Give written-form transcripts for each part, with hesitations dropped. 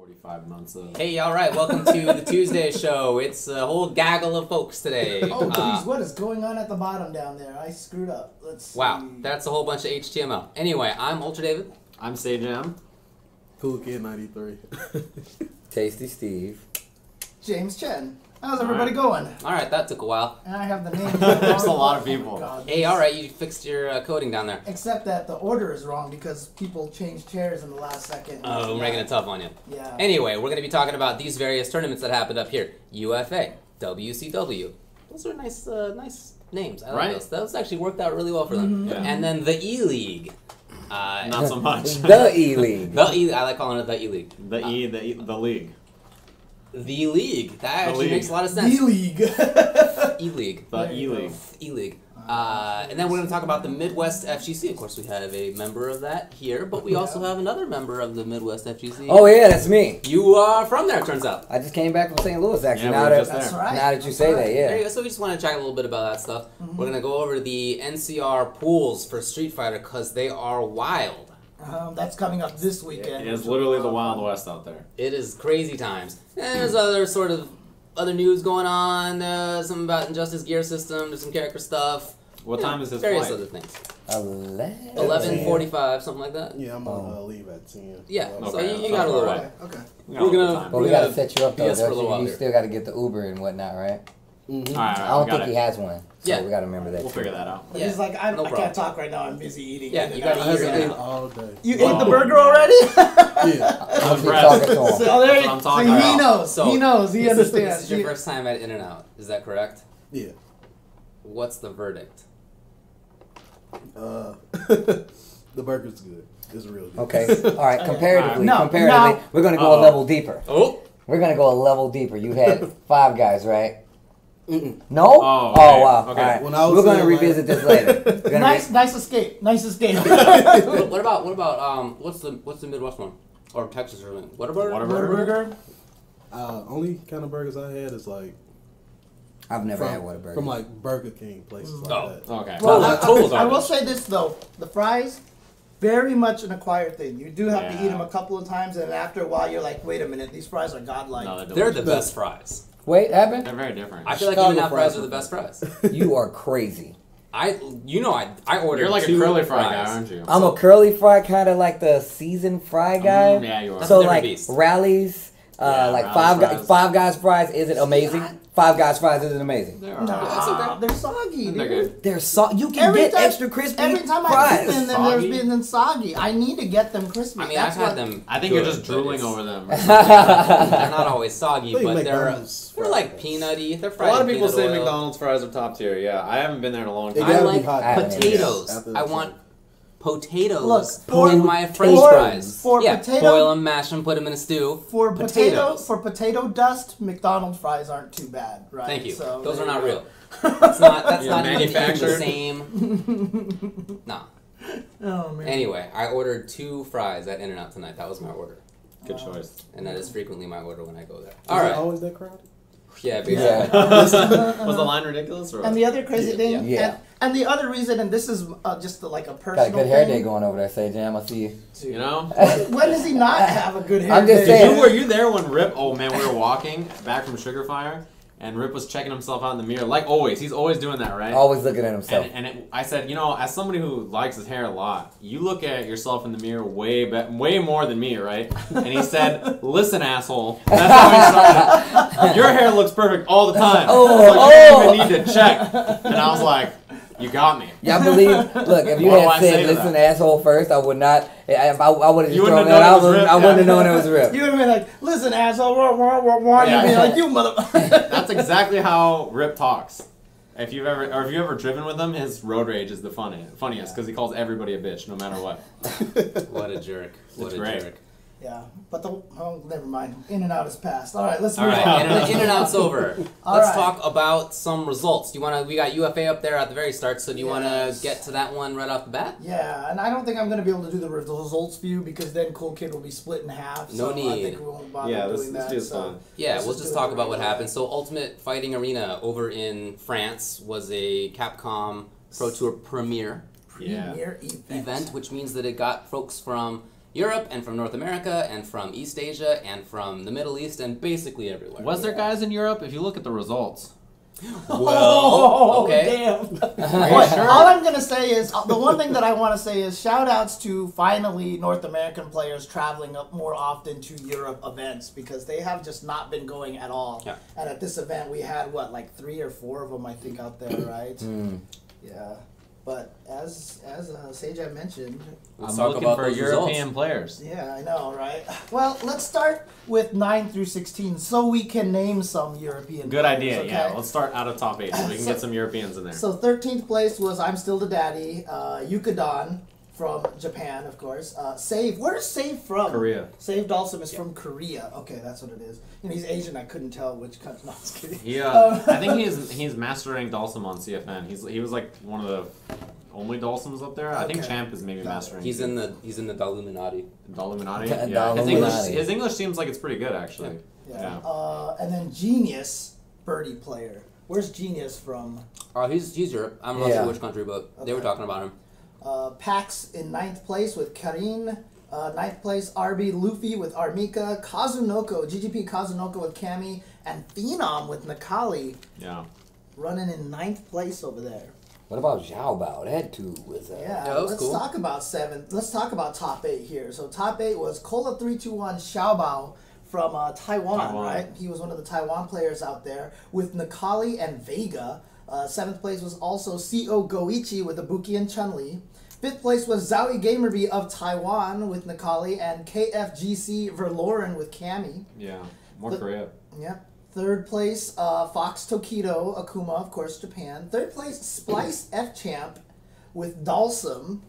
45 months of... Hey, all right, welcome to the Tuesday show. It's a whole gaggle of folks today. Oh, geez, what is going on at the bottom down there? I screwed up. Let's see. Wow, that's a whole bunch of HTML. Anyway, I'm Ultra David. I'm Sajam. TheCoolKid 93. Tasty Steve. James Chen. How's everybody going? All right, that took a while. And I have the names. There's a lot of people. God. Hey, all right, you fixed your coding down there. Except that the order is wrong because people changed chairs in the last second. Oh, we're making it tough on you. Yeah. Anyway, we're going to be talking about these various tournaments that happened up here. UFA, WCW. Those are nice names. I like those. Those actually worked out really well for them. Yeah. And then the ELEAGUE. Not so much. The E-League. I like calling it the ELEAGUE. The league. The League. That actually League. makes a lot of sense. E-League. E-League. The E-League. E-League. And then we're going to talk about the MidWest FGC. Of course, we have a member of that here, but we also have another member of the MidWest FGC. Oh yeah, that's me. You are from there, it turns out. I just came back from St. Louis actually. Yeah, now we were that just That's there. right. now that you say that, There you yeah. go. So we just want to chat a little bit about that stuff. We're going to go over the NCR pools for Street Fighter because they are wild. That's coming up this weekend. It is literally the Wild West out there. It is crazy times. And there's other news going on. Something about Injustice Gear System. There's some character stuff. What time is his various flight? other things. 11. something like that. Yeah, I'm on leave at 10. Yeah, so Okay. you got a little Alright. while. Okay. Well, we gotta set you up though. Yes, for a Don't little you? while You here. still gotta get the Uber and whatnot, right? Mm-hmm. Alright, I don't got think it. he has one. So Yeah. we gotta remember that. We'll too. figure that out. Yeah, He's like, no I problem. can't talk right now. I'm busy eating. Yeah, And you then gotta I eat eat right it. now. all day. You Oh, ate the burger already? Yeah. I'll keep Brad. talking to him. So there That's you what I'm so talking he about. knows. So, he knows. He This understands. is your He- first time at In-N-Out, is that correct? Yeah. What's the verdict? The burger's good. It's real good. Okay. All right. Comparatively, No, comparatively, no. we're gonna go a level deeper. Oh! We're gonna go a level deeper. You had 5 guys, right? No? Oh, okay. Wow. Okay. All right. When I was We're gonna saying, revisit this later. We're gonna Nice escape. Nice escape. what about what's the Midwest one? Or Texas or something? Whataburger? Burger. Only kind of burgers I had is like I've never had from Whataburger. like Burger King places like Oh. that. Okay. Well, I I will say this though: the fries, very much an acquired thing. You do have to Yeah. eat them a couple of times, and after a while, you're like, "Wait a minute, these fries are godlike." No, They're the delicious. best fries. Wait, Evan? They're very different. I feel like Chicago In-N-Out fries fries are the are best fries. You are crazy. I ordered You're like a 2 curly fry fries. guy, aren't you? I'm a curly fry, kind of like the seasoned fry guy. Yeah, you are. That's So a different like beast. rallies, Yeah, like Rally's fries. five guys fries isn't amazing. Five guys fries isn't amazing. They're Nah, alright. That's okay. they're soggy. They're dude. good. They're you can Every get time- extra crispy Every time I've fries. eaten them, there's Soggy? been soggy. I need to get them crispy. I mean, That's I've had what- them. I think good, you're just but drooling it's- over them. They're not always soggy, I think but they're McDonald's like fries. peanutty. They're A fried lot of in people peanut say oil. McDonald's fries are top tier. Yeah, I haven't been there in a long They time. I gotta be like hot potatoes. after the I want potatoes Look, in for- my French for- fries. for yeah, potato- boil them, mash them, put them in a stew. for Potatoes. potato dust, McDonald's fries aren't too bad, right? Thank you. So Those there are not you real. That's not Yeah, even the manufactured. same. No. go. Oh man. Anyway, I ordered 2 fries at In-N-Out tonight. That was my order, Good choice. and that is frequently my order when I go there. Is All it right. always that crowded? Yeah, basically. Yeah. Was the line ridiculous? Or And the other crazy thing, Yeah. and the other reason, and this is just like a Got a personal good hair thing. day going over there, say Jam. I see you. You know? When does he not have a good hair I'm just day? saying. Were you there when Rip? Oh man, we were walking back from Sugar Fire, and Rip was checking himself out in the mirror, like always. He's always doing that, right? Always looking at himself. I said, you know, as somebody who likes his hair a lot, you look at yourself in the mirror way more than me, right? And he said, "Listen, asshole." That's how he started. Your hair looks perfect all the time. So you don't even need to check. And I was like, "You got me." Y'all believe? Look, if you What do had I say said to "listen, that? asshole" first, I would not. If I would have just You thrown wouldn't that have out. known it was Rip, I wouldn't have yeah. known it was Rip. You would have been like, "Listen, asshole," and Yeah. you'd be like, "You mother." That's exactly how Rip talks. If you've ever driven with him, his road rage is the funniest because he calls everybody a bitch no matter what. What a jerk. What It's a great. jerk. Yeah, but never mind. In-N-Out is past. All right, let's All move right, on. In-N-Out's over. All Let's right. talk about some results. We got UFA up there at the very start, so do you want Yes. to get to that one right off the bat? Yeah, and I don't think I'm going to be able to do the results view because then CoolKid will be split in half. No so I need. think we won't bother Yeah, doing this that. is so fun. Yeah, let's we'll do just it talk about what regular. happened. So Ultimate Fighting Arena over in France was a Capcom Pro Tour Premier Yeah. Premier event. event, which means that it got folks from Europe and from North America and from East Asia and from the Middle East and basically everywhere. Was there guys in Europe? If you look at the results. Well, okay. Damn. Sure? All I'm going to say is, the one thing that I want to say is shout outs to finally North American players traveling up more often to Europe events because they have just not been going at all. Yeah. And at this event, we had, what, like 3 or 4 of them, I think, out there, right? Yeah. But as Sejai mentioned, Let's I'm talk looking about for those European results. players. yeah, I know, right? Well, let's start with 9 through 16 so we can name some European Good players, idea, okay? yeah. Let's start out of top 8 so we can get some Europeans in there. So 13th place was I'm Still the Daddy, Yukadon from Japan, of course. Save, where's Save from? Korea. Save Dalsum is from Korea. Okay, that's what it is. You know, he's Asian. I couldn't tell which country. No, I'm just kidding. He, I think he's mastering Dalsum on CFN. He was like one of the only Dalsums up there. I think Okay. Champ is maybe mastering. He's in the Dalluminati. Dalluminati. Da- Yeah, Dalluminati. his English seems like it's pretty good actually. Yeah. And then Genius, Birdie player. Where's Genius from? He's Europe. I'm not Yeah. sure which country, but they were talking about him. Pax in 9th place with Karin. 9th place, RB Luffy with Armika. Kazunoko, GGP Kazunoko with Kami. And Phenom with Nakali Yeah. running in 9th place over there. What about Zhao Bao? That too was. Yeah, that was let's cool. talk about 7. Let's talk about top 8 here. So top 8 was Cola 321 Xiaobao from Taiwan, right? He was one of the Taiwan players out there with Nakali and Vega. 7th place was also CO Goichi with Ibuki and Chun-Li. 5th place was Zowie Gamerby of Taiwan with Nakali and KFGC Verloren with Kami. Yeah. More Korea. Yep. 3rd place, Fox Tokido Akuma, of course, Japan. 3rd place, Splice F Champ with Dalsum.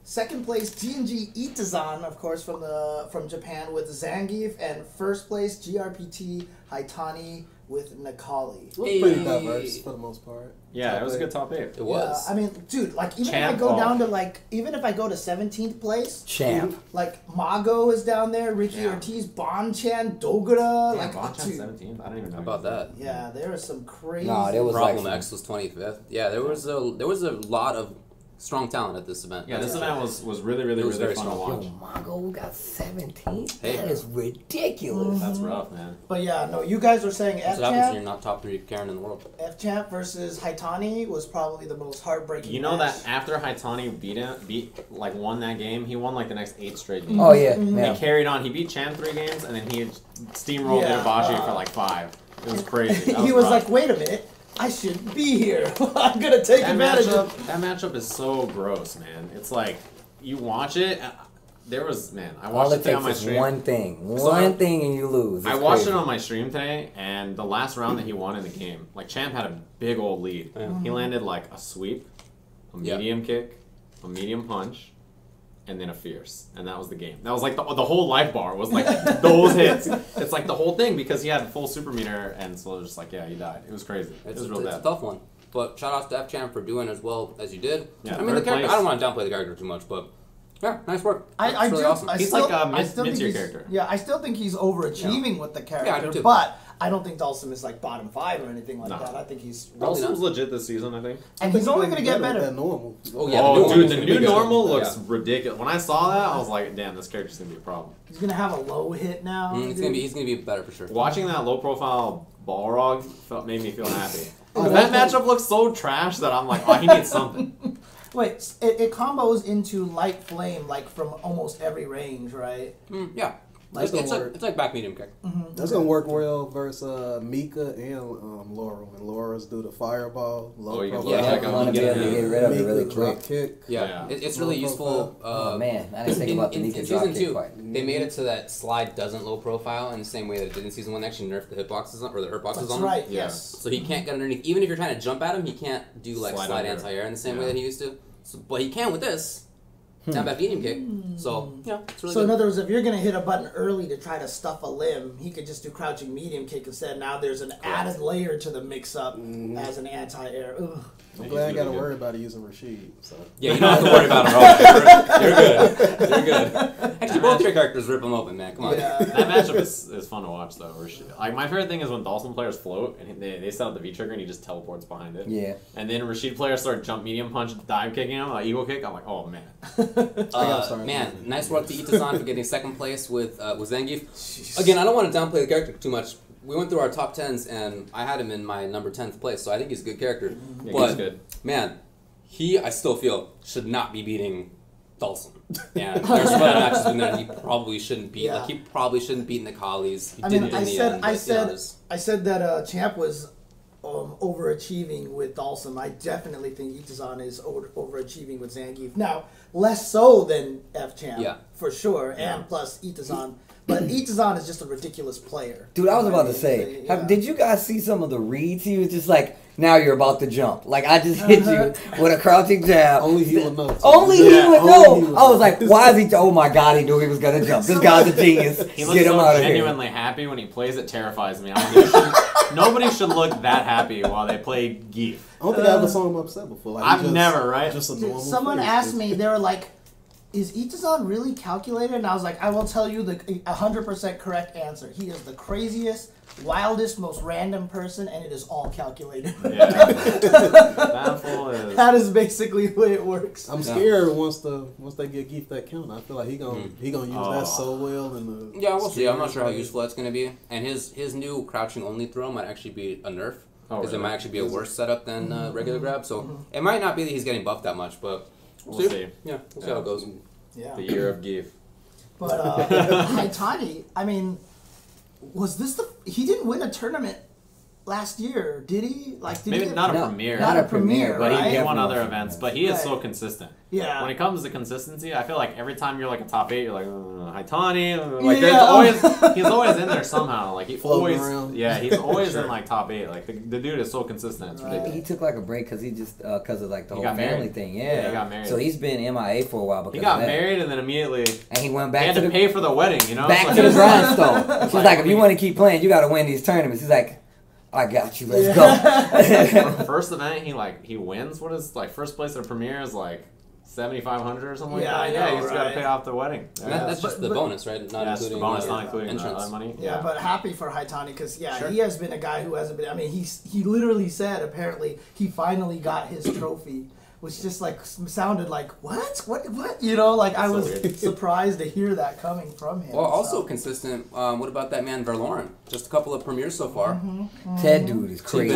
2nd place, G&G Itazan, of course, from Japan with Zangief. And 1st place, GRPT Haitani with Nakali. It was pretty diverse for the most part. Yeah, it was a good top 8. It was. Yeah, I mean, dude, like even Champ if I go ball. down to even if I go to 17th place, Champ. like Mago is down there, Ricky Yeah. Ortiz, Bonchan, Dogura, Yeah, like Bonchan dude, 17th. I don't even know How about that? yeah, there are some crazy. No, there was Problem like X was 25th. Yeah, there was a lot of strong talent at this event. Yeah, this event was really, really, It was really very fun to strong. watch. Yo, Mongo got 17. Hey. That is ridiculous. That's rough, man. But yeah, no, you guys were saying That's F what happens when you're Champ. not top 3 Karen in the world. F Champ versus Haitani was probably the most heartbreaking. You know match. that after Haitani won that game, he won like the next 8 straight games. Oh yeah, He yeah. carried on. He beat Chan 3 games, and then he steamrolled Yeah, Itabashi for like 5. It was crazy. That he was rough. like, "Wait a minute, I shouldn't be here. I'm gonna take advantage of." That matchup is so gross, man. It's like you watch it. I All watched it it today on takes my is stream. one thing, So one thing, and you lose. I It's watched crazy. it on my stream today, and the last round that he won in the game, like Champ had a big old lead. Yeah. He landed like a sweep, a Yeah. medium kick, a medium punch, and then a fierce, and that was the game. That was like the whole life bar was like those hits. It's like the whole thing because he had full super meter, and so it was just like he died. It was crazy. It was real It's a bad. tough one. But shout out to F Champ for doing as well as you did. Yeah, I mean, the third character, place. I don't want to downplay the character too much, but yeah, nice work. I That's really do. awesome. I He's still, like a I still think mid-tier he's- character. Yeah, I still think he's overachieving with the character. Yeah, I do too. But I don't think Dalsum is like bottom 5 or anything like No. that. I think he's Probably not. Dalsum's legit this season, I think. and he's only gonna get better. Than normal. Oh yeah, Oh, dude, the one's new gonna be good. normal looks Yeah. ridiculous. When I saw that, I was like, damn, this character's gonna be a problem. He's gonna have a low hit now. He's gonna be better for sure. Watching that low profile Balrog made me feel happy. Oh, But that matchup looks so trash that I'm like, oh, he needs something. Wait, it combos into light flame like from almost every range, right? Yeah, Like, it's like back medium kick. That's gonna work well versus Mika and Laurel. And Laurel's do the fireball, low Oh, you can profile. Yeah, Yeah, yeah, I want to be able to get rid of it Mika really drop quick. kick. Yeah, Yeah. It's really Low useful. Oh man, I didn't think about the Nika in drop season kick 2, quite. they made it so that slide doesn't low profile in the same way that it did in season 1. They actually nerfed the hitboxes or the hurt boxes That's on him. right. Yeah. Yes. So he can't get underneath. Even if you're trying to jump at him, he can't do like Slide slide under. anti-air in the same way Yeah. that he used to. So, but he can with this. Down back medium kick. So yeah, it's really So in good. other words, if you're gonna hit a button early to try to stuff a limb, he could just do crouching medium kick instead. Now there's an added layer to the mix-up as an anti-air. Ugh. I'm glad I got to worry about it using Rashid. So. Yeah, you don't have to worry about it at all. You're good. You're good. Actually, both your characters rip them open, man. Come on. Yeah. That matchup is fun to watch though. Like my favorite thing is when Dawson players float and they set up the V trigger and he just teleports behind it. Yeah. And then Rashid players start jump medium punch, dive kicking him, like eagle kick. I'm like, oh man. Man, nice work to Itazan for getting second place with Zangief. Again, I don't want to downplay the character too much. We went through our top 10s and I had him in my number 10th place, so I think he's a good character. Yeah, but he's good. Man, I still feel should not be beating Dawson. Yeah, there's some other matches in there he probably shouldn't beat. Yeah. Like he probably shouldn't beat Nikali's. He I mean, didn't in the end. I said that Champ was overachieving with Dawson. I definitely think Itazan is overachieving with Zangief. Now, less so than F Champ, for sure, and plus Itazan. But Itazan is just a ridiculous player. Dude, I was about to say, did you guys see some of the reads? He was just like, now you're about to jump. Like, I just hit you with a crouching jab. Only he would know. Only he would know. I was like, why is he? Oh my God, he knew he was going to jump. This guy's a genius. He looks Get him so out of here. genuinely happy when he plays. It terrifies me. Nobody should look that happy while they play Geef. I don't think I ever saw him upset before. Like, I've never, right? Just a normal Someone face. asked me, they were like, is Itazan really calculated? And I was like, I will tell you the 100% correct answer. He is the craziest, wildest, most random person, and it is all calculated. Yeah. That fool is. That is basically the way it works. I'm scared once they get Geef that count. I feel like he gonna use that so well. Yeah, we'll see. I'm not sure how useful that's going to be. And his new crouching only throw might actually be a nerf. Because it might actually be a worse setup than regular grab. So it might not be that he's getting buffed that much, but we'll see. Yeah, we'll see how it goes. Yeah. The year of Geef. But Haitani, I mean, was this he didn't win a tournament last year, did he? Like, did Maybe he not a premiere. Not a premiere, but right? he won other events. But he is so consistent. Yeah. When it comes to consistency, I feel like every time you're like a top 8, you're like Haitani. Like he's always in there somehow. Like he's always in like top 8. Like the dude is so consistent. It's ridiculous. He took like a break because of like the whole family married. thing. Yeah, he got married. So he's been MIA for a while because he got of that. married and then immediately and he went back had to pay for the wedding. You know, back to the grindstone. She's like, if you want to keep playing, you got to win these tournaments. He's like, I got you. Let's go. First event, he wins. What is like first place at a premiere is like 7,500 or something like that. Yeah, he's got to pay off the wedding. Yeah. That's just the bonus, right? Not including the bonus, not including entrance. The money. Yeah, but happy for Haitani because he has been a guy who hasn't been. I mean, he literally said apparently he finally got his trophy, which just like sounded like what you know, like I was surprised to hear that coming from him. Well, also consistent. What about that man Verloren? Just a couple of premieres so far. Ted dude is crazy.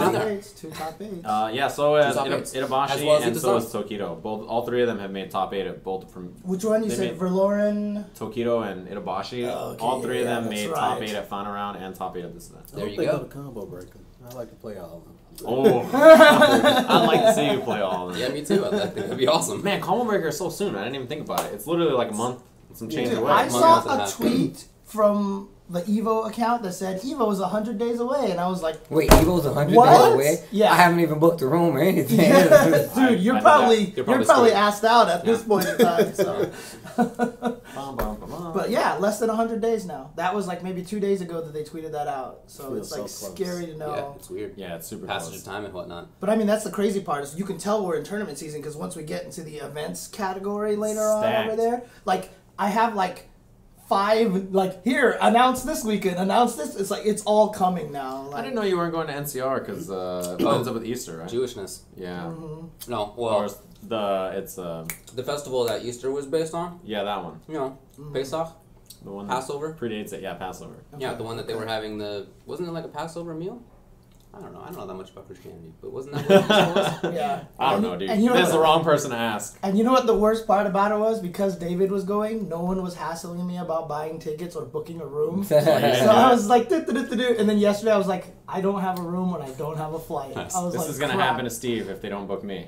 Two top 8. So is top 8s. Itabashi Well and so is Tokido. All three of them have made top 8 at both from. Which one you said? Verloren, Tokido, and Itabashi. Okay, all three of them made top 8 right. at Final Round and top 8 at this event. There you I go. don't think I'm a combo breaker. I like to play all of them. Oh, I'd like to see you play all of them. Yeah, me too. I think that'd be awesome. Man, Combo Breaker is so soon. I didn't even think about it. It's literally like a month and some change away. I month saw and a a half. tweet from the Evo account that said Evo is 100 days away, and I was like, Wait, Evo's 100 What? days away? Yeah. I haven't even booked a room or anything. dude, you're probably screwed. asked out at this point in time. So. Bum, bum, bum, bum. But yeah, less than 100 days now. That was like maybe 2 days ago that they tweeted that out. So Feels it's like so close. scary to know. Yeah, it's weird. Yeah, it's super Passage close. of time and whatnot. But I mean, that's the crazy part is you can tell we're in tournament season because once we get into the events category later on over there, like I have like 5 like here announce this weekend, announce this. It's like it's all coming now. Like, I didn't know you weren't going to NCR because it ends up with Easter, right? Jewishness. Yeah. No, Or well, it's the festival that Easter was based on, yeah, that one. you know, Pesach, The one Passover. that predates it. Yeah, Passover. Yeah, the one that they were having wasn't it like a Passover meal? I don't know that much about Christianity, but wasn't that what it was? Yeah. I don't know, dude. And you know That's what- the wrong person to ask. And you know what the worst part about it was? Because David was going, no one was hassling me about buying tickets or booking a room. So I was like, and then yesterday I was like, I don't have a room when I don't have a flight. I was This like, is gonna crap. happen to Steve if they don't book me.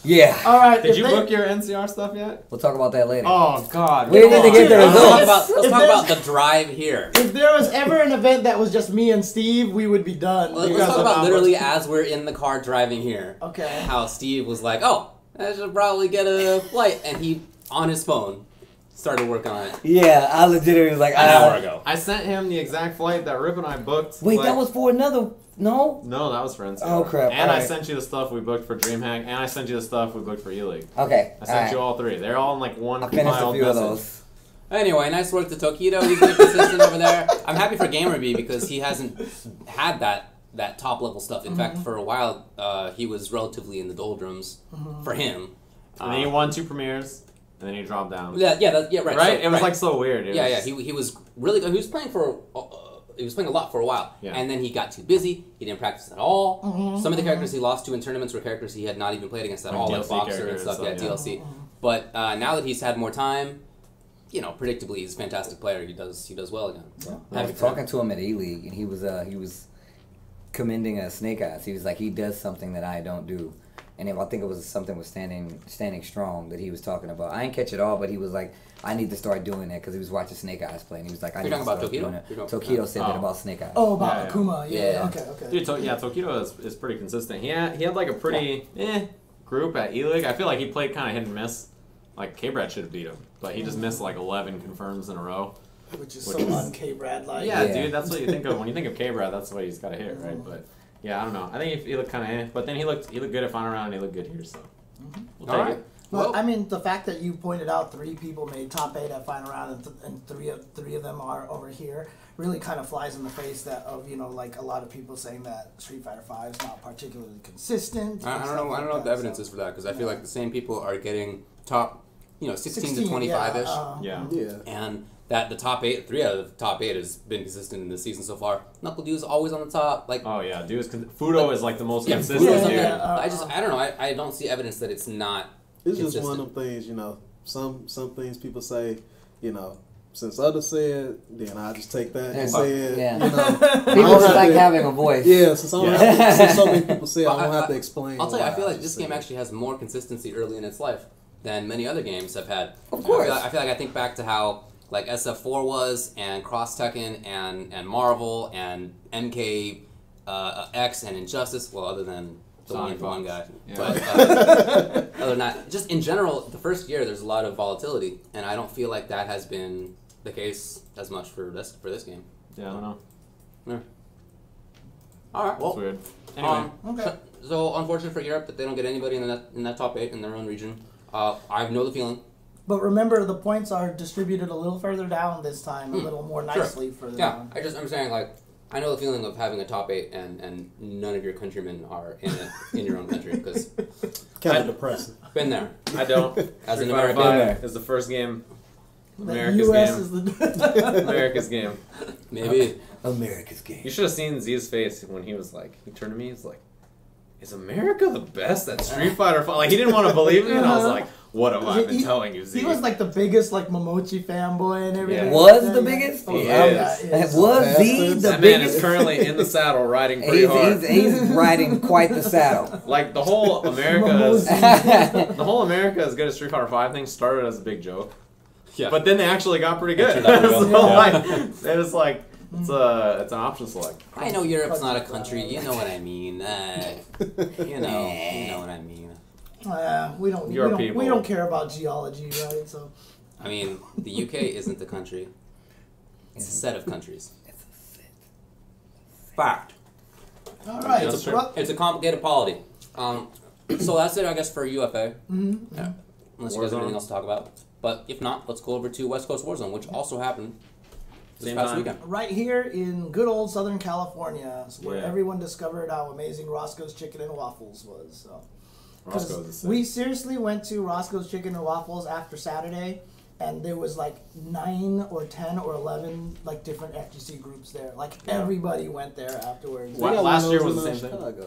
Yeah. All right. Did if you they- book your NCR stuff yet? We'll talk about that later. Oh God. We need to get the Let's results. talk about the drive here. If there was ever an event that was just me and Steve, we would be done. Let's guys talk are about not literally as we're in the car driving here. Okay. How Steve was like, "Oh, I should probably get a flight," and he on his phone started working on it. Yeah, I legitimately was like, An hour ago. I sent him the exact flight that Rip and I booked. Wait, like, that was for another. No. No, that was for NCR. Oh crap! And I Alright. sent you the stuff we booked for DreamHack, and I sent you the stuff we booked for ELEAGUE. Okay. I sent you all three. They're all in like one I finished a compiled few of message. those. Anyway, nice work to Tokido. He's been consistent over there. I'm happy for GamerBee because he hasn't had that top level stuff. In fact, for a while, he was relatively in the doldrums for him. And then he won 2 premieres, and then he dropped down. Yeah, right. Right? So, It was like so weird. He was really good. He was playing for. He was playing a lot for a while, and then he got too busy. He didn't practice at all. Some of the characters he lost to in tournaments were characters he had not even played against at all, like Boxer and stuff. Yeah, DLC. But now that he's had more time, you know, predictably he's a fantastic player. He does well again. So, I was talking to him at ELEAGUE, and he was commending Snake Eyes. He was like, he does something that I don't do. And I think it was something with standing strong that he was talking about. I didn't catch it all, but he was like, I need to start doing that because he was watching Snake Eyes play, and he was like, I need to start doing it. Tokido said that about Snake Eyes. Oh, about Akuma. Yeah. Okay. Dude, Tokido is pretty consistent. He had like a pretty group at ELEAGUE. I feel like he played kind of hit and miss. Like K-Brad should have beat him, but he just missed like 11 confirms in a row. Which is so un-K-Brad like. Yeah, dude, that's what you think of when you think of K-Brad. That's the way he's got to hit, right? But yeah, I don't know. I think he looked kind of but then he looked good at final round, and he looked good here. So we'll take it. Well, I mean, the fact that you pointed out 3 people made top 8 at final round, and three of them are over here, really kind of flies in the face of like a lot of people saying that Street Fighter V is not particularly consistent. I don't know. I don't know what the evidence is for that because I feel like the same people are getting top, 16 to 25-ish. And that the top 8, 3 out of the top 8 has been consistent in this season so far. Knuckle Dew's always on the top. Like, oh yeah, Fudo is like the most consistent. I don't know. I don't see evidence that it's not. It's consistent. just one of them things, some things people say, since others said, then I just take that and say it. People just like having a voice. Yeah, since so many people say, I don't have to explain. I'll tell you, I feel like this game actually has more consistency early in its life than many other games have had. Of course. I feel like I think back to how like SF4 was, and Cross Tekken, and Marvel, and MK X, and Injustice. Well, other than the one guy. Yeah. But other than that, just in general, the first year there's a lot of volatility, and I don't feel like that has been the case as much for this game. Yeah, I don't know. Yeah. All right. Well, that's weird. Anyway, so unfortunate for Europe that they don't get anybody in that top 8 in their own region. I know the feeling. But remember, the points are distributed a little further down this time, a little more nicely further down. I'm saying, like, I know the feeling of having a top 8 and none of your countrymen are in your own country, because kind of depressing. Been there. I don't. As an Street Fighter American, V is the first game. America's game. America's game. Maybe America's game. You should have seen Z's face when he turned to me. He's like, "Is America the best at Street Fighter 5?" Like he didn't want to believe me, and I was like, "What have I been telling you, Z?" He was like the biggest Momochi fanboy and everything. Yeah. Was the biggest? He is. Was Z the that biggest? man is currently in the saddle riding pretty hard. He's riding quite the saddle. Like the whole America is good at Street Fighter 5 thing started as a big joke. Yeah. But then they actually got pretty good. It was like it's an option select. I know Europe's not a country. You know what I mean. You know what I mean. We don't care about geology, right? So, I mean, the UK isn't the country. It's a set of countries. It's a set. Fact. All right. It's a complicated polity. So that's it, I guess, for UFA. Mm-hmm. Yeah. Unless you guys have anything else to talk about. But if not, let's go over to West Coast Warzone, which also happened this past weekend. Right here in good old Southern California, where everyone discovered how amazing Roscoe's Chicken and Waffles was. So. We seriously went to Roscoe's Chicken and Waffles after Saturday, and there was like 9 or 10 or 11 like different FGC groups there. Like everybody went there afterwards. Last year was the same thing.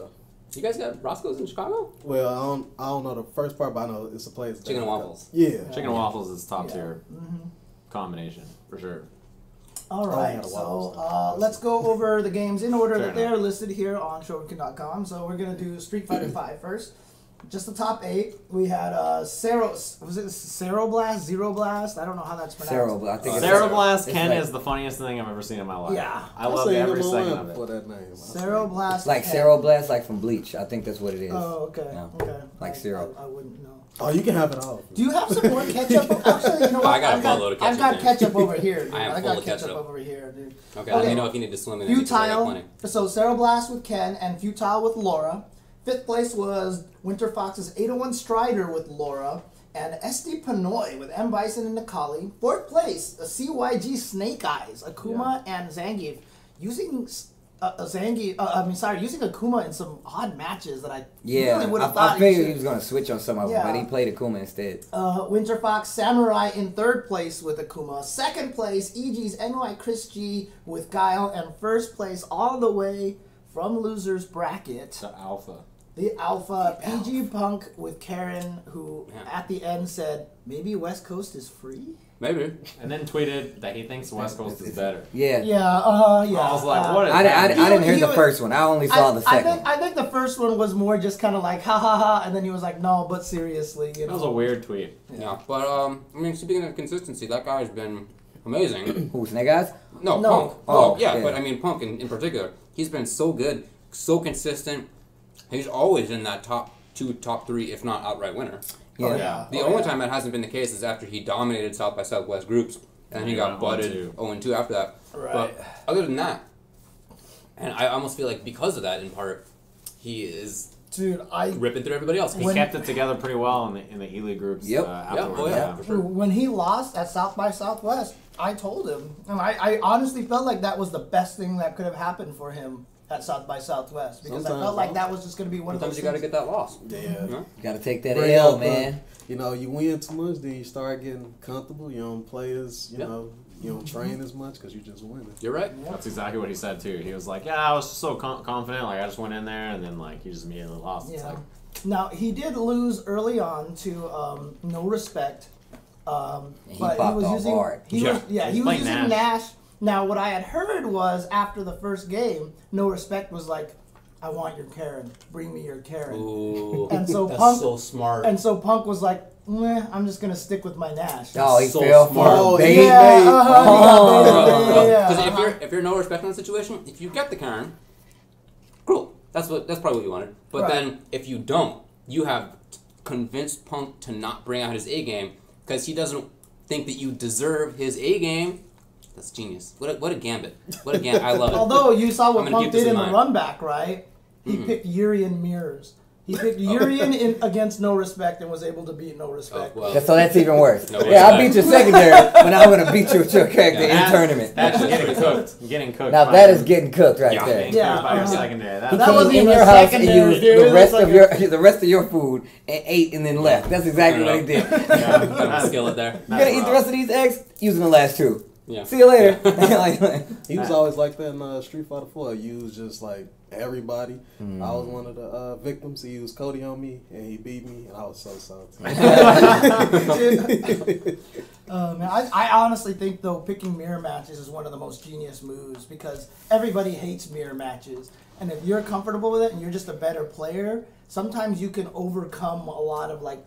You guys got Roscoe's in Chicago? Well, I don't know the first part, but I know it's a place. Chicken and Waffles. Yeah. Chicken and Waffles is top tier combination for sure. All right, so let's go over the games in order that they're listed here on Shoryuken.com. So we're going to do Street Fighter V first. just the top 8. We had Ceroblast, Zero Blast. I don't know how that's pronounced. I think it's Ceroblast Ken is the funniest thing I've ever seen in my life. Yeah. I love every second of it. For that name. Ceroblast. like Ceroblast, like from Bleach. I think that's what it is. Oh, okay. Yeah. Okay. Like Cero. I wouldn't know. Oh, you can have it all. Do you have some more ketchup? Actually, you know what? I got a boatload of ketchup. I've got dude. ketchup over here, dude. I am I full got of ketchup ketchup. over here, dude. Okay, let me know if you need to swim in it. Futile. So Ceroblast with Ken and Futile with Laura. 5th place was Winter Fox's 801 Strider with Laura. And SD Panoy with M. Bison and Nikali. 4th place, a CYG Snake Eyes, Akuma and Zangief. Using using Akuma in some odd matches that I really would have thought. I figured he was going to switch on some of them, but he played Akuma instead. Winter Fox Samurai in 3rd place with Akuma. 2nd place, EG's NY Chris G with Guile. And 1st place, all the way from Loser's Bracket, the Alpha, PG Punk with Karen, who at the end said, maybe West Coast is free? Maybe. And then tweeted that he thinks West Coast is better. Yeah. Yeah. I was like, what is that? I didn't hear the first one. I only saw the second. I think the first one was more just kind of like, ha ha ha, and then he was like, no, but seriously. You know? That was a weird tweet. Yeah, but, I mean, speaking of consistency, that guy's been amazing. Who, Snake Eyes? No, No. Punk. Oh, Yeah, yeah. but I mean, Punk in particular. He's been so good, so consistent. He's always in that top 2, top 3, if not outright winner. Yeah. The only time that hasn't been the case is after he dominated South by Southwest groups, and he got butted 0-2 after that. Right. But other than that, and I almost feel like because of that, in part, he is ripping through everybody else. He kept it together pretty well in the ELEAGUE groups. Yep. Afterwards. For sure. When he lost at South by Southwest, I told him, and I honestly felt like that was the best thing that could have happened for him at South by Southwest, because I felt like that was just going to be one of those Sometimes you got to things. get that loss. Yeah. You know? You got to take that Bring L, up, man. You know, you win too much, then you start getting comfortable. You don't play as, you know, you don't train as much because you just winning. You're right. That's exactly what he said too. He was like, "Yeah, I was just so confident. Like I just went in there, and then like he just immediately lost." It's like, Now he did lose early on to No Respect, but he was using hard. he was using Nash. Now what I had heard was after the first game, No Respect was like, I want your Karen. Bring me your Karen. Ooh, and so that's Punk, so smart. And so Punk was like, meh, I'm just gonna stick with my Nash. Oh, he so fell smart. for Because if you're no respect in the situation, if you get the Karen, cool. That's probably what you wanted. But then if you don't, you have convinced Punk to not bring out his A game because he doesn't think that you deserve his A game. That's genius. What a gambit. What a gambit. I love it. Although you saw what Punk did in the mind. run back, right? He picked Urian Mirrors. He picked Urian against No Respect and was able to beat No Respect. So that's even worse. No I beat your secondary, but now I'm going to beat you with your character in tournament. That's getting cooked. Getting cooked. Now that is getting cooked right there. Getting cooked by your secondary. He That came wasn't in even your house and secondary, used dude. the rest of your food and ate and then left. That's exactly what he did. Skill it there. You gonna eat the rest of these eggs? Using the last 2. Yeah. See you later. He was always like that in Street Fighter 4. He used just like everybody. I was one of the victims. He used Cody on me, and he beat me, and I was so salty. Man, I honestly think, though, picking mirror matches is one of the most genius moves because everybody hates mirror matches. And if you're comfortable with it and you're just a better player, sometimes you can overcome a lot of, like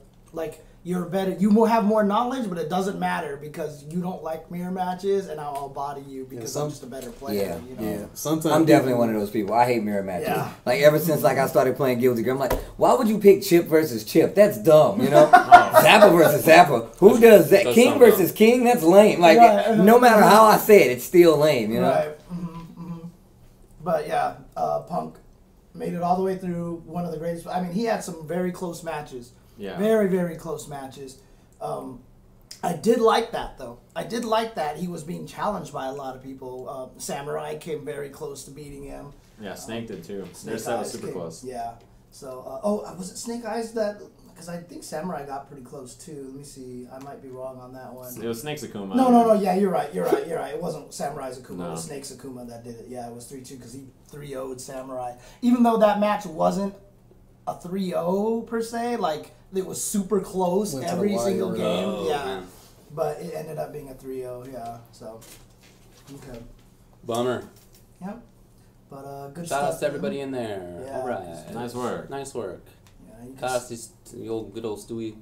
you're better. You will have more knowledge, but it doesn't matter because you don't like mirror matches, and I'll body you because I'm just a better player. You know? Yeah. Sometimes I'm definitely one of those people. I hate mirror matches. Yeah. Like ever since I started playing Guilty Gear, I'm like, why would you pick Chip versus Chip? That's dumb, you know? Zappa versus Zappa. Who does that? King versus King? That's lame. Like no matter how I say it, it's still lame, you know? Right. But yeah, Punk made it all the way through. One of the greatest. I mean, he had some very close matches. Yeah. Very, very close matches. I did like that, though. I did like that he was being challenged by a lot of people. Samurai came very close to beating him. Yeah, Snake did too. Snake That was Eyes super came, close. Yeah. So, was it Snake Eyes that... Because I think Samurai got pretty close, too. Let me see. I might be wrong on that one. It was Snake's Akuma. No. Yeah, you're right. It wasn't Samurai's Akuma. No. It was Snake's Akuma that did it. Yeah, it was 3-2 because he 3-0'd Samurai. Even though that match wasn't a 3-0 per se, like... It was super close every single game, Man. but it ended up being a 3-0, yeah. So, okay, Bummer. yep. But good Shout stuff. out to everybody in there. Yeah. All right. Nice work. Nice work. Yeah. Costas, the old good old Stewie.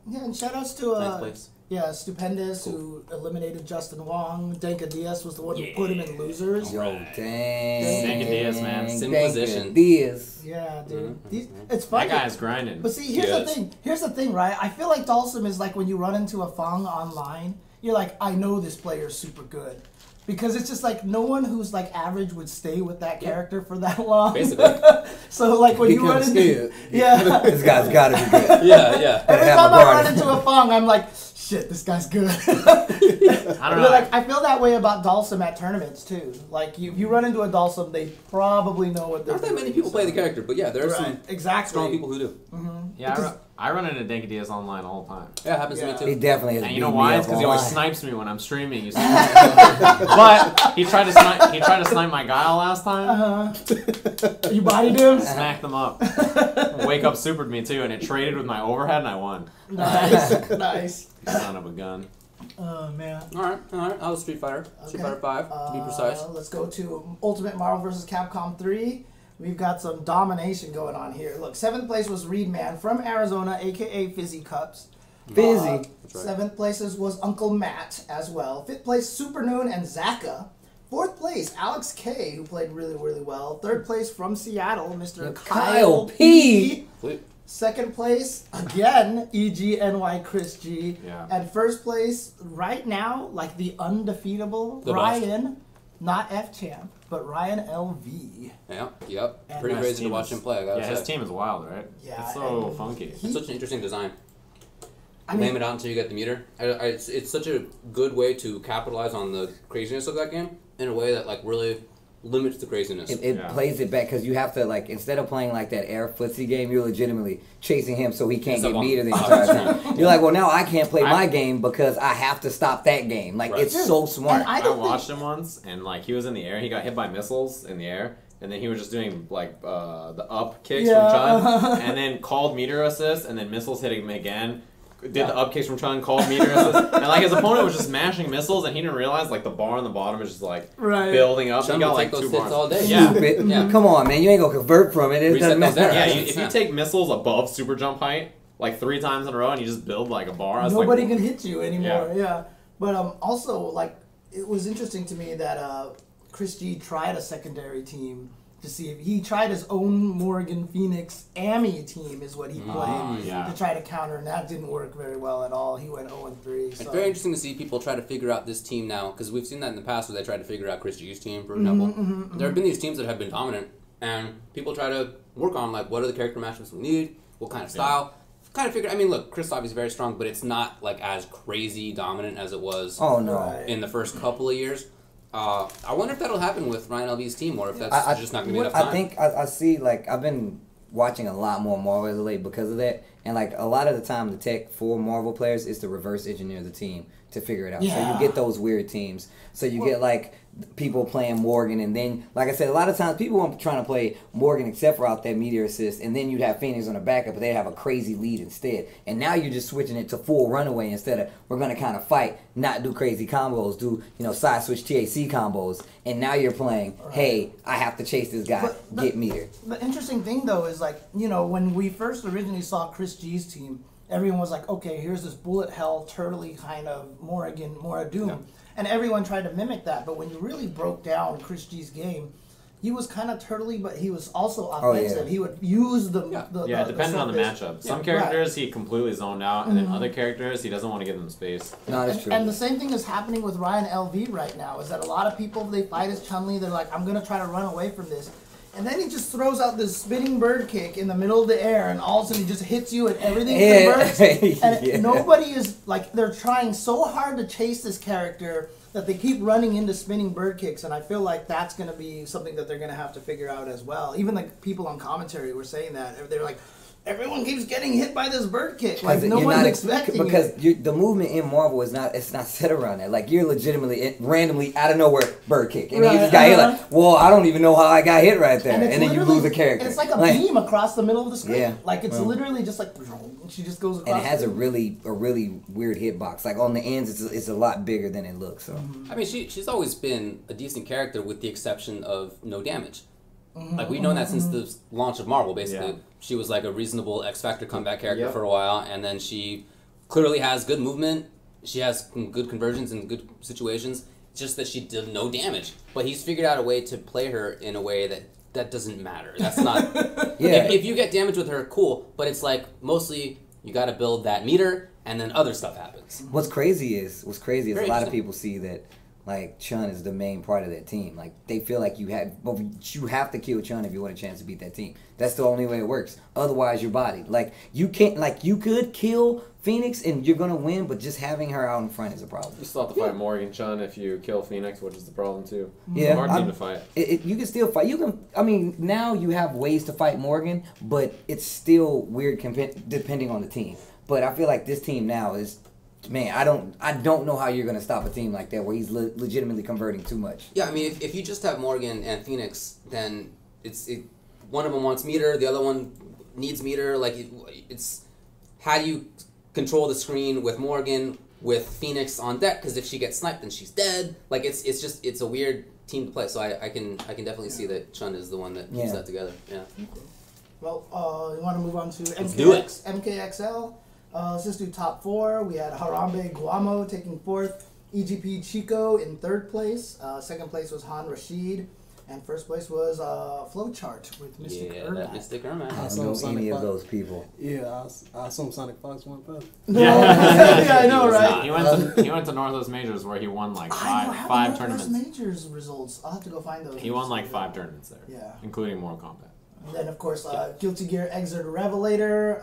Yeah, and shout outs to Ninth place. yeah, Stupendous, who eliminated Justin Wong. Danka Diaz was the one who put him in losers. Yo, dang. Danka Diaz, man. Same Danka position. Diaz. Yeah, dude. It's funny. That guy's grinding. But see, here's the thing, right? I feel like Dalsum is like when you run into a Fong online, you're like, I know this player's super good. Because it's just like no one who's like average would stay with that character for that long. Basically. So like when you run into This guy's gotta be good. Yeah. Every time I run into a Fong, I'm like, shit, this guy's good. I don't know. Like I feel that way about Dalsum at tournaments too. Like you run into a Dalsum, they probably know what they're Not doing. that many people play the character, but yeah, there are some strong people who do. Yeah, I run into Danka Diaz online all the time. Yeah, it happens to me too. He definitely has And beat you know me why? up It's because he always online. snipes me when I'm streaming. You see? But he tried to snipe my Guile last time. You bodied him? Smacked them up. Wake up supered me too, and it traded with my overhead, and I won. Nice. Nice. Son of a gun. Oh man. All right. I was Street Fighter. Street Fighter 5, to be precise. Let's go to Ultimate Marvel vs. Capcom 3. We've got some domination going on here. Look, 7th place was Reedman from Arizona, aka Fizzy Cups. Fizzy. That's right. 7th places was Uncle Matt as well. 5th place, Super Noon and Zaka. 4th place, Alex K, who played really, really well. 3rd place from Seattle, Mr. Kyle P. Sweet. 2nd place, again, EGNY Chris G. Yeah. And 1st place, right now, like the undefeatable The best. Ryan, not F-Champ, but Ryan LV. Yeah, yep. And Pretty His crazy to team watch is- him play, I gotta Yeah, say. his team is wild, right? Yeah, It's so and funky. It's such an interesting design. I mean, Name it out until you get the meter. It's such a good way to capitalize on the craziness of that game in a way that like really limits the craziness. It Yeah. plays it back because you have to like instead of playing like that air footsie game, you're legitimately chasing him so he can't It's get up on- meter the entire time. You're like, well, now I can't play my game because I have to stop that game. Like Right. it's so smart. and I I don't watched him once, and like he was in the air. He got hit by missiles in the air, and then he was just doing like the up kicks Yeah. from Chun, and then called meter assist, and then missiles hit him again. Did the up kicks from Chun, called meter assist, and like his opponent was just mashing missiles, and he didn't realize like the bar on the bottom is just like Right. building up. Chun He got will like take those 2 hits bars. all day. Yeah. Stupid. Yeah. Come on, man. You ain't gonna convert from it. It Reset doesn't those matter. there. Yeah, Yeah. if you take missiles above super jump height like 3 times in a row, and you just build like a bar, that's nobody like, can hit you anymore. Yeah. But also, like, it was interesting to me that Chris G tried a secondary team to see if he tried his own Morgan Phoenix AMI team is what he played yeah. to try to counter, and that didn't work very well at all. He went 0-3. So. It's very interesting to see people try to figure out this team now, because we've seen that in the past where they tried to figure out Chris G's team, for example. There have been these teams that have been dominant, and people try to work on, like, what are the character matchups we need, what kind of style. Kind of figure, I mean, look, Chris obviously very strong, but it's not, like, as crazy dominant as it was Oh no. Right. in the first couple of years. I wonder if that'll happen with Ryan LV's team, or if that's just not going to be enough time. I think I see like I've been watching a lot more Marvel as of late because of that, and like a lot of the time the tech for Marvel players is to reverse engineer the team to figure it out. So Yeah. you get those weird teams. So you get like people playing Morgan, and then like I said, a lot of times people weren't trying to play Morgan except for out that meteor assist, and then you'd have Phoenix on the backup, but they'd have a crazy lead instead. And now you're just switching it to full runaway instead of we're gonna kind of fight, not do crazy combos, do side switch TAC combos, and now you're playing. Hey, I have to chase this guy, But get meter. The interesting thing, though, is like, when we first originally saw Chris G's team, everyone was like, okay, here's this bullet hell, turtley kind of Morrigan, Mora Doom. Yeah. And everyone tried to mimic that. But when you really broke down Chris G's game, he was kind of turtley, but he was also offensive. yeah. He would use the Yeah, depending on the surface. matchup. Some Yeah, characters he completely zoned out, and then other characters he doesn't want to give them space. No, that's true. And the same thing is happening with Ryan LV right now, is that a lot of people, they fight as Chun-Li, they're like, I'm going to try to run away from this. And then he just throws out this spinning bird kick in the middle of the air, and all of a sudden he just hits you and everything Yeah. converts. And Yeah. nobody is, like, they're trying so hard to chase this character that they keep running into spinning bird kicks, and I feel like that's going to be something that they're going to have to figure out as well. Even like people on commentary were saying that. They're like, everyone keeps getting hit by this bird kick. Like, no one's expecting because it. the movement in Marvel is not set around that. Like you're legitimately randomly out of nowhere bird kick, and he just got hit. Like, well, I don't even know how I got hit right there, and, it's then you lose a character. And it's like a beam across the middle of the screen. Yeah. Like it's literally just like she just goes across. And it has the a really weird hitbox. Like on the ends, it's a lot bigger than it looks. So I mean, she's always been a decent character with the exception of no damage. Like, we've known that since the launch of Marvel, basically. Yeah. she was like a reasonable X Factor comeback character for a while, and then she clearly has good movement. She has good conversions in good situations. It's just that she did no damage. But he's figured out a way to play her in a way that doesn't matter. That's not... if you get damage with her, cool. But it's like, mostly, you got to build that meter, and then other stuff happens. What's crazy is a lot of people see that, like, Chun is the main part of that team. Like, they feel like you have to kill Chun if you want a chance to beat that team. That's the only way it works. Otherwise, you're bodied. Like, you can't, like, you could kill Phoenix and you're going to win, but just having her out in front is a problem. You still have to fight Morgan Chun if you kill Phoenix, which is the problem, too. Yeah. Hard team to fight. You can still fight. You can, I mean, now you have ways to fight Morgan, but it's still weird depending on the team. But I feel like this team now is... Man, I don't know how you're gonna stop a team like that where he's legitimately converting too much. Yeah, I mean, if you just have Morgan and Phoenix, then one of them wants meter, the other one needs meter. Like it's how do you control the screen with Morgan with Phoenix on deck? Because if she gets sniped, then she's dead. Like it's a weird team to play. So I can definitely see that Chun is the one that keeps that together. Yeah. Well, you want to move on to MKXL? Let's just do top 4. We had Harambe Guamo taking 4th, EGP Chico in 3rd place. 2nd place was Han Rashid, and 1st place was Flowchart with Mystic Ermac. Mystic Ermac. I don't know any of those people. Yeah, I assume Sonic Fox won first. Yeah, I know, right? He went to Northwest Majors where he won like five tournaments. Majors results. I'll have to go find those. He won like 5 tournaments there. Yeah, including Mortal Kombat. And then, of course, Guilty Gear Exert Revelator.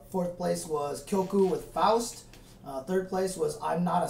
4th place was Kyoku with Faust. 3rd place was I'm Not a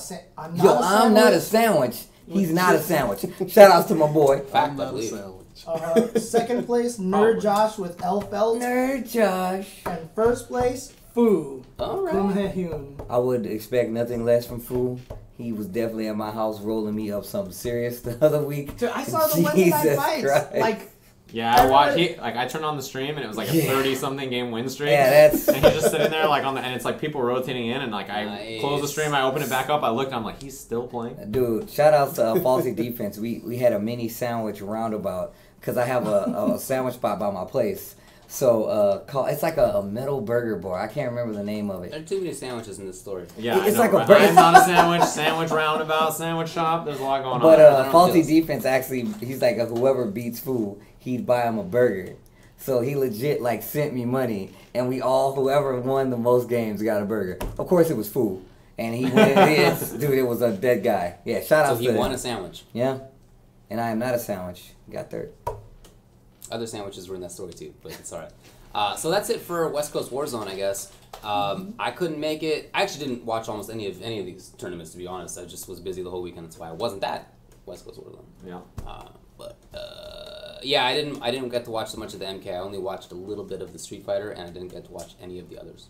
Sandwich. He's not a sandwich. Shout outs to my boy. Fact, I believe. 2nd place, Nerd Josh with Elfelt. Nerd Josh. And 1st place, Fu. All right. Hyun. I would expect nothing less from Fu. He was definitely at my house rolling me up something serious the other week. Dude, I saw the Wednesday night fights. Christ. Like. Yeah, I watched. I turned on the stream and it was like a 30-something game win streak. Yeah, that's. And he's just sitting there like and it's like people rotating in and like I close the stream, I open it back up, I looked, and I'm like, he's still playing. Dude, shout out to Falsy Defense. We had a mini sandwich roundabout because I have a sandwich spot by my place. So it's like a metal burger bar. I can't remember the name of it. There are too many sandwiches in this story. Yeah, it's like I'm not a sandwich roundabout, sandwich shop. There's a lot going on. But Faulty Defense actually, he's like whoever beats food, he'd buy him a burger. So he legit like sent me money, and whoever won the most games got a burger. Of course, it was food, and he went. Dude, it was a dead guy. Yeah, shout out. So he won a sandwich. Yeah, and I am not a sandwich. Got 3rd. Other sandwiches were in that story too, but it's alright. So that's it for West Coast Warzone, I guess. I couldn't make it. I actually didn't watch almost any of these tournaments, to be honest. I just was busy the whole weekend. That's why I wasn't at West Coast Warzone. Yeah. Yeah, I didn't get to watch so much of the MK. I only watched a little bit of the Street Fighter, and I didn't get to watch any of the others.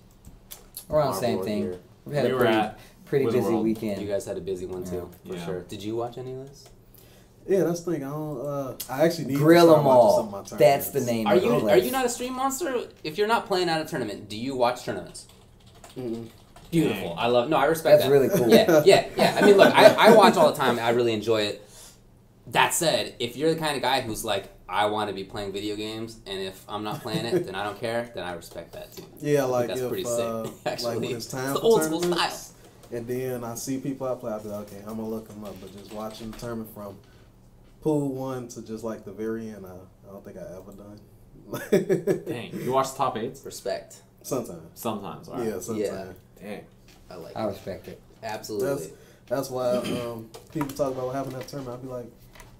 Around the same thing. We had a pretty busy weekend. You guys had a busy one too, for Yeah. sure. Did you watch any of this? Yeah, that's the thing. I actually need Grill to them all. That's the name. Are you not a stream monster? If you're not playing at a tournament, do you watch tournaments? Mm-hmm. Beautiful. I respect that. That's really cool. Yeah. I mean, look, I watch all the time. I really enjoy it. That said, if you're the kind of guy who's like, I want to be playing video games, and if I'm not playing it, then I don't care, then I respect that too. Yeah, like that's pretty sick. Actually, like when it's time the for old school tournaments, style. and then I see people I play, I'll be like, okay, I'm gonna look them up. But just watching the tournament from pool 1 to just like the very end, I don't think I ever done. Dang, you watch the top 8s? Respect. Sometimes. All right. Yeah, sometimes. Dang. I respect it. Absolutely. That's why people talk about what happened at that tournament. I'll be like,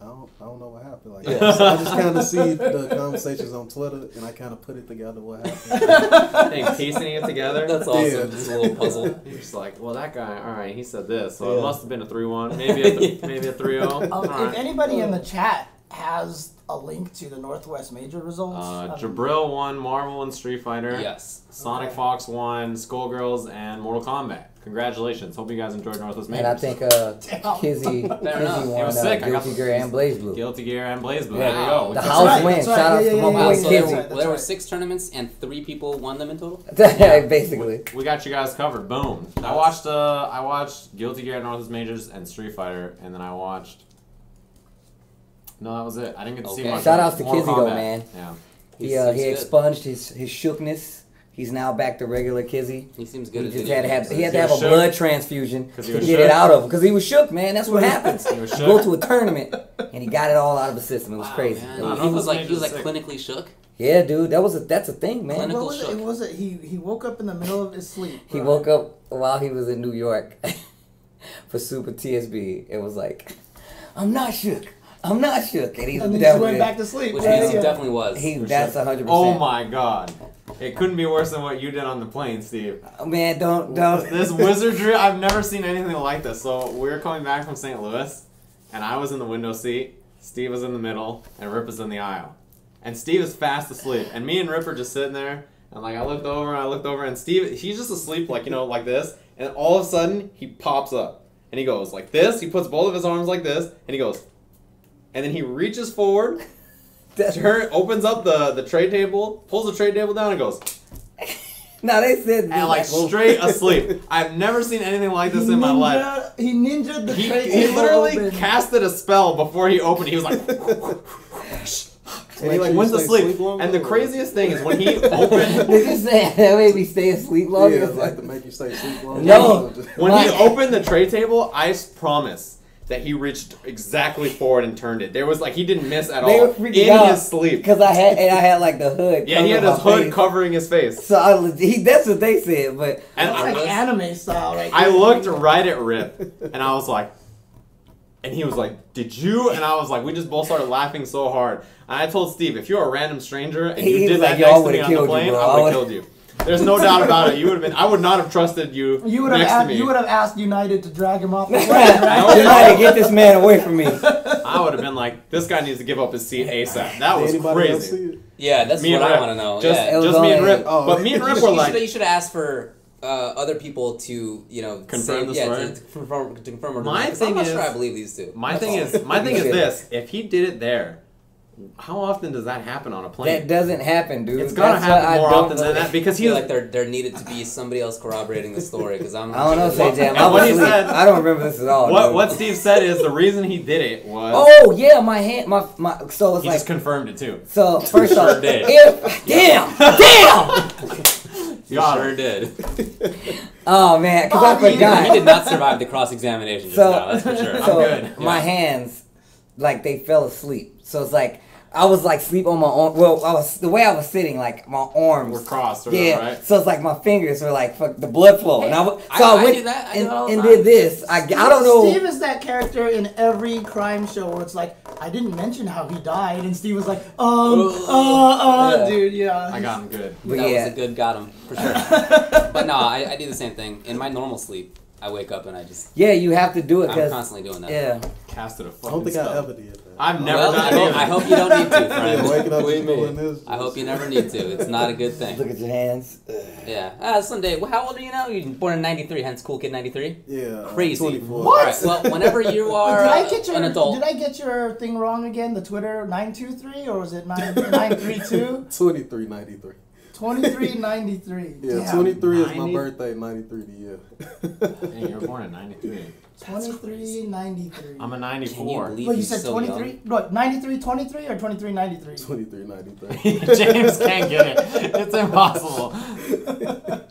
I don't know what happened. Like, I just kind of see the conversations on Twitter, and I kind of put it together what happened. Dang, piecing it together. That's awesome. Yeah. Just a little puzzle. You're just like, well, that guy, all right, he said this, so it must have been a 3-1, maybe a 3-0. If anybody in the chat has a link to the Northwest Major results, Jabril won Marvel and Street Fighter. Yes. Sonic Fox won Skullgirls and Mortal Kombat. Congratulations. Hope you guys enjoyed Northwest Majors. And I think Kizzy won Guilty Gear and BlazBlue. Guilty Gear and BlazBlue. Yeah. There you go. The house wins. Shout out to my boy Kizzy. There were 6 tournaments and 3 people won them in total? Basically. We got you guys covered. Boom. I watched Guilty Gear at Northwest Majors and Street Fighter, and then I watched... No, that was it. I didn't get to see much. Shout outs to Mortal Kizzy though, Kombat. man. Yeah. He seems good. expunged his shookness. He's now back to regular Kizzy. He seems good. He at just video had to games. have a shook? blood transfusion to he get was it shook? out of him because he was shook, man. That's what happens. He was You shook? go to a tournament and he got it all out of the system. It was Wow, crazy. man. It was- He was like sick. clinically shook. yeah, dude, that's a thing, man. Clinical What was shook. it? Was it he woke up in the middle of his sleep? He right? woke up while he was in New York for Super TSB. It was like, I'm not shook. I'm not shook. And he's and then he just definitely, went back to sleep. Which right? means Yeah. he definitely was. that's 100%. Oh my god. It couldn't be worse than what you did on the plane, Steve. Man, don't. This wizardry, I've never seen anything like this. So we were coming back from St. Louis, and I was in the window seat, Steve was in the middle, and Rip was in the aisle. And Steve is fast asleep, and me and Rip are just sitting there, and like I looked over, and Steve, he's just asleep, like, you know, like this, and all of a sudden, he pops up, and he goes like this, he puts both of his arms like this, and he goes, and then he reaches forward, opens up the tray table, pulls the tray table down, and goes, No, they said and like straight asleep. I've never seen anything like this in my life. He ninja'd the tray He table literally open. casted a spell before he opened. He was like, and he like went to sleep. And the craziest thing is when he opened, Did you say that made me stay asleep longer? Yeah, it's like to make you stay asleep longer. No. when he opened the tray table, I promise that he reached exactly forward and turned it. There was like he didn't miss at They all were freaking in out his sleep. because I had like the hood. Yeah, he had covering his my hood face. covering his face. So that's what they said, but And It's like anime style, right? I there. looked right at Rip, and I was like, and he was like, "Did you?" And I was like, we just both started laughing so hard. And I told Steve, if you're a random stranger and He you was did like, that "Yo, I next to would've me on the killed you, plane, bro. I would have killed you. There's no doubt about it. You would have been. I would not have trusted you. You would next to have me. you would have asked United to drag him off the plane, right? United, get this man away from me. I would have been like, this guy needs to give up his seat ASAP. That was Anybody else see crazy. it? Yeah, that's Me what and I Rip. want to know. Just, yeah. It was just me and only- Rip. But me and Rip were like, you should ask for other people to, you know, Confirm the story? to confirm or My deny. 'Cause I'm thing not is- sure I believe these two. my That's thing all. is this: if he did it there, how often does that happen on a plane? That doesn't happen, dude. It's gonna That's what I happen more don't often than believe. that because I he feel was like there needed to be somebody else corroborating the story because I'm. I don't know, say Jam. And I what was he asleep. said- I don't remember this at all. dude. what Steve said is the reason he did it was Oh yeah, my hand, my. So it's he like. just confirmed it too. So first Sure off, did. damn. You Got sure him. did. Oh man, because I Bobby, He forgot. did not survive the cross examination just So- now. That's for sure. So good. my Yeah. hands, like they fell asleep. So it's like I was like sleep on my arm. Well, the way I was sitting, like my arms We're crossed, or Yeah, right? so it's like my fingers were like fuck the blood flow, and I I went do that. I do that all the and time. did this. I don't know. Steve is that character in every crime show where it's like, I didn't mention how he died, and Steve was like, Yeah. dude, yeah. I got him good. But That yeah. was a good got him for sure. But no, I do the same thing. In my normal sleep, I wake up and Yeah, you have to do it I'm because constantly doing that. yeah. Casted a I fucking don't think I spell. ever did that. I've never Well, done it. I hope you don't need to, friend. Yeah, waking up Believe just me. doing this. I hope you never need to. It's not a good thing. Look at your hands. Yeah. Someday. Well, how old are you now? You're born in '93, hence Cool Kid '93. Yeah. Crazy. 24. What? Alright, well, whenever you are an adult. Did I get your thing wrong again? The Twitter 923 or was it 932? 2393. 2393. Yeah, Damn. 23 is my 90? birthday, 93 the year. Hey, you were born in '93. 2393. I'm a Can you '94. believe Wait, you he's said so 23? young? What, 9323 or 2393? 2393. James can't get it. It's impossible.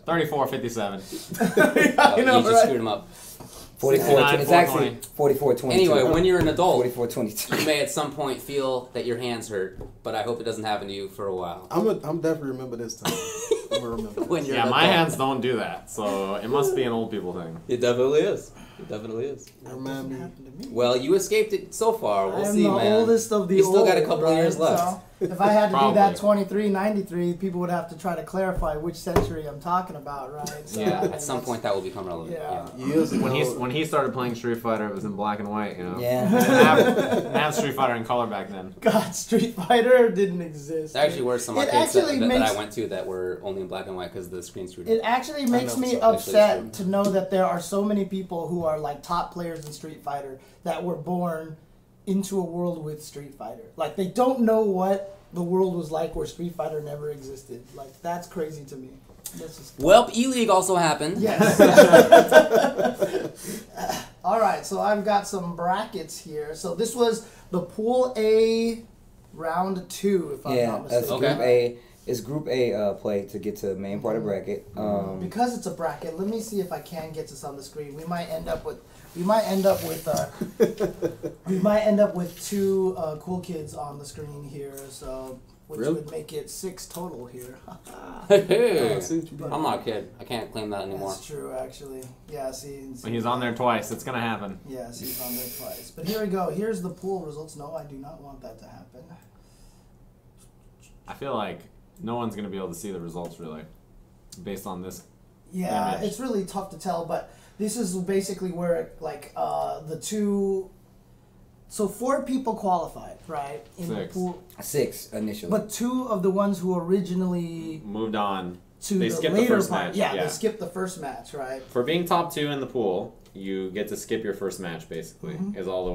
34:57. You just screwed him up. 44. 69, It's actually 420. 44.22. Anyway, when you're an adult, 44.22. you may at some point feel that your hands hurt, but I hope it doesn't happen to you for a while. I'm definitely remember this time. I'm gonna remember When this. you're Yeah, an my adult. hands don't do that, so it must be an old people thing. It definitely is. It definitely is. Remind me. Happened to me. Well, you escaped it so far. We'll I'm see, the man. oldest of the You still got a old, couple of years right? left. So, if I had to do Probably. that 2393, people would have to try to clarify which century I'm talking about, right? So, Yeah, at some point that will become relevant. Yeah. Yeah. Years ago. When he started playing Street Fighter, it was in black and white. You know. Yeah. Didn't have Street Fighter in color back then. God, Street Fighter didn't exist. There actually were some It arcades actually that makes- I went to that were only in black and white because the screen screwed It up. actually makes know, me so actually upset it's to know that there are so many people who are like top players in Street Fighter that were born into a world with Street Fighter. Like they don't know what the world was like where Street Fighter never existed. Like that's crazy to me. This is Well, ELEAGUE also happened. yes. All right, so I've got some brackets here. So this was the Pool A round 2, if I'm not that's mistaken. Group A. It's Group A play to get to main part of bracket. Because it's a bracket, let me see if I can get this on the screen. We might end up with two cool kids on the screen here, so which would make it 6 total here. Hey, I'm not a kid. I can't claim that anymore. That's true, actually. Yeah, see. When he's on there twice, it's gonna happen. Yes, he's on there twice. But here we go. Here's the pool results. No, I do not want that to happen. I feel like no one's gonna be able to see the results really, based on this. Yeah, image. it's really tough to tell, but this is basically where the two. So 4 people qualified, right? In 6. the pool. 6 initially. But 2 of the ones who originally Moved on. to They the skipped the later first part. match, Yeah, yeah. they skipped the first match, right? For being top 2 in the pool, you get to skip your first match. Basically, is all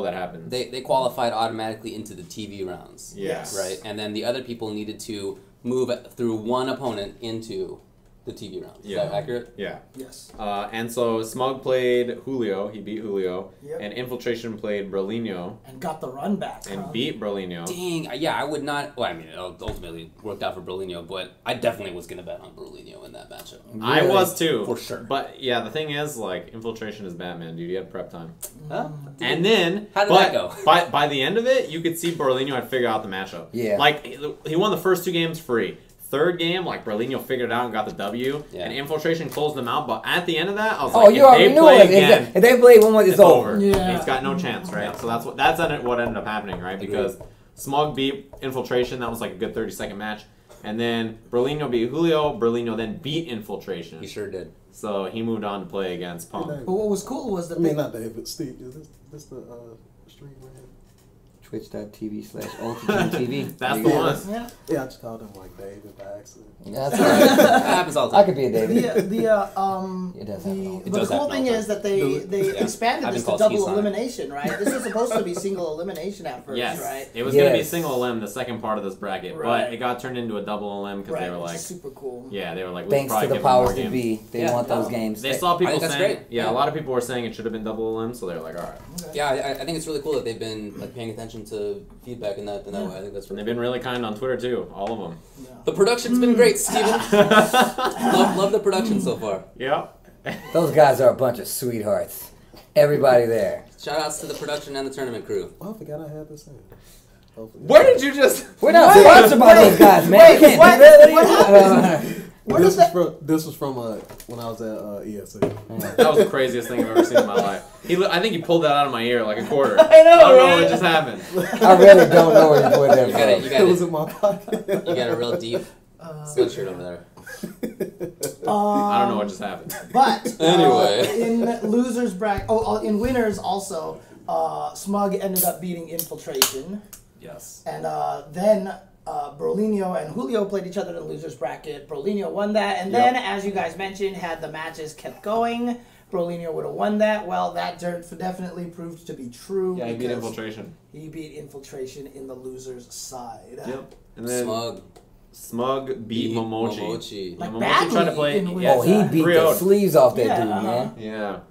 that happens. They qualified automatically into the TV rounds. Yes. Right? And then the other people needed to move through one opponent into the TV round. Is that accurate? Yeah. Yes. And so Smug played Julio. He beat Julio. Yep. And Infiltration played Berlino And got the run back. and beat Berlino. Dang, yeah, I would not. Well, I mean, it ultimately worked out for Berlino, but I definitely was going to bet on Berlino in that matchup. I was too. For sure. But yeah, the thing is, like, Infiltration is Batman, dude. You had prep time. Huh? And then, How did that go? By the end of it, you could see Berlino had figured out the matchup. Yeah. Like, he won the first 2 games free. Third game, like, Berlino figured it out and got the W. Yeah. And Infiltration closed them out. But at the end of that, I was Oh, like, you if already they knew play it. again, If they play one more, it's over. Yeah. He's got no chance, right? So that's what ended up happening, right? Because Smug beat Infiltration. That was like a good 30-second match. And then Berlino beat Julio. Berlino then beat Infiltration. He sure did. So he moved on to play against Punk. But what was cool was that I mean, not David. Steve, is this the stream right here? Twitch.tv/UltraGenTV. That's the one. Yeah. Yeah, I just called him like David by accident. That's That happens all the I time. could be a David. It The does cool happen all thing the is that they Yeah. expanded I've this been to called double Ski elimination, right? This was supposed to be single elimination at first, Yes, right? it was going to be Yes. single elim, the second part of this bracket, Right. but it got turned into a double elim because Right, they were which like, is super cool. yeah, they were like, we Thanks probably to the give them more powers that games. be, they Yeah. want those games. They saw people I think that's saying, great. yeah, Yeah. a lot of people were saying it should have been double elim, so they were like, all right. Yeah, I think it's really cool that they've been like paying attention to feedback in that way. I think that's And really they've been really kind on Twitter too, all of them. Yeah. The production's been great, Steven. love the production so far. Yep. Those guys are a bunch of sweethearts. Everybody there. Shout outs to the production and the tournament crew. Oh, I forgot I had this in. Hopefully. Where did you just... We're not sponsored by those guys, man. You can't do that. What happened? What This is was that? from when I was at ESA. That was the craziest thing I've ever seen in my life. I think he pulled that out of my ear like a quarter. I know, don't know right? what just happened. I really don't know where you put that You got it. from. You It was got in my pocket. it. You got a real deep sweatshirt over there. I don't know what just happened. But Anyway. in losers bracket, in winners also, Smug ended up beating Infiltration, Yes. and then Berlino and Julio played each other in the losers bracket. Berlino won that, and then, as you guys mentioned, had the matches kept going, Berlino would have won that. Well, that definitely proved to be true. Yeah, he beat because Infiltration. He beat Infiltration in the losers side. Yep. And then Smug. Smug beat Momochi. Momochi. Like Momochi badly tried to play. in Yeah, Oh, he beat the 3-0'd. sleeves off that Yeah, dude, man.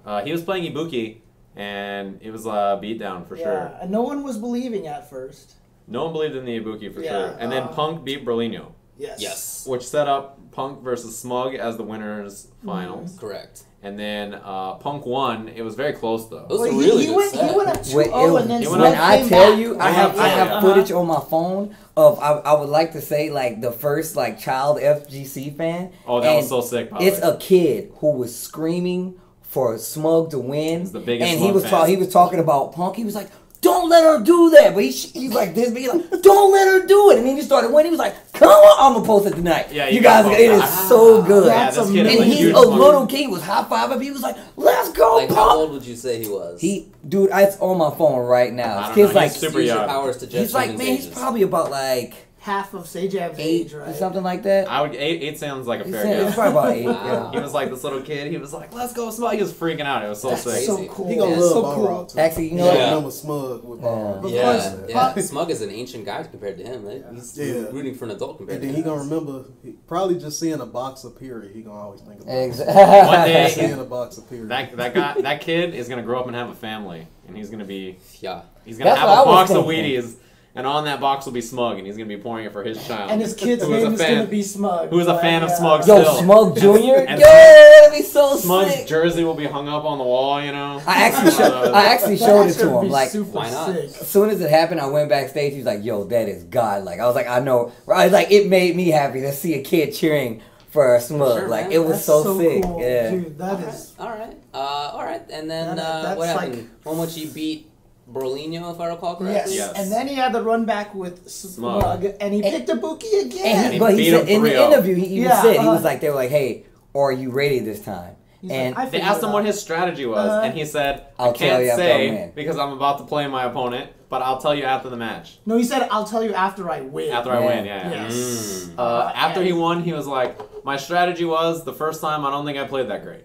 Yeah. He was playing Ibuki, and it was a beatdown for Yeah, sure. and no one was believing at first. No one believed in the Ibuki for Yeah, sure. And then Punk beat Berlino, Yes. Yes. which set up Punk versus Smug as the winners finals. Correct. And then Punk won. It was very close though. It was Well, a really he good went. set. He went up 2-0 Wait, and then it- Smug when I came tell back. you, I have Yeah. footage on my phone of I would like to say like the first like child FGC fan. Oh, that was and so sick. By the It's way. a kid who was screaming for Smug to win, He's the biggest and Smug fan. he was talking about Punk. He was like, "Don't let her do that," but he's like this, but he's like, "Don't let her do it," and then he started winning. He was like, "Come on, I'm gonna post it tonight." Yeah, you you guys, gotta it is post so good. Yeah, That's this kid is and a he's huge a Smug. little kid. He was high fiving. He was like, "Let's go, Like, how Punk!" old would you say he was? Dude, it's on my phone right now. I This don't kid's know, like he's super Use your young. powers to judge he's like, humans' man, he's ages. probably about like half of Sajav's 8 age, right? or something like that. I would eight sounds like a He's fair saying- guess. it's probably about 8. Wow. He was like this little kid. He was like, "Let's go, Smug." He was freaking out. It was so That's sick. so Crazy. cool. He gonna That's love so ball cool. rock, too. Actually, you know He what? Yeah. remember Smug with ball rock. Of Yeah, course, yeah. Punk- Smug is an ancient guy compared to him. Right? He's Yeah. rooting for an adult compared And to then him. he gonna remember, probably just seeing a box of period. He gonna always think about it. One Exactly. day- Seeing a box of period. That kid is gonna grow up and have a family, and he's gonna Yeah. have That's a what I was box of thinking. Wheaties, and on that box will be Smug, and he's gonna be pouring it for his child. And his kid's who is name a is fan- gonna be Smug. who is a fan of Smug Yo, still. Smug Jr. Yo, And that'd be so Smug's sick. jersey will be hung up on the wall, you know. I actually showed it to him. Like, why not? as soon as it happened, I went backstage. He was like, "Yo, that is God!" Like, I was like, "I know." I was like, it made me happy to see a kid cheering for Smug. Sure, like, man. it was That's so sick. cool. Yeah. Dude, that is. All right. And then That's what like- happened? Momochi beat Berlino, if I recall correctly. Yes. Yes. and then he had the run back with Smug, Smug. and he picked Ibuki again. And he but he beat said him in the 3-0. interview, he even Yeah, said he was like, they were like, "Hey, are you ready this time?" He's And like, I They figured asked it him out. what his strategy was, and he said, I'll "I tell can't you after I say win." because I'm about to play my opponent, but I'll tell you after the match. No, he said, "I'll tell you after I win." After I Yeah. win, yeah. Yes. After and- he won, he was like, "My strategy was the first time I don't think I played that great."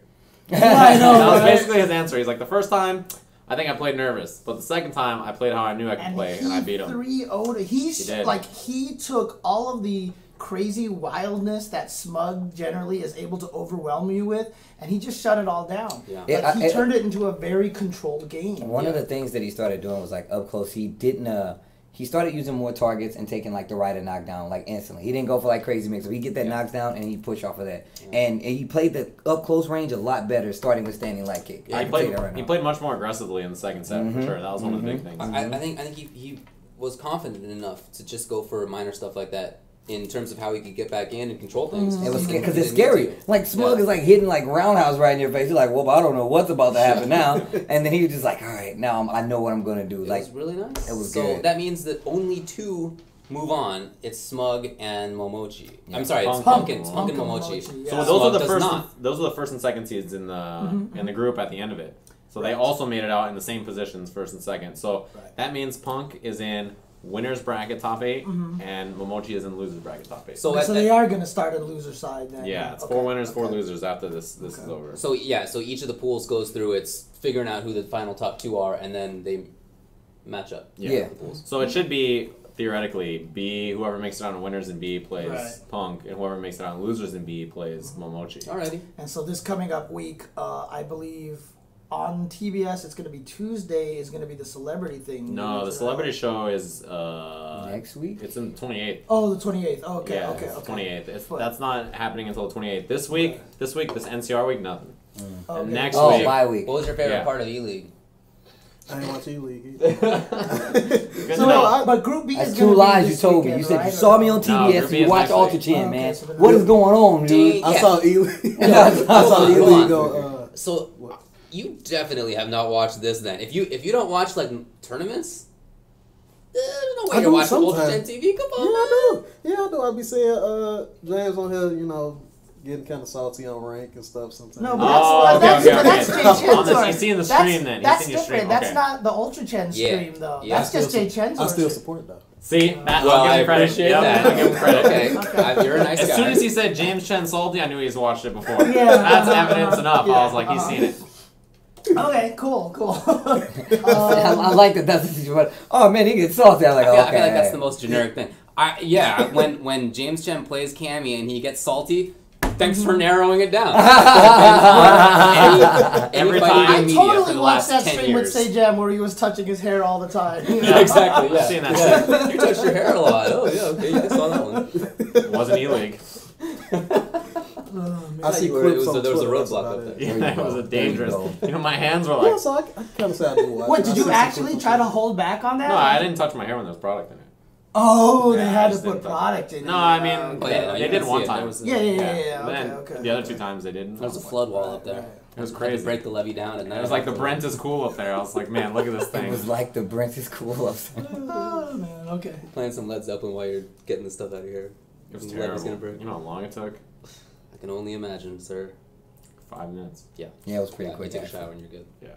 I know, That was right? basically his answer. He's like, "The first time, I think I played nervous, but the second time, I played how I knew I could And play, he and I beat him." 3-0'd. He did. Like he took all of the crazy wildness that Smug generally is able to overwhelm you with, and he just shut it all down. Yeah. Like, he turned it into a very controlled game. One of the things that he started doing was like up close. He didn't. He started using more targets and taking like the rider knockdown like instantly. He didn't go for like crazy mix. So he get that knockdown and he push off of that. And he played the up close range a lot better, starting with standing leg kick. Yeah, I he can tell you played. that right He now. played much more aggressively in the second set for sure. That was one of the big things. I think he was confident enough to just go for minor stuff like that in terms of how he could get back in and control things. It was He because it's didn't need scary. to. Like Smug Yeah. is like hitting like roundhouse right in your face. You're like, well, I don't know what's about to happen now. And then he was just like, all right, now I know what I'm gonna do. It Like, was really nice. it was so good. that means that only two move on. It's Smug and Momochi. Yeah. I'm sorry, it's Punk. Punk and Momochi. Yeah. So those Smug are the does first. not. Those are the first and second seeds in the group at the end of it. So they also made it out in the same positions, first and second. So that means Punk is in winners bracket top 8, and Momochi is in losers bracket top 8. So, So they are going to start on loser side then. yeah, it's Okay, 4 winners, 4 okay. losers after this is over. So each of the pools goes through its figuring out who the final top 2 are, and then they match up. Yeah. The pools. So it should be theoretically B, whoever makes it out in winners in B plays Right. Punk, and whoever makes it out in losers in B plays Momochi. Alrighty. And so this coming up week, I believe on TBS, it's going to be Tuesday, is going to be the celebrity thing. No, the celebrity show is next week? It's in the 28th. Oh, the 28th. Oh, okay, Yeah, okay, it's the okay. 28th. But- That's not happening until the 28th. This week, this NCR week, nothing. Okay. And next Oh, week, bye week. What was your favorite Yeah. part of E-League? I ain't watch E-League either. good So, to know. but Group B That's is 2 going to lies be you this told me. weekend, You said right? you saw me on No, TBS Group B you is watch next Ultra week. Chin, Okay, man. so then What that's- is going on, dude? I Yeah. saw E-League. Yeah, I saw hold on, E-League hold go. So you definitely have not watched this then. If you don't watch like tournaments, there's no way I you're do watching Ultra sometimes. Gen TV. Come Yeah, on, man. I do. Yeah, I do. I be seeing James on here, getting kind of salty on rank and stuff sometimes. No, but Oh, that's okay, but okay. that's Jay On the- Chensor. he's seen the That's- stream then. He's That's seen your different. stream, That's okay. not the Ultra Chen Yeah. stream though. Yeah. That's just Jay Chensor. I still stream. support it though. See, Matt, Well, I'll I give him credit. appreciate Yep, that. I'll give him credit. Okay, you're a nice As guy. soon as he said James Chen salty, I knew he's watched it before. Yeah. That's evidence enough. Yeah. I was like, he's seen it. Okay, cool. I like that. That's the situation. Oh man, he gets salty. I'm like, I feel okay. like that's the most generic thing. When James Chen plays Cammy and he gets salty, thanks for narrowing it down. Every Anybody time. I in media totally for the watched last that 10 stream with years. Sejam where he was touching his hair all the time. Yeah, exactly. Yeah. I've seen that Yeah. You touched your hair a lot. Oh yeah, okay, I saw that one. It wasn't E-League. I see you were- clips it was a- on there was a Twitter, that's roadblock about up it. there. Yeah, it was a dangerous. There you My hands were Yeah, like. so I kind of say I do watch. What, I did see you some actually clips try on to Twitter. hold back on that? No, I didn't touch my hair when there was product in it. Oh, they Yeah, I had to just put didn't touch product in it. No, I mean, Oh, yeah, no, they you did can one see it. time. There was a- Yeah, But then okay. the other 2 times they didn't. There was a flood wall up there. It was Had to crazy. break the levee down, and It was like the Brent is cool up there. I was like, man, look at this It thing. was like the Brent is cool upstairs. Oh, man, okay. playing some Led Zeppelin while you're getting the stuff out of here. It was The levee's gonna terrible. break. You know how long it took? I can only imagine, sir. 5 minutes. Yeah. Yeah, it was pretty You quick. take a actually. shower and you're good. Yeah.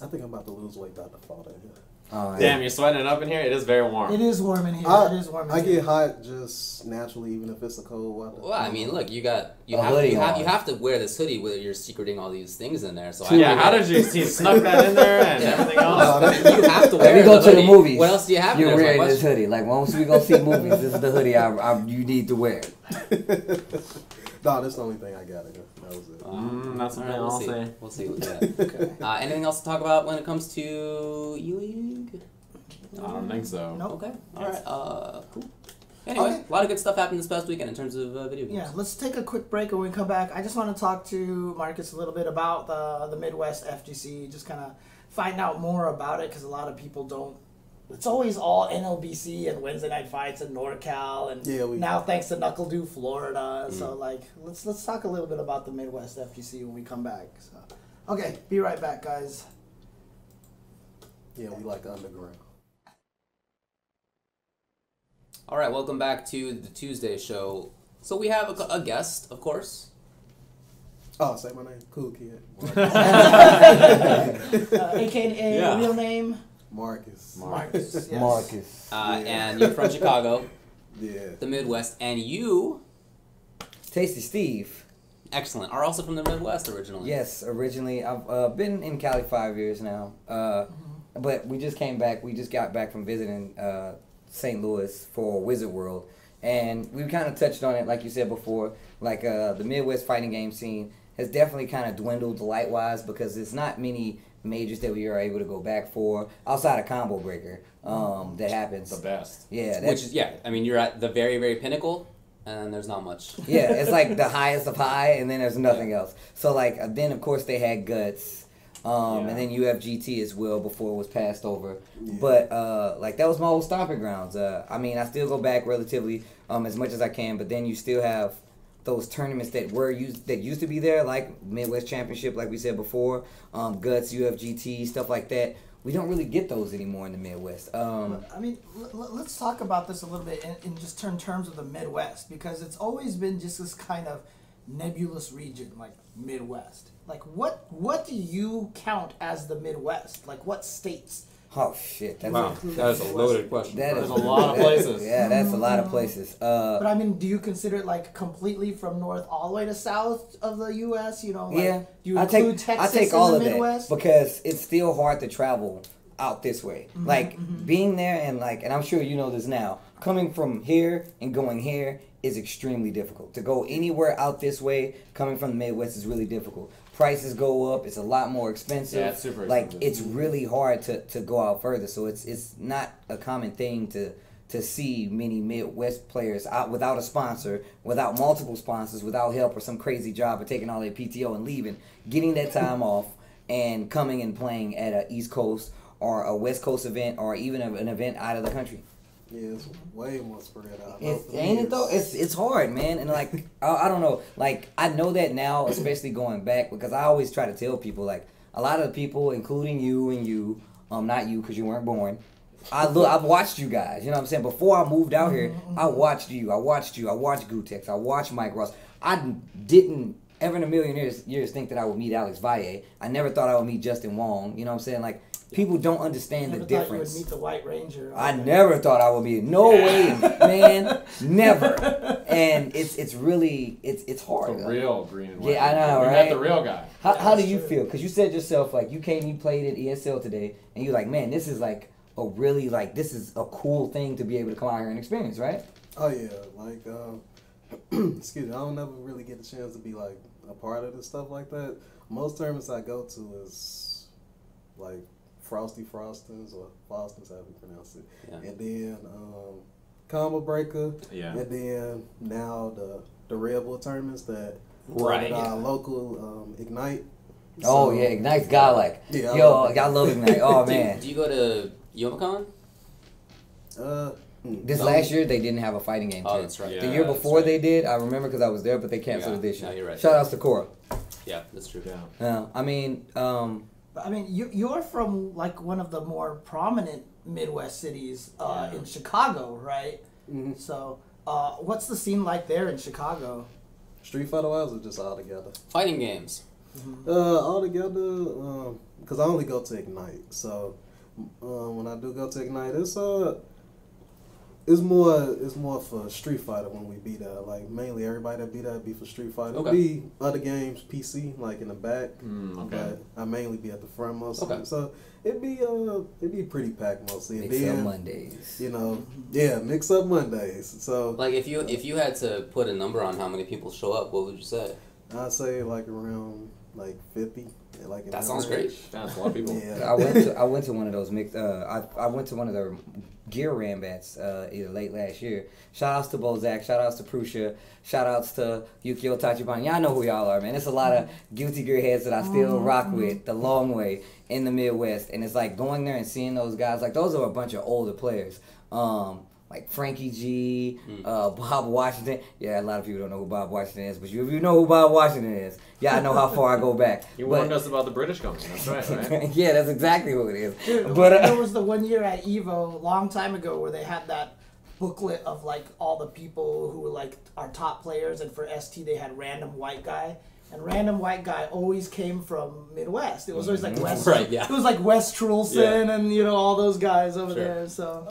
I think I'm about to lose weight about to fall down here. Oh, Damn, you're sweating it up in here. It is very warm. It is warm in here. I, it is warm in I here. get hot just naturally, even if it's a cold weather. Well, I mean, look, you A hoodie on. have to wear this hoodie where you're secreting all these things in there. So Yeah, how did you snuck that in there and Yeah. everything else? you have to wear? When we go the to the hoodie. movies, What else do you have? You're in there? wearing Is this my hoodie. Like once we go see movies, this is the hoodie you need to wear. No, that's the only thing I got in here. That was it. That's All something right, I'll we'll see. say. We'll see. Yeah. Anything else to talk about when it comes to E-League? I don't think so. Nope. Okay. All right. Cool. Anyway, Okay. a lot of good stuff happened this past weekend in terms of video games. Yeah, let's take a quick break, and when we come back, I just want to talk to Marcus a little bit about the MidWest FGC, just kind of find out more about it, because a lot of people don't. It's always all NLBC and Wednesday night fights in NorCal, and now thanks to Knuckle Dew, Florida. So let's talk a little bit about the MidWest FGC when we come back. So, okay, be right back, guys. Yeah, we like underground. All right, welcome back to the Tuesday show. So we have a guest, of course. Oh, say my name, TheCoolKid. AKA real name? Marcus. Marcus. Yes. Marcus. And you're from Chicago, Yeah. the Midwest, and you, Tasty Steve. excellent, are also from the Midwest originally. Yes, originally I've been in Cali 5 years now, but we just came back. We just got back from visiting St. Louis for Wizard World, and we kind of touched on it, like you said before. Like the Midwest fighting game scene has definitely kind of dwindled light-wise because there's not many majors that we are able to go back for outside of Combo Breaker. That happens. The best. Yeah, Which is, I mean, you're at the very, very pinnacle, and there's not much. yeah, it's like the highest of high, and then there's nothing else. So like then of course they had Guts. And then UFGT as well before it was passed over. Yeah. But like that was my old stomping grounds. I mean, I still go back relatively as much as I can, but then you still have those tournaments that used to be there, like Midwest Championship, like we said before, Guts, UFGT, stuff like that. We don't really get those anymore in the Midwest. I mean, let's talk about this a little bit in just terms of the Midwest, because it's always been just this kind of nebulous region, like Midwest. Like, what do you count as the Midwest? Like, what states? Oh shit! That is a loaded question. There's a lot of places. Yeah, that's a lot of places. But I mean, do you consider it like completely from north all the way to south of the U.S.? You know, like, yeah. Do you include Texas I take all in the of Midwest? that because it's still hard to travel out this way. Like being there and I'm sure you know this now. Coming from here and going here is extremely difficult. To go anywhere out this way, coming from the Midwest, is really difficult. Prices go up. It's a lot more expensive. Yeah, it's super expensive. Like it's really hard to go out further. So it's not a common thing to see many Midwest players out without a sponsor, without multiple sponsors, without help or some crazy job or taking all their PTO and leaving, getting that time off and coming and playing at a East Coast or a West Coast event or even an event out of the country. Yeah, it's way more spread out. Ain't it though? It's hard, man. And like I don't know. Like I know that now, especially going back, because I always try to tell people, like a lot of the people, including you and you, not you because you weren't born. I've watched you guys. You know what I'm saying? Before I moved out here, I watched you. I watched Gutex. I watched Mike Ross. I didn't ever in a million years think that I would meet Alex Valle. I never thought I would meet Justin Wong. You know what I'm saying? Like. People don't understand the difference. You would meet the White Ranger. I never thought I would be. No way, man. Never. And it's really hard. The real green and white. Yeah, I know, we right? met the real guy. How do you feel? Because you said yourself, like, you came, you played at ESL today, and you're like, man, this is like a really, like, this is a cool thing to be able to come out here and experience, right? Oh yeah, like excuse me, I don't ever really get a chance to be like a part of this stuff like that. Most tournaments I go to is like Frosty Frostins or Fostins, however you pronounce it. Yeah. And then Combo Breaker. Yeah. And then now the Red Bull tournaments that local Ignite. Oh yeah, Ignite's godlike. Yeah, I love Ignite. Oh man. Do you go to Yomicon? This last year they didn't have a fighting game. Oh, that's right. Yeah, the year before they did. I remember because I was there, but they canceled it this year. No, you're right. Shout outs to Cora. Yeah, that's true. Yeah. I mean. I mean, you're from like one of the more prominent Midwest cities in Chicago, right? Mm-hmm. So, what's the scene like there in Chicago? Street Fighter wise or just all together? Fighting games. Mm-hmm. All together, because I only go to Ignite. So when I do go to Ignite, it's more for Street Fighter when we be there. Like mainly everybody that be there be for Street Fighter. Okay. It'll be other games PC like in the back. Okay. But I mainly be at the front most of Okay. it. So it'd be pretty packed mostly. Mix up Mondays. You know, mix up Mondays. So like if you had to put a number on how many people show up, what would you say? I'd say like around like 50. Like That sounds great. That's a lot of people. Yeah. I went to one of those mixed. I went to one of the gear Rambats either late last year. Shout outs to Bozak. Shout outs to Prussia. Shout outs to Yukio Tachibana. Y'all know who y'all are, man. It's a lot of guilty gear heads that I still rock with the long way in the Midwest, and it's like going there and seeing those guys. Like those are a bunch of older players. Like Frankie G, Bob Washington. Yeah, a lot of people don't know who Bob Washington is, but if you know who Bob Washington is, yeah, I know how far I go back. You warned us about the British coming. That's right? Yeah, that's exactly who it is. Dude, But there was the one year at Evo, a long time ago, where they had that booklet of like all the people who were like our top players, and for ST they had random white guy. And random white guy always came from Midwest. It was always like West. Right, yeah. It was like Wes Trulson and all those guys over there. So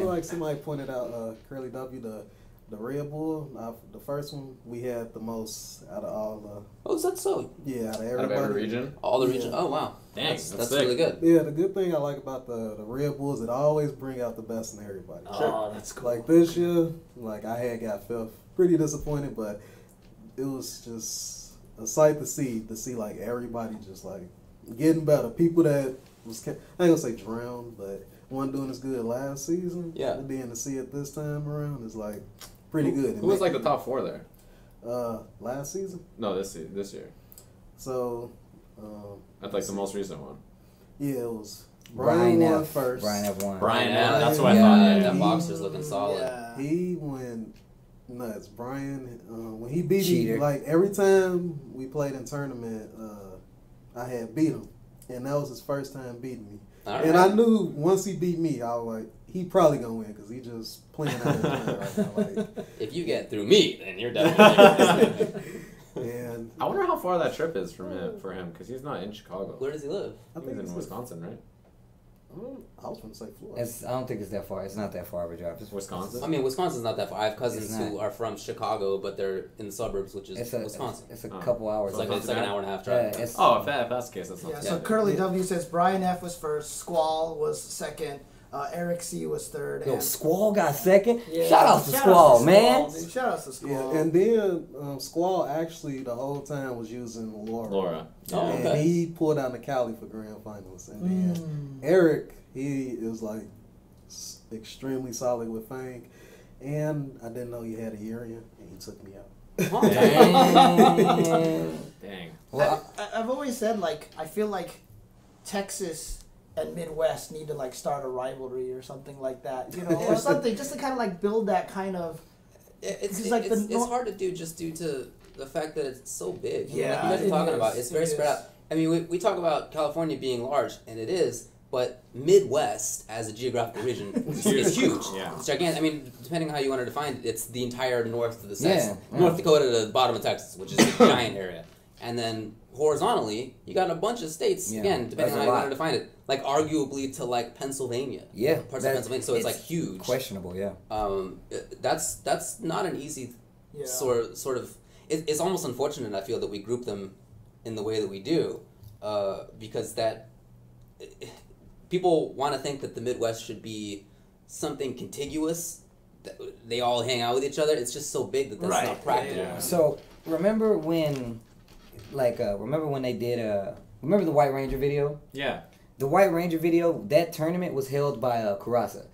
Like somebody pointed out, Curly W, the Red Bull. The first one we had the most out of all the. Oh, is that so? Yeah, out of Out everybody. of every region. All the region. Oh wow. Dang, that's that's really sick. good. Yeah, the good thing I like about the Red Bulls, it always bring out the best in everybody. Oh, that's cool. Like this year, like I had got fifth, pretty disappointed, but it was just a sight to see like everybody just like getting better. People that was I ain't gonna say drowned, but wasn't doing as good last season. Yeah. And then to see it this time around is like pretty good. Who was like the top 4 there? Last season? No, this year. So That's like the most recent one. yeah, it was Brian won F. first. Brian F. won. Brian Yeah, F. That's what yeah, I thought. Yeah, that yeah. boxer's looking solid. Yeah. He went nuts. Brian, when he beat Cheater. me, like every time we played in tournament, I had beat him, and that was his first time beating me. All And right. I knew once he beat me, I was like, he probably gonna win because he just playing out his mind right now. Like, If you get through me, then you're definitely. and I wonder how far that trip is from him for him because he's not in Chicago. Where does he live? I He's think in it's Wisconsin, right? I was gonna say Florida. I don't think it's that far. It's not that far of a drive. It's Wisconsin. I mean, Wisconsin's not that far. I have cousins It's not. who are from Chicago, but they're in the suburbs, which is Wisconsin. It's a Oh. couple hours. It's like not it's too like an bad. hour and a half Yeah, drive. it's, Oh, if that's the case, that's not Yeah, too so bad. Curly W says Brian F was first, Squall was second, Eric C was third. Yo, and Squall got second. Yeah, Shout out to shout Squall, man. dude. Shout out to Squall. Yeah, and then Squall actually the whole time was using Laura. Laura. Oh, Yeah. And okay. he pulled out the Cali for grand finals. And then Mm. Eric, he is like extremely solid with Fang. And I didn't know he had a Urian, and he took me out. Dang. Dang. Well, I've always said, like, I feel like Texas and Midwest need to, like, start a rivalry or something like that, you know, or something, just to kind of, like, build that kind of... It's It's like it's, the it's nor- hard to do just due to the fact that it's so big. Yeah, like you guys it are talking is. about, it's very It spread is. out. I mean, we talk about California being large, and it is, but Midwest as a geographical region is huge. Yeah. It's gigantic. I mean, depending on how you want to define it, it's the entire north to the south. Yeah. North Dakota to the bottom of Texas, which is a giant area. And then horizontally, you got a bunch of states, Yeah, again, depending that's on a how you lot. want to define it, like arguably to like Pennsylvania. yeah. Parts of that- Pennsylvania, so it's like huge. Questionable, yeah. That's not an easy Yeah. sort of it's almost unfortunate, I feel, that we group them in the way that we do, because that people want to think that the Midwest should be something contiguous, that they all hang out with each other. It's just so big that that's Right. not practical. Yeah. So remember when they did remember the White Ranger video? Yeah. The White Ranger video, that tournament was held by Karasa.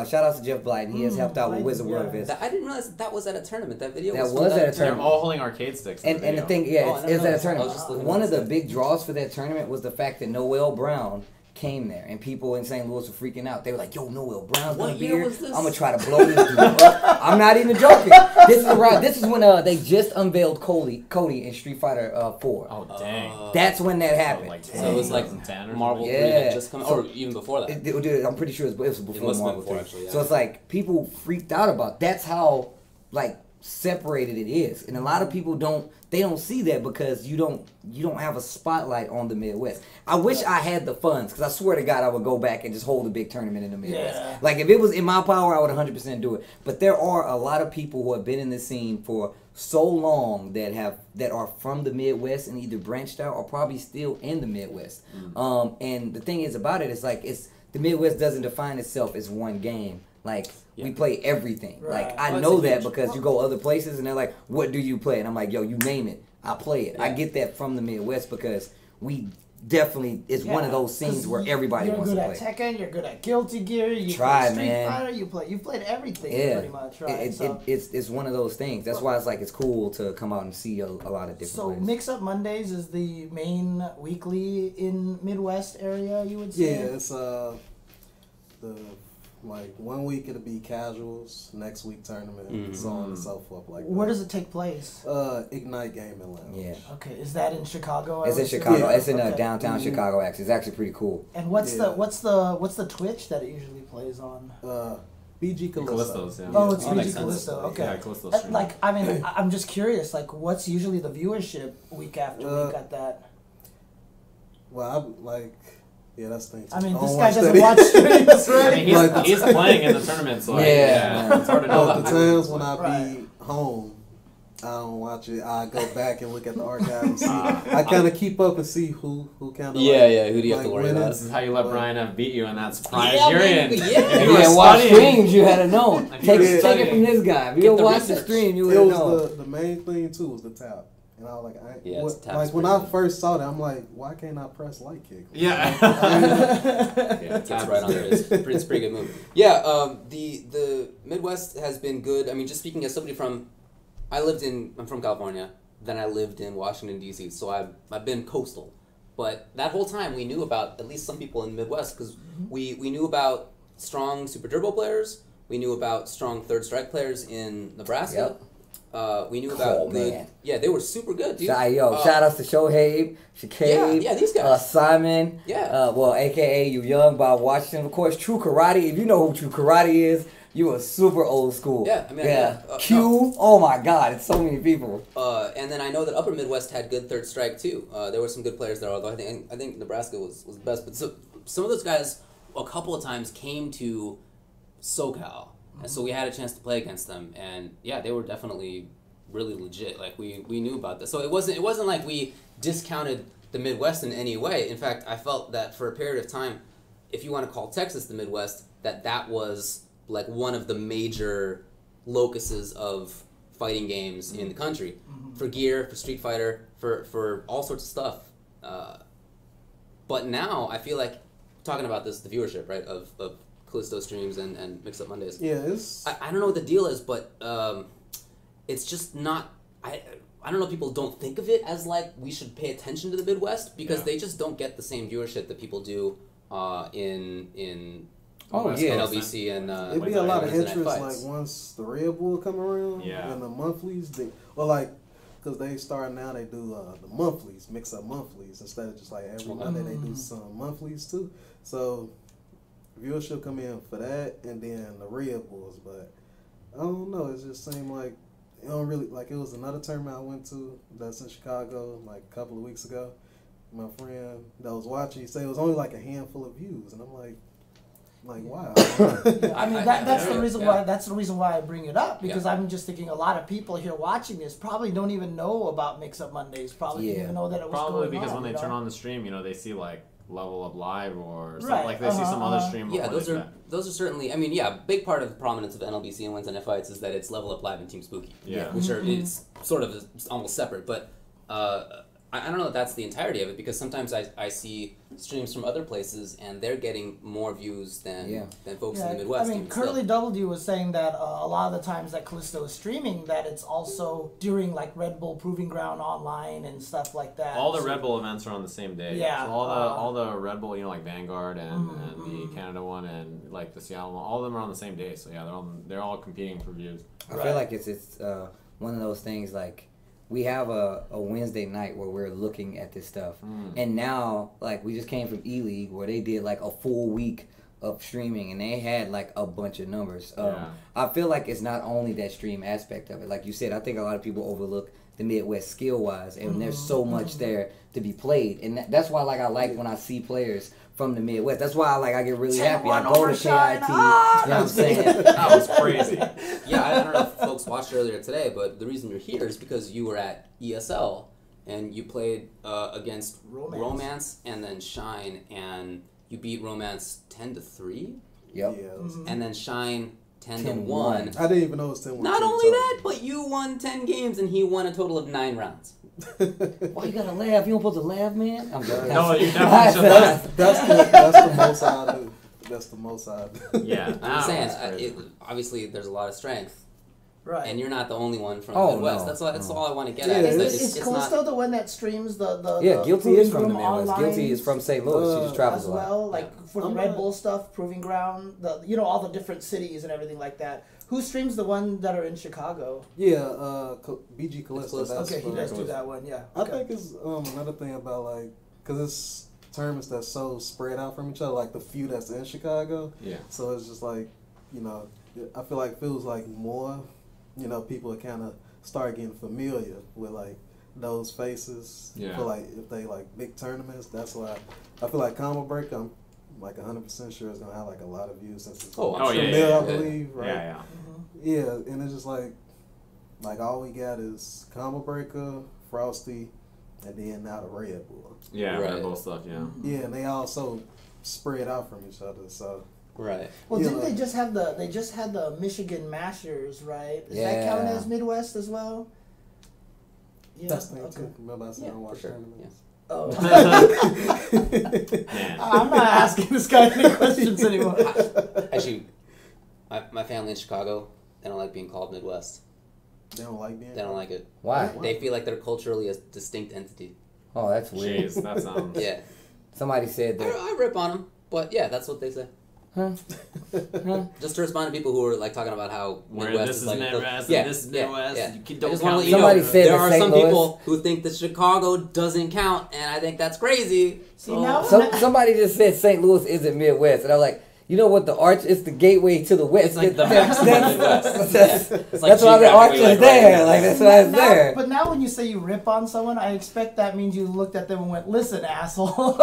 Shout out to Jeff Blyden. He has helped out with Blyden, Wizard World yeah. Viz. I didn't realize that was at a tournament. That video That was was from at a They're tournament. all holding arcade sticks. in And the the video. thing, yeah, Oh, I it's didn't at know. a tournament. I was just looking One at of the that. big draws for that tournament was the fact that Noel Brown came there, and people in St. Louis were freaking out. They were like, "Yo, Noel Brown's What gonna be year here. was this? I'm gonna try to blow this dude up." I'm not even joking. This is when they just unveiled Cody in Street Fighter 4. Oh dang. That's when that happened. Like So it was like 2010 or Marvel something? 3 had Yeah. just come, So- or even before that. Dude, I'm pretty sure it was before must have been Marvel before, 3. actually, yeah. So it's like people freaked out about. That's how like separated it is, and a lot of people don't see that because you don't have a spotlight on the Midwest. I wish I had the funds because I swear to God I would go back and just hold a big tournament in the Midwest. Yeah. Like if it was in my power, I would 100% do it. But there are a lot of people who have been in the scene for so long that are from the Midwest and either branched out or probably still in the Midwest. And the thing is about it is like the Midwest doesn't define itself as one game. Like we play everything. Right. Like I Oh, it's know a that huge- because you go other places and they're like, "What do you play?" And I'm like, "Yo, you name it, I play it." I Yeah. get that from the Midwest because we definitely it's one of those scenes where everybody wants to play. You're good at Tekken. You're good at Guilty Gear. You Try, play Street man. Fighter. You've played everything pretty much, right? It's one of those things. That's why it's cool to come out and see a lot of different. So players. Mix Up Mondays is the main weekly in Midwest area, you would say. Yeah, it's like 1 week it'll be casuals, next week tournament, so on and so forth. Like where does it take place? Ignite Gaming Lounge. Yeah. Okay, is that in Chicago? It's in Chicago. Yeah. It's in downtown Chicago. Actually, it's actually pretty cool. And what's the Twitch that it usually plays on? BG Callisto. Callisto's, yeah. Oh, it's That makes BG sense. Callisto. Okay. Yeah, Callisto's Like, I mean, I'm just curious. Like, what's usually the viewership week after week at that? Well, yeah, that's the thing. I mean, don't this guy watch doesn't that watch streams, I right? mean, he's playing in the tournament, so Yeah. it's hard to know. The times when I Right. be home, I don't watch it. I go back and look at the archive and see. I kind of keep up and see who kind of. Who do you have to worry about? This is how you let Brian have beat you, and that's surprise Yeah, you're man, in. yeah. If If you were watch studying- streams, you had to know. Take it studying. from this guy. If you Get don't the watch the research. stream, you It would was know. the main thing too was the tap, and I was like, tap's like when pretty I good. first saw that, I'm like, why can't I press light kick? Yeah. That's right on there. It's a pretty good move. Yeah, the Midwest has been good. I mean, just speaking as somebody I'm from California, then I lived in Washington, D.C., so I've been coastal. But that whole time we knew about at least some people in the Midwest because we knew about strong Super Turbo players, we knew about strong Third Strike players in Nebraska. We knew about good. Man. Yeah, they were super good, dude. Shout outs to Shohei, Shakade, yeah, these guys. Simon, aka You Young Bob Washington, of course, True Karate. If you know who True Karate is, you are super old school. Yeah, I mean, Q, oh my God, it's so many people. And then I know that Upper Midwest had good Third Strike too. There were some good players there, although I think Nebraska was the best. But some of those guys, a couple of times, came to SoCal, and so we had a chance to play against them. And yeah, they were definitely really legit. Like we knew about this, so it wasn't like we discounted the Midwest in any way. In fact, I felt that for a period of time, if you want to call Texas the Midwest, that was like one of the major locuses of fighting games in the country for gear, for Street Fighter, for all sorts of stuff. But now I feel like talking about the viewership, right, of Callisto streams and Mix Up Mondays. Yeah, it's. I don't know what the deal is, but it's just not. I don't know. People don't think of it as like we should pay attention to the Midwest because they just don't get the same viewership that people do in. NLBC and It'd be a lot of interest fights. like once the Red Bull come around and the monthlies. Because they start now, they do the monthlies, Mix Up monthlies instead of just like every Monday they do some monthlies too. So viewership come in for that, and then the Red Bulls. But I don't know. It just seemed like it don't really like. It was another tournament I went to that's in Chicago like a couple of weeks ago. My friend that was watching, he said it was only like a handful of views, and I'm like wow. I mean that's the reason why I bring it up because I'm just thinking a lot of people here watching this probably don't even know about Mix Up Mondays. Probably didn't even know that it was probably going because on, when they turn on the stream, they see like Level Up Live or something like they see some other stream. Yeah, those are certainly. I mean, yeah, a big part of the prominence of NLBC and Wednesday Night Fights is that it's Level Up Live and Team Spooky. Yeah, which are it's sort of almost separate, but. I don't know if that's the entirety of it because sometimes I see streams from other places and they're getting more views than folks in the Midwest. I mean, Curly Double D was saying that a lot of the times that Callisto is streaming, that it's also during like Red Bull Proving Ground online and stuff like that. All the Red Bull events are on the same day. Yeah. So all the Red Bull, like Vanguard and the Canada one and like the Seattle one, all of them are on the same day. So yeah, they're all competing for views. I feel like it's one of those things like. We have a Wednesday night where we're looking at this stuff. And now, like, we just came from ELEAGUE where they did, like, a full week of streaming, and they had, like, a bunch of numbers. I feel like it's not only that stream aspect of it. Like you said, I think a lot of people overlook the Midwest skill-wise, and there's so much there to be played. And that's why, like, I like when I see players from the Midwest. That's why I get really happy. I go to KIT. You know what I'm saying? That was crazy. Yeah, I don't know if folks watched earlier today, but the reason you're here is because you were at ESL and you played against Romance and then Shine, and you beat Romance 10-3. Yep. And then Shine 10-1. I didn't even know it was 10-1. Not only that, but you won 10 games and he won a total of 9 rounds. Why you gotta laugh? You don't supposed to laugh, man? I'm joking. No, you definitely should not. That's the most I do. That's the most I do. Yeah, I'm saying, obviously, there's a lot of strength. Right. And you're not the only one from Oh, the Midwest. no. That's all I want to get Yeah, at. Is It's Callisto not, the one that streams the Yeah, Guilty Proving is from the Ground Midwest. online Guilty is from St. Louis. She just travels as a lot. well, like for the I'm Red not- Bull stuff, Proving Ground, all the different cities and everything like that. Who streams the one that are in Chicago? Yeah, BG Callisto. Callisto. That's Okay, he from- does do that one. Yeah. I Okay. think it's another thing about like, cause it's tournaments that's so spread out from each other, like the few that's in Chicago. Yeah. So it's just like, I feel like feels like more, people are kind of start getting familiar with like those faces. Yeah. I feel like if they like big tournaments, that's why I feel like Combo Break, I'm like 100% sure it's gonna have like a lot of views since it's Oh, Oh, yeah, Chanel, yeah, I yeah. believe, right? Yeah, Yeah, and it's just like all we got is Combo Breaker, Frosty, and then now the Red Bull. yeah. Right. Red Bull stuff. Yeah. Yeah, and they all so spread out from each other. So right. Well, Yeah, didn't they like- just have the Michigan Mashers, right? Is that Yeah. count as Midwest as well? Yeah. that's the thing Okay. too. Remember I said I Yeah, watch for sure. tournaments. Oh. Man. I'm not asking this guy any questions anymore. Actually, my family in Chicago, they don't like being called Midwest. They don't like being. They don't like it. Why? They feel like they're culturally a distinct entity. Oh, that's weird. Jeez, that sounds. Yeah. Somebody said that. I rip on them, but yeah, that's what they say. Huh? Huh? Just to respond to people who are like talking about how Where Midwest this is is like Midwest yeah, and this is yeah, Midwest. yeah. You I don't just count want to let you Somebody know said there that are St. some Louis- people who think that Chicago doesn't count, and I think that's crazy. See, now- Somebody just said St. Louis isn't Midwest, and I'm like, you know what? The arch is the gateway to the west. It's like the maximum Midwest. That's It's why the arch geographically, is like, there. right Like that's why it's Now- there. But now when you say you rip on someone, I expect that means you looked at them and went, "Listen, asshole."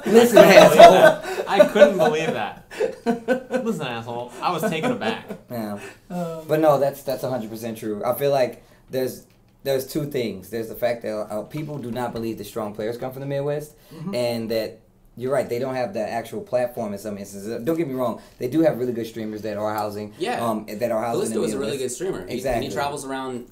Listen, I asshole. I couldn't believe that. Listen, asshole. I was taken aback. Yeah. But no, that's 100% true. I feel like there's two things. There's the fact that people do not believe that strong players come from the Midwest, and that you're right. They don't have the actual platform in some instances. Don't get me wrong. They do have really good streamers that are housing. Yeah. That are housing. Callisto in the is a really Midwest. good streamer. Exactly. He travels around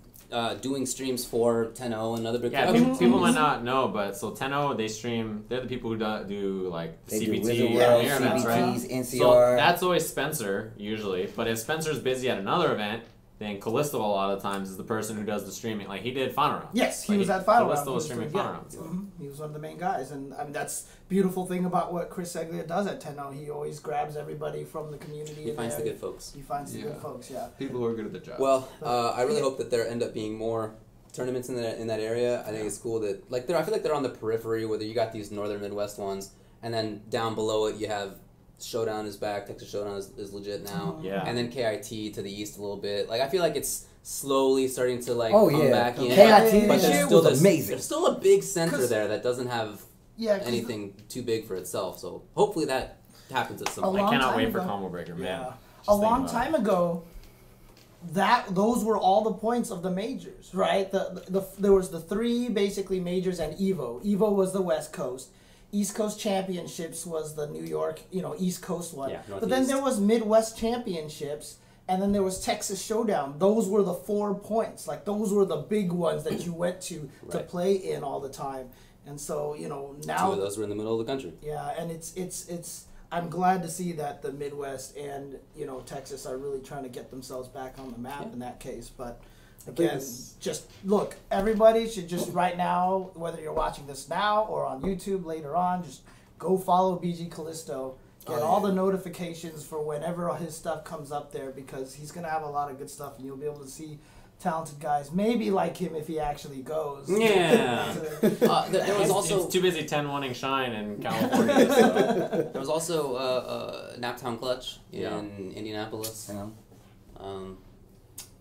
doing streams for 10-0 and other big Yeah, companies. people might not know, but so 10-0, they stream. They're the people who do like They do CBT Wizard Yeah, World, premier events, right? CBTs, NCR. So that's always Spencer usually. But if Spencer's busy at another event, then Callisto a lot of times is the person who does the streaming. Like he did Final Round. Yes, he Like, was at Final Round. Callisto was He streaming doing- Final Round. He was one of the main guys, and I mean that's beautiful thing about what Chris Seglia does at 10-0. He always grabs everybody from the community. He in finds the there. good folks. He finds the Yeah. good folks. Yeah. People who are good at their job. Well, I really hope that there end up being more tournaments in that area. I think it's cool that I feel like they're on the periphery, whether you got these northern Midwest ones, and then down below it you have Showdown is back. Texas Showdown is legit now. Yeah. And then KIT to the east a little bit. Like I feel like it's slowly starting to like Oh, come yeah. back in. KIT but this there's year still was amazing. There's still a big center 'Cause- there that doesn't have Yeah. 'cause anything too big for itself. So hopefully that happens at some A point. I long cannot time wait for ago. Combo Breaker, man. Yeah. Just A think long about time ago, those were all the points of the majors, right? There was the three basically majors and Evo. Evo was the West Coast. East Coast Championships was the New York, East Coast one. Yeah, but then Northeast. there was Midwest Championships, and then there was Texas Showdown. Those were the 4 points. Like those were the big ones that you went to Right. play in all the time. And so now Two of those were in the middle of the country. yeah, and it's. I'm glad to see that the Midwest and Texas are really trying to get themselves back on the map Yeah. in that case. But think again, it's- just look, everybody should just right now, whether you're watching this now or on YouTube later on, just go follow BG Callisto. Get Oh, all yeah. the notifications for whenever his stuff comes up there because he's gonna have a lot of good stuff and you'll be able to see talented guys, maybe like him if he actually goes. Yeah. There was also He's too busy 10-1ing Shine in California. So. there was also Naptown Clutch in Yeah. Indianapolis. You know?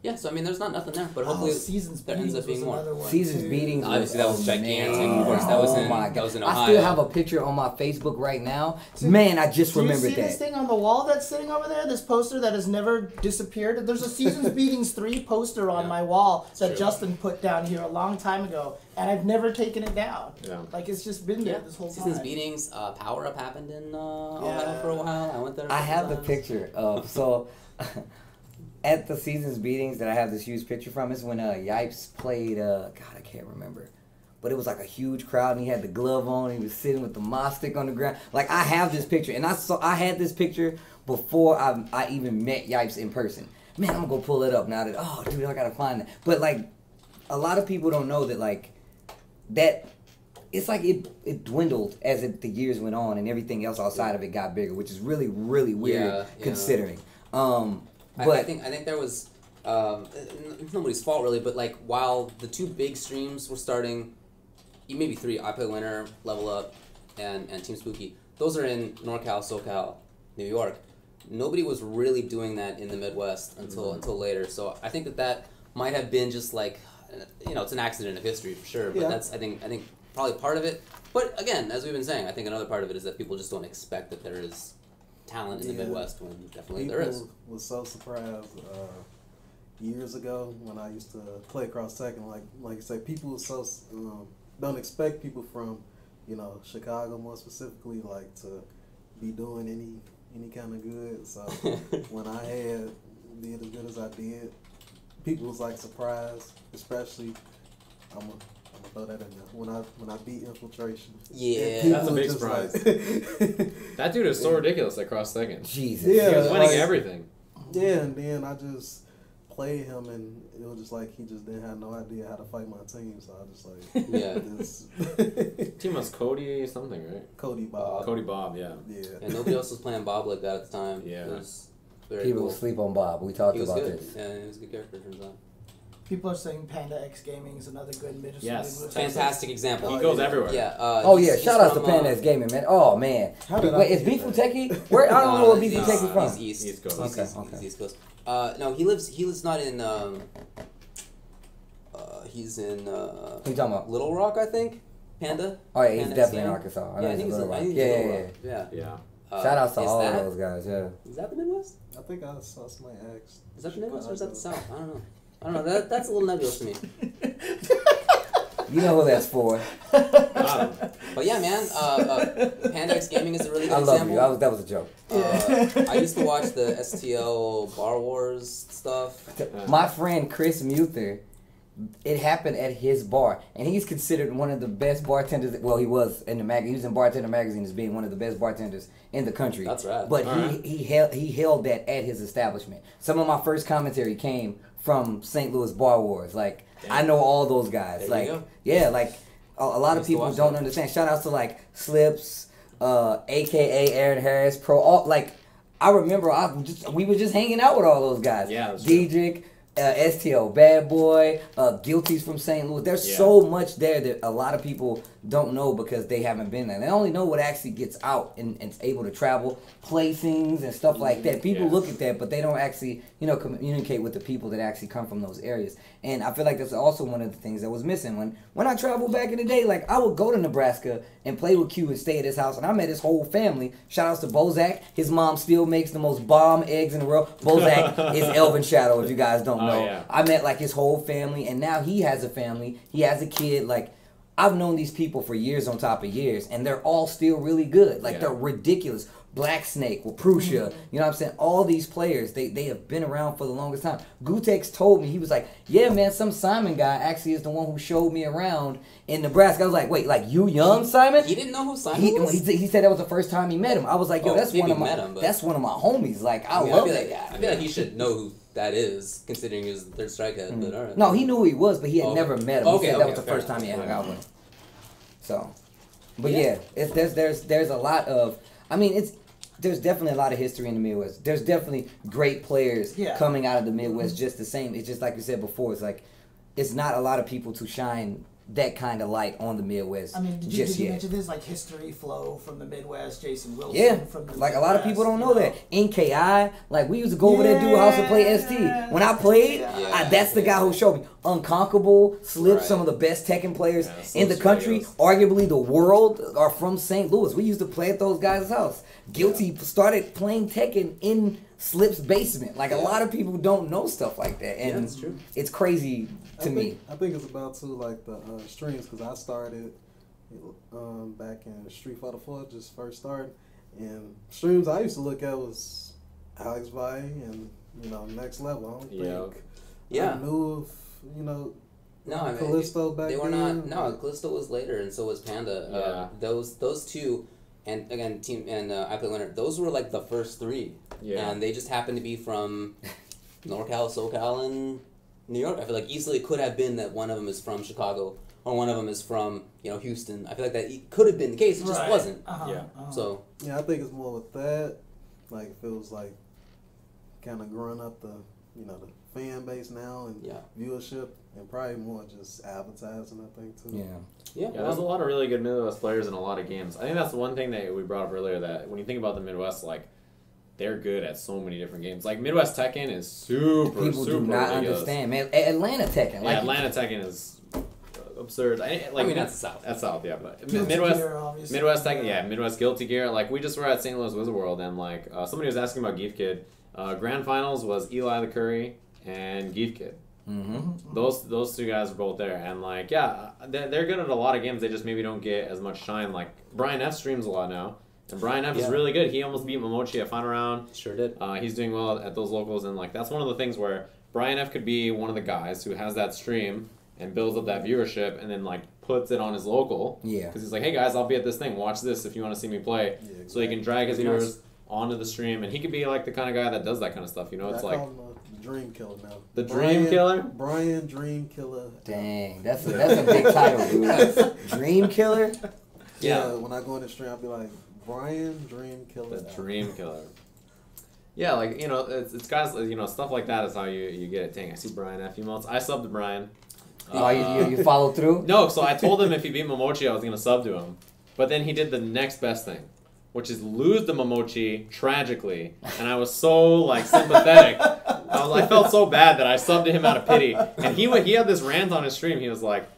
Yeah, so I mean, there's not nothing there, but Oh, hopefully Seasons there ends Beatings up being was more. another one Seasons too. Beatings. Obviously, that was gigantic. amazing. Of course, that was Oh in my that was in I Ohio. still have a picture on my Facebook right now. Man, I just Do you remembered see this that. thing on the wall that's sitting over there? This poster that has never disappeared? There's a Seasons Beatings 3 poster on Yeah. my wall that true. Justin put down here a long time ago, and I've never taken it down. Yeah. Like, it's just been there Yeah, this whole time. Seasons Beatings, Power Up happened in Ohio Yeah. for a while. I went there. a I couple have the times. picture of so at the Seasons Beatings that I have this huge picture from is when Yipes played God, I can't remember. but it was like a huge crowd, and he had the glove on. And he was sitting with the moss stick on the ground. Like I have this picture, and I had this picture before I even met Yipes in person. Man, I'm gonna go pull it up now that dude, I gotta find that. But like, a lot of people don't know that like that. It's like it dwindled as the years went on, and everything else outside of it got bigger, which is really really weird considering. But I think there was nobody's fault really, but like while the two big streams were starting, maybe three, I Play Winner, Level Up, and Team Spooky. Those are in NorCal, SoCal, New York. Nobody was really doing that in the Midwest until later. So I think that might have been just like, it's an accident of history for sure. But that's I think probably part of it. But again, as we've been saying, I think another part of it is that people just don't expect that there is talent in the Midwest when definitely there is. People was so surprised years ago when I used to play cross second. Like you say, people so don't expect people from Chicago more specifically like to be doing any kind of good. So when I did as good as I did, people was like surprised, especially I'm gonna throw that in there. When I beat Infiltration. Yeah. That's a big surprise. That dude is so ridiculous at cross second. Jesus. Yeah, He was winning everything. Yeah, and then I just played him, and it was just like he just didn't have no idea how to fight my team. So I just like Team was Cody something, right? Cody Bob. Cody Bob, yeah. And nobody else was playing Bob like that at the time. Yeah. It was very people cool. sleep on Bob. We talked He was about good. this. Yeah, he was a good character, turns out. People are saying Panda X Gaming is another good Midwest. Yes. Fantastic example. He goes everywhere. Yeah. Shout out to Panda X Gaming, man. Oh man. Wait, is Beef Uteki? Where I don't know where Beef Uteki from. He's East Coast. Okay. He's East Coast. No, he lives not in. He's in. Who you talking about? Little Rock, I think. Panda. Oh yeah, he's Panda definitely in X Arkansas. I Yeah, know I think he's he's in Little Rock. Yeah. Yeah. Shout out to is all that- of those guys. Yeah. Is that the Midwest? I think I saw somebody ask. Is that the Midwest or is that the South? I don't know. That's a little nebulous to me. You know who that's for. But yeah, man, Panda X Gaming is a really good I love example. you. That was a joke. I used to watch the STL Bar Wars stuff. My friend Chris Muther, it happened at his bar, and he's considered one of the best bartenders. Well, he was in the magazine. He was in Bartender Magazine as being one of the best bartenders in the country. That's right. But he held that at his establishment. Some of my first commentary came from St. Louis Bar Wars. Like, I know all those guys. There like, you go. yeah, like a lot of people don't understand. Shout out to like Slips, aka Aaron Harris, I remember we were just hanging out with all those guys. Yeah, that's Diedrich, STL Bad Boy, Guilty's from St. Louis. There's so much there that a lot of people don't know because they haven't been there. They only know what actually gets out and is able to travel, play things and stuff like that. People look at that, but they don't actually, communicate with the people that actually come from those areas. And I feel like that's also one of the things that was missing. When I traveled back in the day, like I would go to Nebraska and play with Q and stay at his house, and I met his whole family. Shout outs to Bozak. His mom still makes the most bomb eggs in the world. Bozak is Elvin Shadow, if you guys don't know. Yeah. I met like his whole family, and now he has a family. He has a kid. Like, I've known these people for years on top of years, and they're all still really good. Like, they're ridiculous. Black Snake with Prussia, you know what I'm saying? All these players, they have been around for the longest time. Gutex told me, he was like, yeah, man, some Simon guy actually is the one who showed me around in Nebraska. I was like, wait, like you young Simon? He didn't know who Simon was? He said that was the first time he met him. I was like, yo, that's one of my homies. Like, I love that guy. I feel like he should know who that is, considering he was the third strikeout. But all right. No, he knew who he was, but he had never met him. He said that was the first time he hung out with him. So, but there's a lot of, there's definitely a lot of history in the Midwest. There's definitely great players coming out of the Midwest just the same. It's just like you said before, it's like, it's not a lot of people to shine that kind of light on the Midwest. Did you mention this, like history flow from the Midwest, Jason Wilson from the like Midwest, a lot of people don't know that. NKI, like we used to go over there do house and play ST. When I played, that's the guy who showed me. Unconquerable, Slip, some of the best Tekken players in the country, arguably the world, are from St. Louis. We used to play at those guys' house. Guilty started playing Tekken in Slip's basement. Like a lot of people don't know stuff like that, and that's true. It's crazy to me. I think it's about like the streams, because I started back in Street Fighter 4, just first started, and streams I used to look at was Alex Valle and Next Level. I don't think I knew of No, I mean, Callisto back they were then? not. No, Callisto was later, and so was Panda. Those two, and again, I Play Winner. Those were like the first three. Yeah. And they just happened to be from NorCal, SoCal, and New York. I feel like easily it could have been that one of them is from Chicago or one of them is from Houston. I feel like that could have been the case. It just wasn't. So yeah, I think it's more with that. Like it feels like kind of growing up the the fan base now and viewership, and probably more just advertising. I think too. Yeah. There's a lot of really good Midwest players in a lot of games. I think that's the one thing that we brought up earlier, that when you think about the Midwest, like, they're good at so many different games. Like, Midwest Tekken is super, People super do not ridiculous. understand, man. Atlanta Tekken. Yeah, Atlanta Tekken is absurd. I mean, that's South. That's South, yeah. But Midwest Tekken, Midwest Guilty Gear. Like, we just were at St. Louis Wizard World, and, like, somebody was asking about Geef Kid. Grand Finals was Eli the Curry and Geef Kid. Mm-hmm. Those two guys are both there, and like they're good at a lot of games. They just maybe don't get as much shine. Like Brian F streams a lot now, and Brian F is really good. He almost beat Momochi at Final Round. Sure did. He's doing well at those locals, and like that's one of the things where Brian F could be one of the guys who has that stream and builds up that viewership, and then like puts it on his local. Yeah. Because he's like, hey guys, I'll be at this thing. Watch this if you want to see me play. Yeah, exactly. So he can drag his viewers onto the stream, and he could be like the kind of guy that does that kind of stuff. It's like. Dream Killer now. The Dream Killer? Brian Dream Killer. Dang, that's a big title, dude. Dream Killer? Yeah, when I go in the stream, I'll be like, Brian Dream Killer. The Dream Killer. Yeah, like, it's guys, stuff like that is how you get it. Dang, I see Brian F. emotes. I subbed to Brian. You followed through? No, so I told him if he beat Momochi, I was going to sub to him. But then he did the next best thing, which is lose the Momochi tragically. And I was so, like, sympathetic. I felt so bad that I subbed to him out of pity. And he had this rant on his stream. He was like,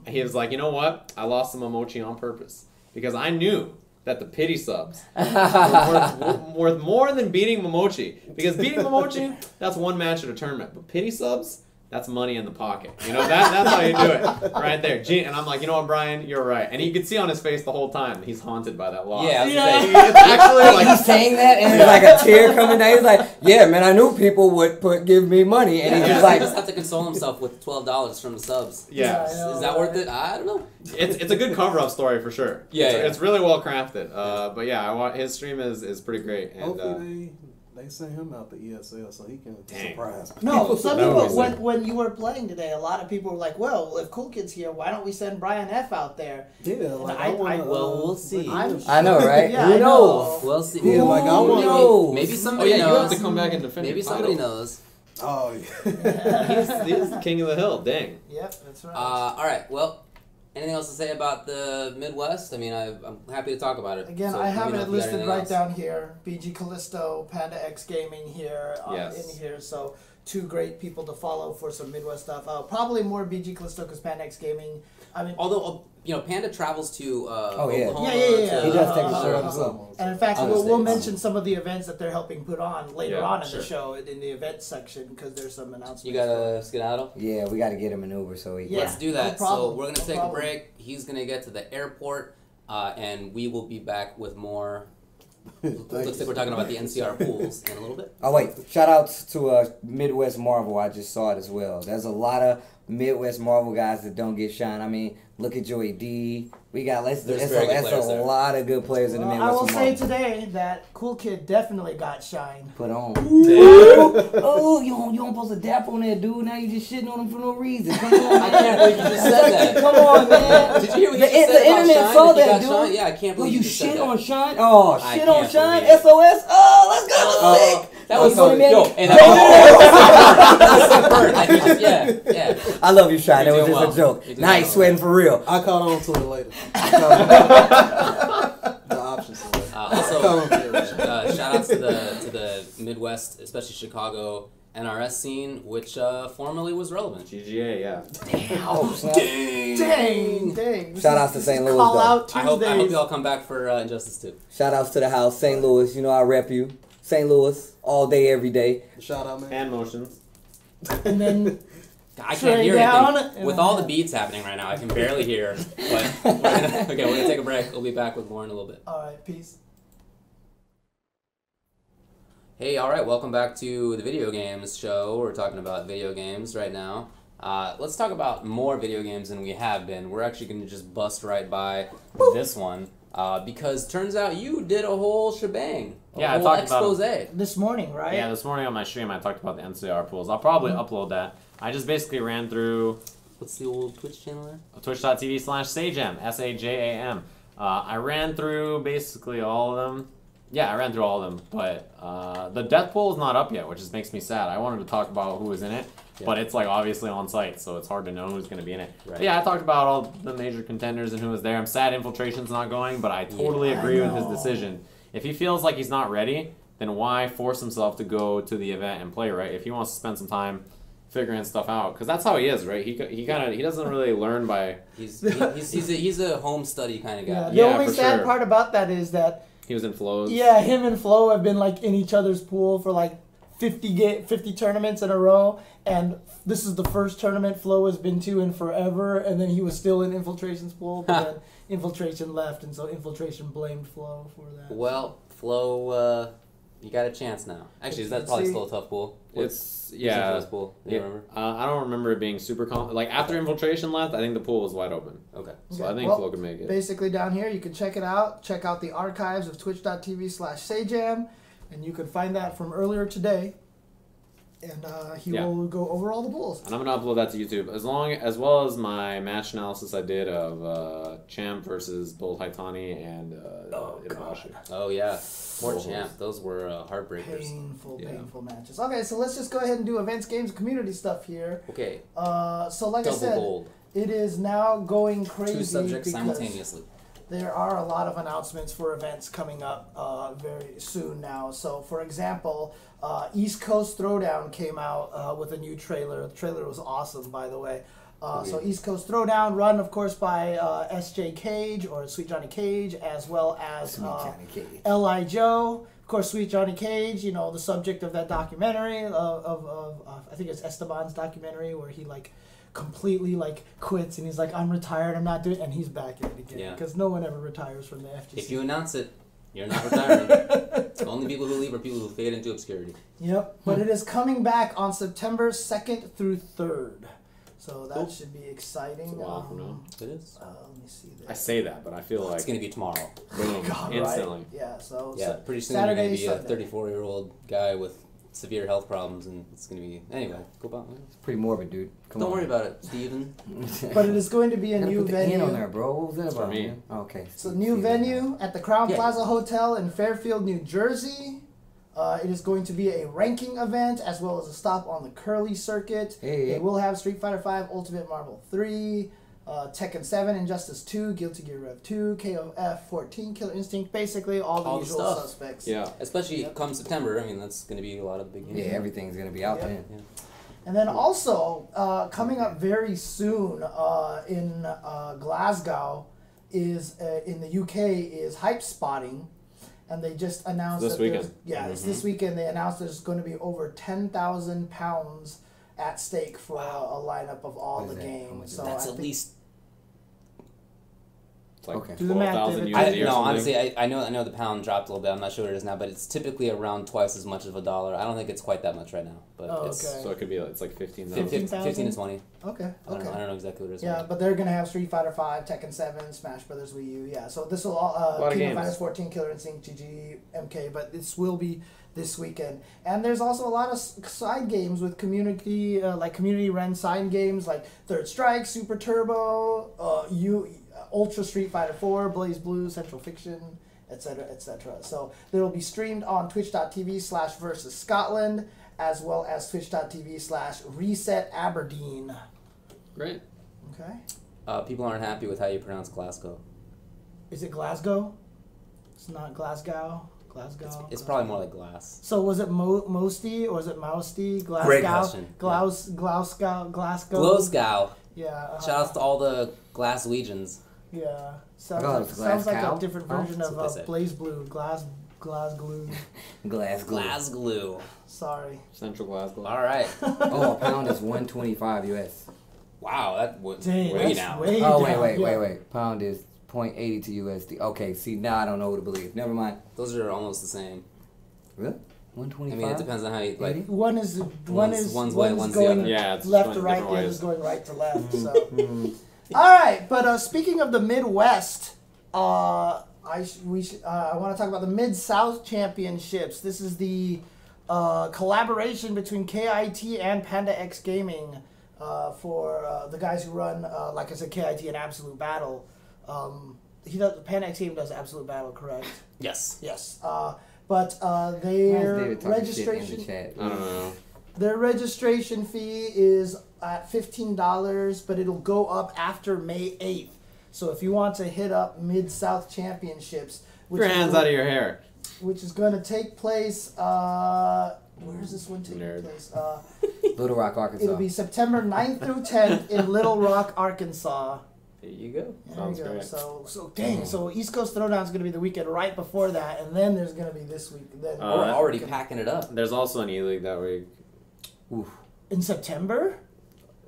you know what? I lost the Momochi on purpose. Because I knew that the pity subs were worth more than beating Momochi. Because beating Momochi, that's one match at a tournament. But pity subs, that's money in the pocket. That's how you do it. Right there. And I'm like, you know what, Brian? You're right. And you could see on his face the whole time, he's haunted by that loss. Yeah. It's actually like... He's saying that, and there's like a tear coming down. He's like, yeah, man, I knew people would give me money. And he's just like... He just have to console himself with $12 from the subs. Yeah. Is that worth it? I don't know. It's a good cover-up story for sure. It's really well crafted. But yeah, his stream is pretty great. And, hopefully they send him out the ESL so he can surprise people. No, some people, when you were playing today, a lot of people were like, well, if Cool Kid's here, why don't we send Brian F out there? Yeah, like we'll see. I know, right? Yeah, Who knows? We'll see. Yeah, like I want maybe somebody knows. You have to come back and defend Maybe somebody knows. Oh, yeah. he's the king of the hill. Dang. Yep, that's right. All right, well, anything else to say about the Midwest? I mean, I'm happy to talk about it. Again, so I have it listed right else. down here. BG Callisto, Panda X Gaming here, in here. So two great people to follow for some Midwest stuff. Probably more BG Callisto because Panda X Gaming. I mean, although Panda travels to Oklahoma. Yeah. He does take a shirt as well. And in fact, we'll mention some of the events that they're helping put on later on in the show in the events section because there's some announcements. You got a skedaddle? Yeah, we got to get him an Uber so he. Let's do that. No problem. So we're gonna take a break. He's gonna get to the airport, and we will be back with more. Looks like we're talking about the NCR pools in a little bit. Oh wait! Shout outs to Midwest Marvel. I just saw it as well. There's a lot of Midwest Marvel guys that don't get shine. I mean, look at Joey D. We got that's a lot of good players in the Midwest. I will Marvel. say today that Cool Kid definitely got shine. Put on. Oh, you don't supposed to dap on that dude. Now you just shitting on him for no reason. Come on, I can't believe you just said that. Come on, man. Did you hear what you just said the internet about saw Shine? that, Dude. dude. Yeah, I can't believe you just shit said on that. Shine. Oh, shit on Shine. believe it. SOS. Oh, let's go. Sick. That was funny, man. Yo, and yeah. I love you, Shine. It was just well. a joke. Now he's sweating for real. I caught on to it later. The options. Also, shout outs to the Midwest, especially Chicago NRS scene, which formerly was relevant. GGA, yeah. Dang. Shout outs to St. Louis, Call though. out I hope Tuesdays. y'all come back for Injustice 2. Shout outs to the house, St. Louis. You know I rep you. St. Louis, all day, every day. Shout out, man. Hand motions. And then I can't hear down, anything. With all the beats happening right now, I can barely hear. But we're gonna take a break. We'll be back with more in a little bit. all right, peace. Hey, all right, welcome back to the video games show. We're talking about video games right now. Let's talk about more video games than we have been. We're actually going to just bust right by this one because turns out you did a whole shebang. Yeah, I talked expose. This morning, right? Yeah, this morning on my stream I talked about the NCR pools. I'll probably upload that. I just basically ran through... What's the old Twitch channel there? Twitch.tv/Sajam, S-A-J-A-M. I ran through basically all of them. Yeah, I ran through all of them, but the death pool is not up yet, which just makes me sad. I wanted to talk about who was in it, but it's like obviously on site, so it's hard to know who's going to be in it. Right. But yeah, I talked about all the major contenders and who was there. I'm sad Infiltration's not going, but I totally agree with his decision. If he feels like he's not ready, then why force himself to go to the event and play, right? If he wants to spend some time figuring stuff out, because that's how he is, right? He doesn't really learn by. He's a home study kind of guy. The only sad part about that is that he was in Flo's. Yeah, him and Flo have been like in each other's pool for like 50 tournaments in a row, and this is the first tournament Flo has been to in forever, and then he was still in Infiltration's pool, but then Infiltration left, and so Infiltration blamed Flo for that. Well, Flo, you got a chance now. Actually, that's probably still a tough pool. Pool? Remember? I don't remember it being super like after Infiltration left. I think the pool was wide open. Okay. So I think Flo could make it. Basically, down here you can check it out. Check out the archives of Twitch.tv/Sajam, and you can find that from earlier today. And he will go over all the pools. And I'm gonna upload that to YouTube as well as my match analysis I did of Champ versus Bold Haitani and Ibashi. Oh yeah, poor Champ. Those were heartbreakers. Painful matches. Okay, so let's just go ahead and do events, games, community stuff here. Okay. So like I said, gold. It is now going crazy. 2 subjects simultaneously. There are a lot of announcements for events coming up very soon now. So, for example, East Coast Throwdown came out with a new trailer. The trailer was awesome, by the way. So East Coast Throwdown, run, of course, by S.J. Cage, or Sweet Johnny Cage, as well as L.I. Joe. Of course, Sweet Johnny Cage, you know, the subject of that documentary, of I think it's Esteban's documentary, where he, like, completely like quits and he's like, I'm retired, I'm not doing, and he's back in it again because no one ever retires from the FGC. If you announce it, you're not retiring. Only people who leave are people who fade into obscurity. Yep, but it is coming back on September 2nd through 3rd, so that should be exciting. It's a while from now. It is. Let me see that. I say that, but I feel like it's gonna be tomorrow. Boom, instantly. Right? Yeah, so pretty soon Saturday, you're gonna be a 34-year-old guy with severe health problems, and it's going to be... Anyway, go back. It's pretty morbid, dude. Don't worry about it, Steven. But it is going to be a new put venue. The on there, bro. What was that about? For me. Okay. It's a new venue at the Crown Plaza Hotel in Fairfield, New Jersey. It is going to be a ranking event as well as a stop on the Curly circuit. It will have Street Fighter V, Ultimate Marvel 3, Tekken 7, Injustice 2, Guilty Gear Rev 2, KOF 14, Killer Instinct, basically all the usual suspects. Yeah, especially come September. I mean, that's going to be a lot of big games. Yeah, everything's going to be out then. Yeah. And then also, coming up very soon in Glasgow is, in the UK, is Hype Spotting. And they just announced this weekend. It's this weekend. They announced there's going to be over £10,000 at stake for a lineup of all the games. So that's at least... Like do the math, honestly, I know the pound dropped a little bit. I'm not sure what it is now, but it's typically around twice as much of $1. I don't think it's quite that much right now, but so it could be it's like 15,000. 15 to 20. Okay. I don't know exactly what it is. Yeah, but they're gonna have Street Fighter V, Tekken 7, Smash Brothers Wii U. Yeah, so this will all Kingdom Fighters 14, Killer Instinct, GG, MK, but this will be this weekend. And there's also a lot of side games with community run side games like Third Strike, Super Turbo, Ultra Street Fighter 4, Blaze Blue, Central Fiction, etc., etc. So they will be streamed on twitch.tv/versus Scotland, as well as twitch.tv/reset Aberdeen. Great. Okay. People aren't happy with how you pronounce Glasgow. Is it Glasgow? It's not Glasgow. Glasgow. It's probably more like glass. So was it Mosty or is it Mousty? Glasgow. Great question. Glasgow. Yeah. Shout out to all the Glass Legions. Yeah. Sounds like a different version of Blaze Blue. Glass glue. Glass glue. Sorry. Central Glasgow. All right. A pound is $1.25 US. Wow, that was way down. Wait. Pound is 0.80 to USD. Okay, see, now I don't know what to believe. Never mind. Those are almost the same. Really? 125. I mean, it depends on how you like. One's one's way, one's the going other. Yeah, it's left going to right, different the ways. other's going right to left. So, all right. But speaking of the Midwest, I want to talk about the Mid-South Championships. This is the collaboration between KIT and Panda X Gaming for the guys who run, like I said, KIT and Absolute Battle. Panda X Gaming does Absolute Battle, correct? Yes. Yes. But their David talking shit in the registration, chat? I don't know. their registration fee is at $15, but it'll go up after May 8th. So if you want to hit up Mid-South Championships, Keep your hands out of your hair. which is going to take place, where is this one taking Nerd. place? Little Rock, Arkansas. It'll be September 9th through 10th in Little Rock, Arkansas. There you go. There Sounds you go. great. So dang. So East Coast Throwdown is going to be the weekend right before that, and then there's going to be this week. Then We're already weekend. packing it up. There's also an E-League that week. In September.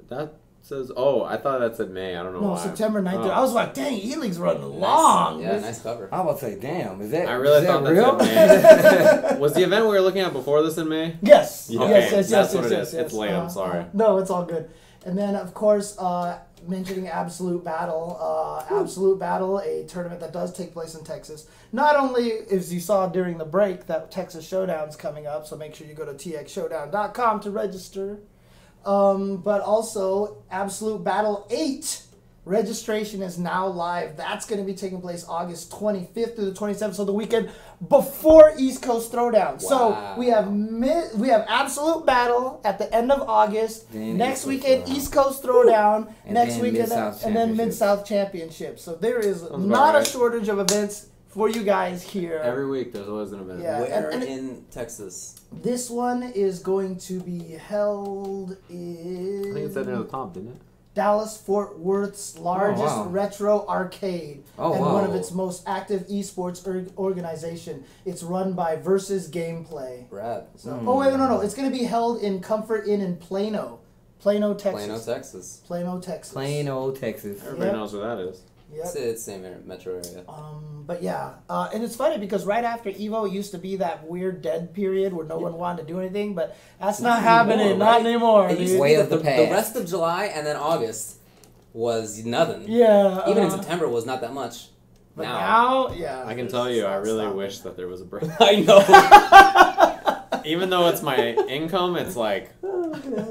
That says, oh, I thought that said May. I don't know No, why. September 9th. Oh. I was like, dang, E-League's running long. Yeah, nice cover. I was about to say, damn, is that I really is thought that that real? said May. Was the event we were looking at before this in May? Yes. Okay, Yes. that's what it is. It's late, I'm sorry. No, it's all good. And then, of course, mentioning Absolute Battle. Absolute Battle, a tournament that does take place in Texas. Not only, as you saw during the break, that Texas Showdown's coming up, so make sure you go to txshowdown.com to register. But also, Absolute Battle 8 registration is now live. That's going to be taking place August 25th through the 27th, so the weekend before East Coast Throwdown. Wow. So we have Absolute Battle at the end of August. Then Next East Coast weekend, Throwdown. East Coast Throwdown. And Next then weekend, Mid-South and then Championship. Mid-South Championship. So there is Sounds not about a right. shortage of events for you guys here. Every week there's always an event. Yeah. Where and in Texas? This one is going to be held in I think it said near the top, didn't it? Dallas Fort Worth's largest wow. retro arcade Oh, and wow. one of its most active esports organization. It's run by Versus Gameplay. Rad. So, oh wait, no, it's going to be held in Comfort Inn in Plano, Texas. Plano, Texas. Plano, Texas. Plain old Texas. Everybody Yep. knows where that is. Yep. It's same metro area. But yeah, and it's funny because right after Evo it used to be that weird dead period where no one wanted to do anything, but that's not happening. anymore, Not right? anymore. It used Dude. to Way be of that the the past. rest of July and then August was nothing. Yeah. Even in September was not that much. But now. now, yeah. I can it's tell you, I not really stopping. wish that there was a break. I know. Even though it's my income, it's like,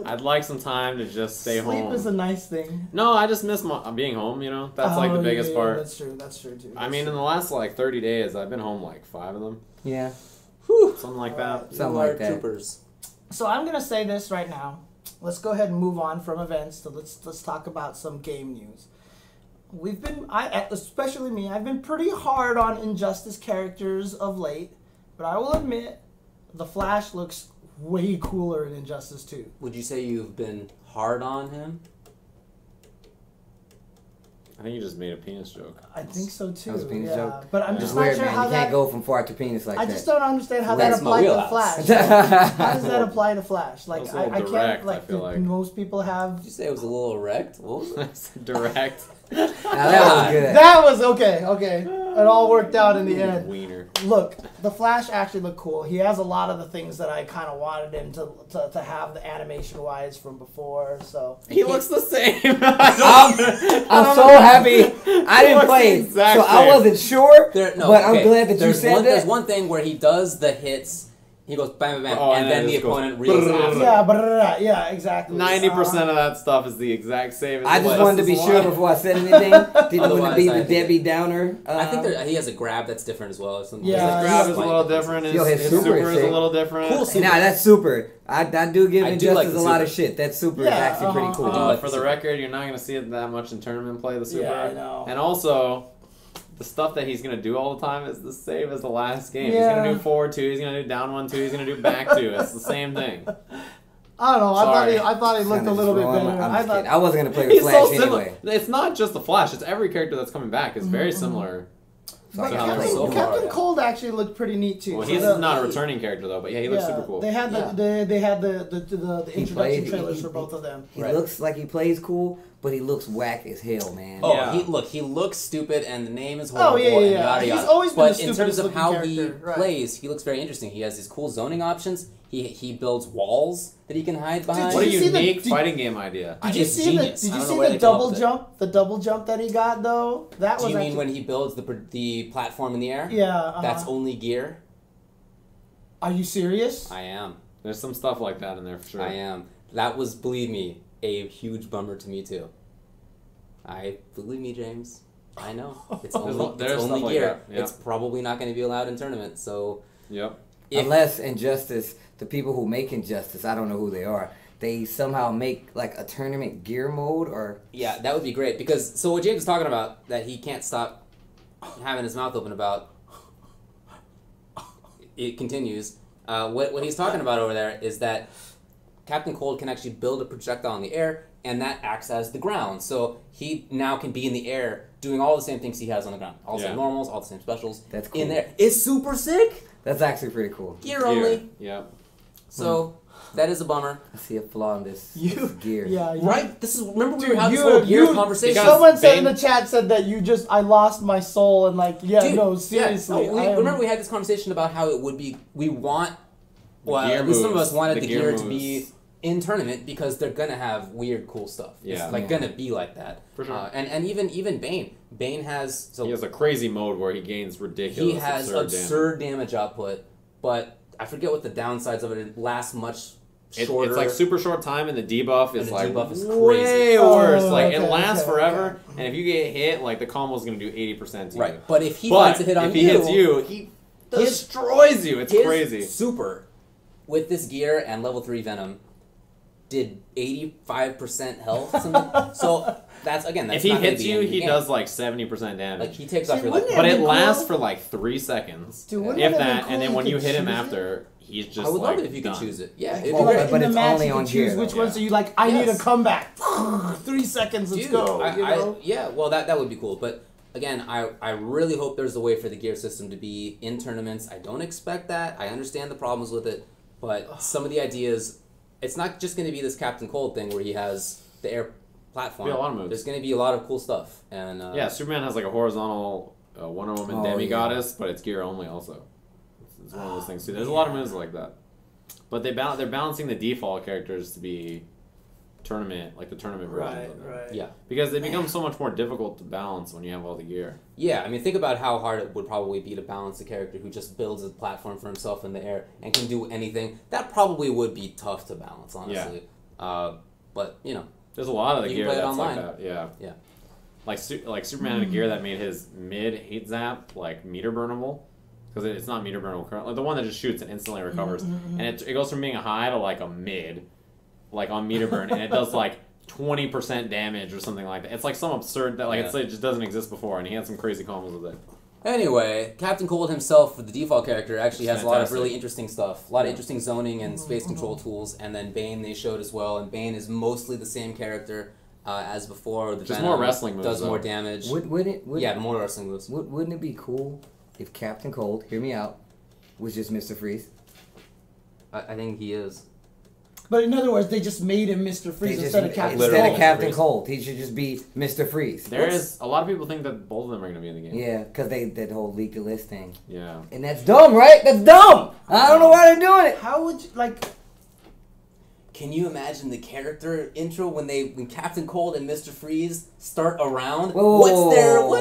I'd like some time to just stay Sleep home. is a nice thing. No, I just miss being home, you know? That's like the Oh, biggest yeah, part. That's true. That's true too. I mean, in the last like 30 days, I've been home like 5 of them. Yeah. Something like that. Something You like are that. troopers. So I'm gonna say this right now. Let's go ahead and move on from events. So let's talk about some game news. We've been, especially me, I've been pretty hard on Injustice characters of late, but I will admit, the Flash looks way cooler in Injustice 2. Would you say you've been hard on him? I think you just made a penis joke. I think so too. That was a penis yeah. joke. But I'm It's just not weird, sure man. how You that. can't go from fart to penis like I that. just don't understand how That's that my applies to wheelhouse. Flash. How does that apply to Flash? Like That's a little I direct, can't. I Like, feel do like. most people have. Did you say it was a little erect? What was it? That's direct. Now that was good. That was okay. Okay, it all worked out in the end. Wiener. Look, the Flash actually looked cool. He has a lot of the things that I kind of wanted him to have the animation wise from before. So He looks the same. I'm so happy. I didn't looks play, the exact so I same. wasn't sure. No, but I'm okay. glad that you There's said There's that. one thing where he does the hits. He goes bam, bam, bam, Oh, and and then it the just goes opponent reels after. yeah, exactly. 90% of that stuff is the exact same. As I just the wanted to be Justice sure League. before I said anything. Didn't want to Otherwise, be I the think Debbie Downer. I think he has a grab that's different as well. Or something. Yeah, His grab is a little different. His, Yo, his his super super is is a sick. little different. Cool super. Nah, that's super. I do give I do Injustice like a the lot of super. shit. That super Yeah, is actually pretty cool. like For the the super. record, you're not going to see it that much in tournament play, the super. Yeah, I know. And also, the stuff that he's going to do all the time is the same as the last game. Yeah. He's going to do forward 2, he's going to do down 1, 2, he's going to do back 2. It's the same thing. I don't know. Sorry. I thought he looked a little bit better. I'm I just thought. kidding. I wasn't gonna play with He's Flash so similar. anyway. It's not just the Flash, it's every character that's coming back. It's very similar. So I But can Captain- play so Doom. far, Captain yeah. Cold actually looked pretty neat too. Well, So he's the- not a returning character though, but yeah, he looks super cool. They had they had the He introduction played- trailers he- for both of them. He Right. looks like he plays cool, but he looks whack as hell, man. Oh, Yeah. he looks stupid, and the name is Oh, horrible. yeah, yeah, and yeah. yada, He's yada. always been but the in terms of stupidest how looking he character, right. plays, he looks very interesting. He has these cool zoning options. He builds walls that he can hide behind. What a Did you see the- unique did- fighting game idea. Did you It's see genius. the I Did you don't know see where the they come up double with it. jump? The double jump that he got though. That Do was you mean actually, when he builds the platform in the air? yeah. That's only gear. Are you serious? I am. There's some stuff like that in there for sure. I am. That was, believe me, a huge bummer to me too. Believe me, James. I know it's only, there's it's only stuff like gear. that, yeah. It's probably not going to be allowed in tournaments. So Yep. if, Unless Injustice, the people who make Injustice, I don't know who they are, they somehow make like a tournament gear mode or yeah, that would be great because so what James is talking about that he can't stop having his mouth open about. It continues. What he's talking about over there is that Captain Cold can actually build a projectile in the air, and that acts as the ground. So he now can be in the air doing all the same things he has on the ground. All the same Yeah. normals, all the same specials. That's cool. In there. It's super sick. that's actually pretty cool. Gear only. Yep. So that is a bummer. I see a flaw in this You gear. Yeah. You, Right? This is remember we Dude, were having this you- whole gear you- conversation. Because Someone said in Bane- the chat said that I lost my soul and like Dude, no yeah. seriously. No, I am- remember we had this conversation about how it would be. We want. Well, gear at least some of moves. us wanted The the gear gear to be moves. in tournament because they're gonna have weird, cool stuff. Yeah. It's like Yeah. gonna be like that. For sure. And even Bane. Bane has He has a crazy mode where he gains ridiculous. he has absurd absurd damage output, but I forget what the downsides of it. It lasts much shorter. It's like super short time, and the debuff is the like debuff is way crazy. worse. Oh, Like okay, it lasts okay, forever, and if you get hit, like the combo's gonna do 80% to you. Right, but if he But finds a hit on if he hits you, he destroys you. It's his crazy. Super with this gear and level 3 Venom did 85% health. Something. So that's again. That's If he not gonna hits be you, in the he game. does like 70% damage. Like he takes See, off your wouldn't like. But have it been lasts cool? for like 3 seconds. Dude, wouldn't If it have been that, cool and then if when you you could hit him choose it? after, he's just I would like love it if you done. could choose it. Yeah, Like, it'd Or be like great. in but the it's match only you on can choose gear, which though. one, so you like I need Yes. to come back. 3 seconds, let's Dude, go. You know? yeah, well, that would be cool. But again, I really hope there's a way for the gear system to be in tournaments. I don't expect that. I understand the problems with it, but some of the ideas, it's not just going to be this Captain Cold thing where he has the air platform. Be a lot of moves. There's going to be a lot of cool stuff. And Yeah, Superman has like a horizontal Wonder Woman Oh, demi-goddess, but it's gear only also. It's one of those things too. There's a lot of moves like that. But they're balancing the default characters to be tournament, like the tournament versions Right, of them. right. yeah. Because they become so much more difficult to balance when you have all the gear. Yeah, I mean, think about how hard it would probably be to balance a character who just builds a platform for himself in the air and can do anything. That probably would be tough to balance, honestly. But, you know. There's a lot of the You gear can play it that's online. like that. Yeah. Yeah. Like Superman had a gear that made his mid hate zap like meter burnable. Because it's not meter burnable currently. Like the one that just shoots and instantly recovers. And it goes from being a high to like a mid. Like on meter burn. And it does like 20% damage or something like that. It's like some absurd that like Yeah. it just doesn't exist before. And he had some crazy combos with it. Anyway, Captain Cold himself, the default character, actually has a lot of Fantastic. really interesting stuff. A lot of interesting zoning and space control tools. And then Bane they showed as well. And Bane is mostly the same character as before. The Just Venom more wrestling moves, does though. more damage. Wouldn't More wrestling moves. Wouldn't it be cool if Captain Cold, hear me out, was just Mr. Freeze? I think he is. But in other words, they just made him Mr. Freeze They instead just- of Captain literally Instead Cold. of Captain Freeze. Cold, he should just be Mr. Freeze. There is a lot of people think that both of them are going to be in the game. Yeah, because that whole leak the list thing. Yeah. And that's dumb, right? That's dumb! I don't know why they're doing it. How would you like? Can you imagine the character intro when Captain Cold and Mr. Freeze start around? Whoa, What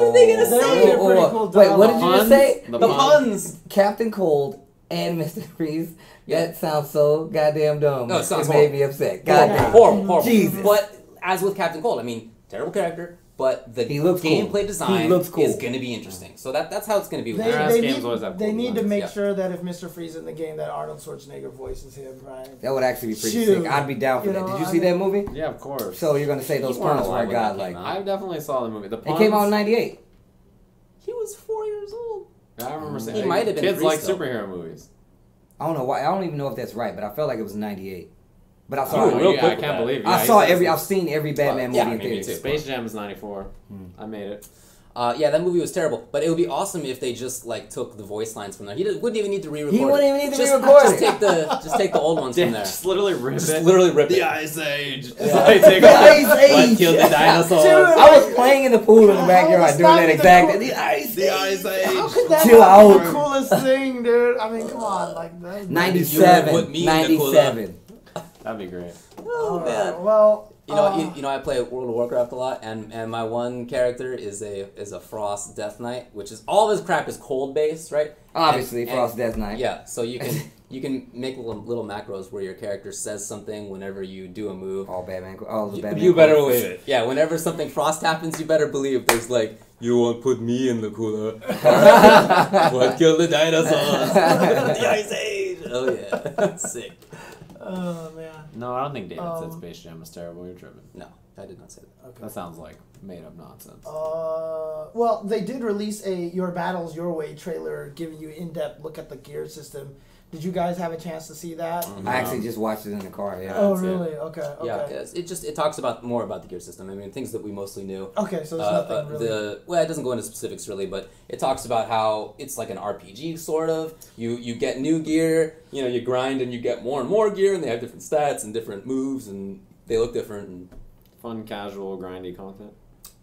are they gonna That would say? be a pretty cool Wait, what did dialogue. you just say? The The puns. puns. Captain Cold and Mr. Freeze. That sounds so goddamn dumb. No, it sounds made me upset. Horrible, Goddamn. horrible. Jesus. But as with Captain Cold, I mean, terrible character, but the He looks cool. gameplay design He looks cool. is going to be interesting. So that's how it's going to be with They, Their this. ass they games need, always have they cool need to designs. make Yeah. sure that if Mr. Freeze in the game, that Arnold Schwarzenegger voices him, right? That would actually be pretty Shoot. sick. I'd be down for You that. know, Did you I see that mean- movie? Yeah, of course. So you're gonna say those You weren't puns were alive when that godlike? came out. I definitely saw the movie. The It puns, came out in '98. He was 4 years old. I remember saying He might have been kids free like still. superhero movies. I don't know why. I don't even know if that's right, but I felt like it was '98. But I saw You were it. real yeah, quick I with can't that. believe. I yeah, saw he's- I've seen every Batman yeah, movie I in mean, me theaters. too. Space Jam is '94. I made it. Yeah, that movie was terrible. But it would be awesome if they just like took the voice lines from there. Wouldn't even need to re-record. He wouldn't even need to just, re-record just it. just take the old ones from there. Just literally rip it. Just literally rip The it. Ice Age. Yeah. It's like, take The off Ice Age. What killed the dinosaurs. Dude, I was playing in the pool in the backyard that's doing not that even exact. cool. The Ice The Ice Age. How could that Chill not be out. the coolest thing, dude? I mean, come on, like that. 97. You would put me in the cooler. 97. That'd be great. Oh man. Well, You know, I play World of Warcraft a lot, and my one character is a Frost Death Knight, which is all of his crap is cold based, right? Obviously, And- Frost Death Knight. Yeah, so you can make little macros where your character says something whenever you do a move. All Batman. All the Batman. You better quotes. believe it. Yeah, whenever something Frost happens, you better believe there's like, you won't put me in the cooler. What killed the dinosaurs? The Ice Age. Oh yeah, sick. oh man. No, I don't think David said Space Jam was terrible. You're tripping. No, I did not say that. Okay. That sounds like made up nonsense. Well, they did release a Your Battles Your Way trailer, giving you in-depth look at the gear system. Did you guys have a chance to see that? I actually just watched it in the car. Yeah. Oh, that's it. really? Okay. Okay. Yeah, it talks about more about the gear system. I mean, things that we mostly knew. Okay, so there's nothing really. Well, it doesn't go into specifics really, but it talks about how it's like an RPG sort of. You get new gear, you know, you grind and you get more and more gear, and they have different stats and different moves, and they look different. And Fun, casual, grindy content.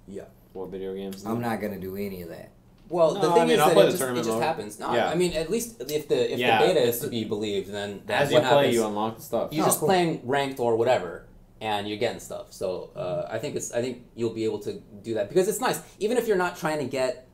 yeah. What video games? do. I'm not gonna do any of that. Well, No, the thing I mean, is I'll that play it the just tournament mode. happens. No, Yeah. I mean, at least if the Yeah, beta is it's- to be believed, then As what you play, happens, you unlock the stuff. you're just cool. playing ranked or whatever, and you're getting stuff. So I think you'll be able to do that because it's nice. Even if you're not trying to get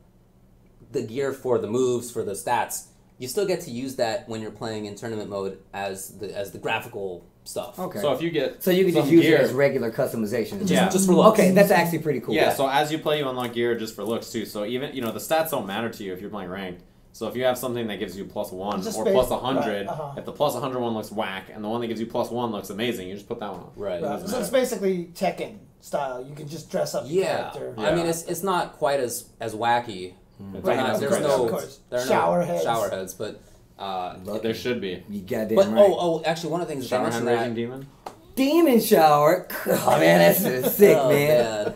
the gear for the moves for the stats, you still get to use that when you're playing in tournament mode as the graphical stuff. Okay. So if you get So you can some just use gear, it as regular customization. Yeah. Just for looks. Okay, that's actually pretty cool. Yeah, so as you play, you unlock gear just for looks too. So even the stats don't matter to you if you're playing ranked. So if you have something that gives you +1 Just or based- +100, right, if the +100 one looks whack and the one that gives you +1 looks amazing, you just put that one on. Right. Right. So it's basically Tekken style. You can just dress up your Yeah. character. I mean, it's not quite as wacky. It's Right, not- of There's course, no of course. there are Shower no heads. shower heads, but There should be. You goddamn but right. actually one of the things that I Shower hand mentioned raising that demon. Demon shower. Oh man, that's just sick, oh, man.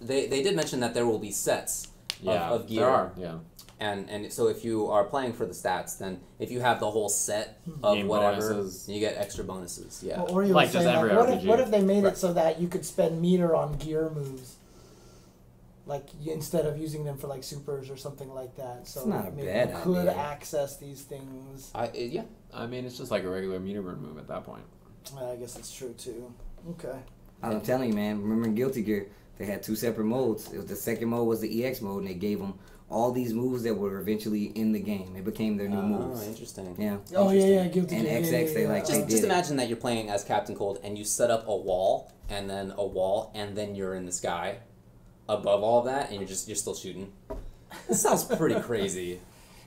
They did mention that there will be sets Yeah, of gear. there are. Yeah. And so if you are playing for the stats, then if you have the whole set of Game whatever, bonuses. you get extra bonuses. Yeah. Well, Oreo Like was just saying, every like, RPG. what if they made Right. it so that you could spend meter on gear moves? Like instead of using them for like supers or something like that. So It's not a maybe bad you could idea. access these things. Yeah. I mean, it's just like a regular meter burn move at that point. I guess that's true too. Okay. I'm telling you, man. Remember in Guilty Gear, they had two separate modes. It was the second mode was the EX mode, and they gave them all these moves that were eventually in the game. It became their new Oh, moves. interesting. Yeah. Oh yeah, Guilty And Gear. XX, they like- yeah. they Just did it. imagine that you're playing as Captain Cold and you set up a wall and then a wall and then you're in the sky above all that and you're still shooting. This sounds pretty crazy.